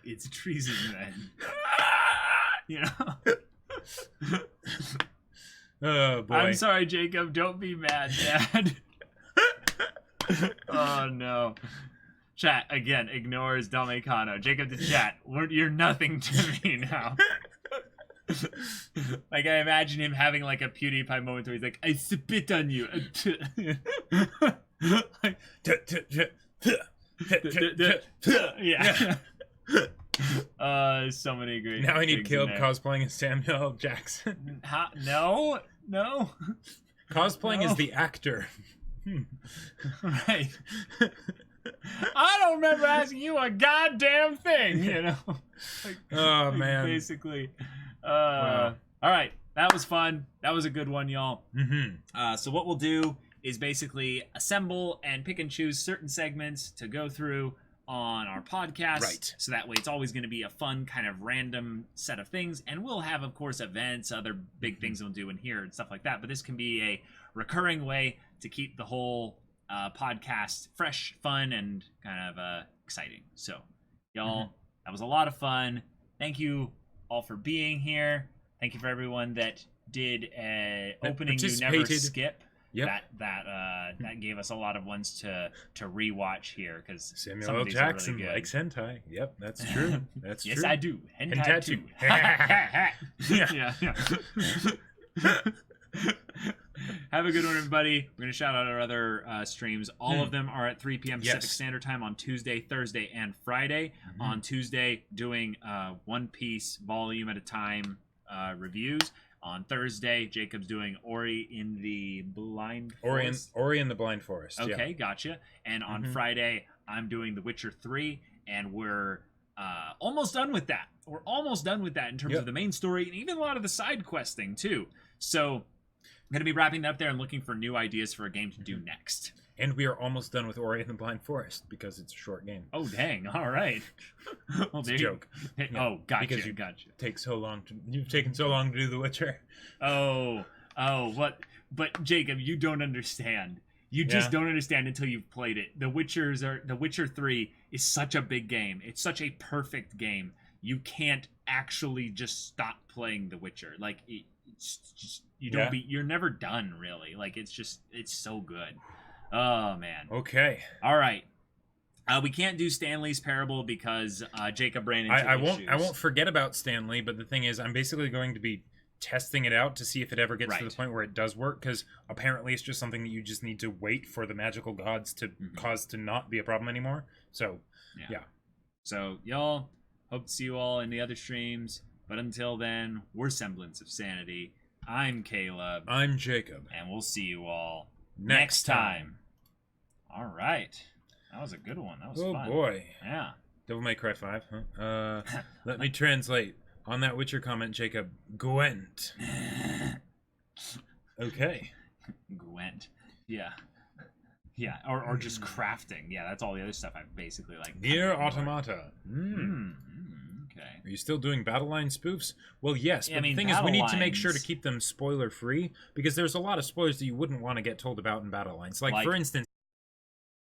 It's treason then. Oh boy. I'm sorry, Jacob. Don't be mad, Dad. Oh no. Chat again ignores Dominicano. Jacob to chat. You're nothing to me now. Like I imagine him having like a PewDiePie moment where he's like, "I spit on you." Like, yeah. So many great. Now I need things Caleb in there. cosplaying as Samuel L. Jackson. No. Cosplaying No. as the actor. Right. I don't remember asking you a goddamn thing, Like, Oh, like, man. Basically. Wow. All right. That was fun. That was a good one, y'all. Mm-hmm. So what we'll do is basically assemble and pick and choose certain segments to go through on our podcast. Right. So that way it's always going to be a fun kind of random set of things. And we'll have, of course, events, other big things we'll do in here and stuff like that. But this can be a recurring way to keep the whole podcast fresh, fun, and kind of exciting. So, y'all, that was a lot of fun. Thank you all for being here. Thank you for everyone that did opening you never participated. skip. Yep. That gave us a lot of ones to rewatch here because Samuel some L. of these Jackson are really good. likes hentai. Yep, that's true. That's Yes, true. I do. Hentai Hentai too. Yeah. Have a good one, everybody. We're going to shout out our other streams. All of them are at 3 p.m. Pacific Yes. Standard Time on Tuesday, Thursday, and Friday. On Tuesday, doing One Piece volume at a time reviews. On Thursday, Jacob's doing Ori in the Blind Forest. Ori in the Blind Forest. Okay, gotcha. And on Friday, I'm doing The Witcher 3, and we're almost done with that. We're almost done with that in terms of the main story and even a lot of the side questing, too. So I'm going to be wrapping that up there and looking for new ideas for a game to do next. And we are almost done with Ori in the Blind Forest because it's a short game. Oh, dang. All right. Well, It's there a you- joke. Oh, gotcha. Because you- Gotcha. You've taken so long to do The Witcher. What? But Jacob, you don't understand. You just don't understand until you've played it. The Witcher 3 is such a big game. It's such a perfect game. You can't actually just stop playing The Witcher. Like it's just you're never done really. Like it's so good. Oh man. Okay. All right. We can't do Stanley's Parable because Jacob ran into I issues. won't forget about Stanley, but the thing is, I'm basically going to be testing it out to see if it ever gets to the Right. point where it does work, because apparently it's just something that you just need to wait for the magical gods to cause to not be a problem anymore. So, yeah. So, y'all, hope to see you all in the other streams. But until then, we're Semblance of Sanity. I'm Caleb. I'm Jacob. And we'll see you all Next time. All right. That was a good one. That was fun. Oh, boy. Yeah. Devil May Cry 5, huh? Let me translate. On that Witcher comment, Jacob, Gwent. Okay. Gwent. Yeah. Yeah, or just crafting. Yeah, that's all the other stuff I basically like. Nier Automata. Okay. Are you still doing Battle Line spoofs? Well, yes, Yeah, but I mean, the thing is, we need to make sure to Battle keep them spoiler free, because there's a lot of spoilers that you wouldn't want to get told about in Battle Lines. Like, Like- for instance,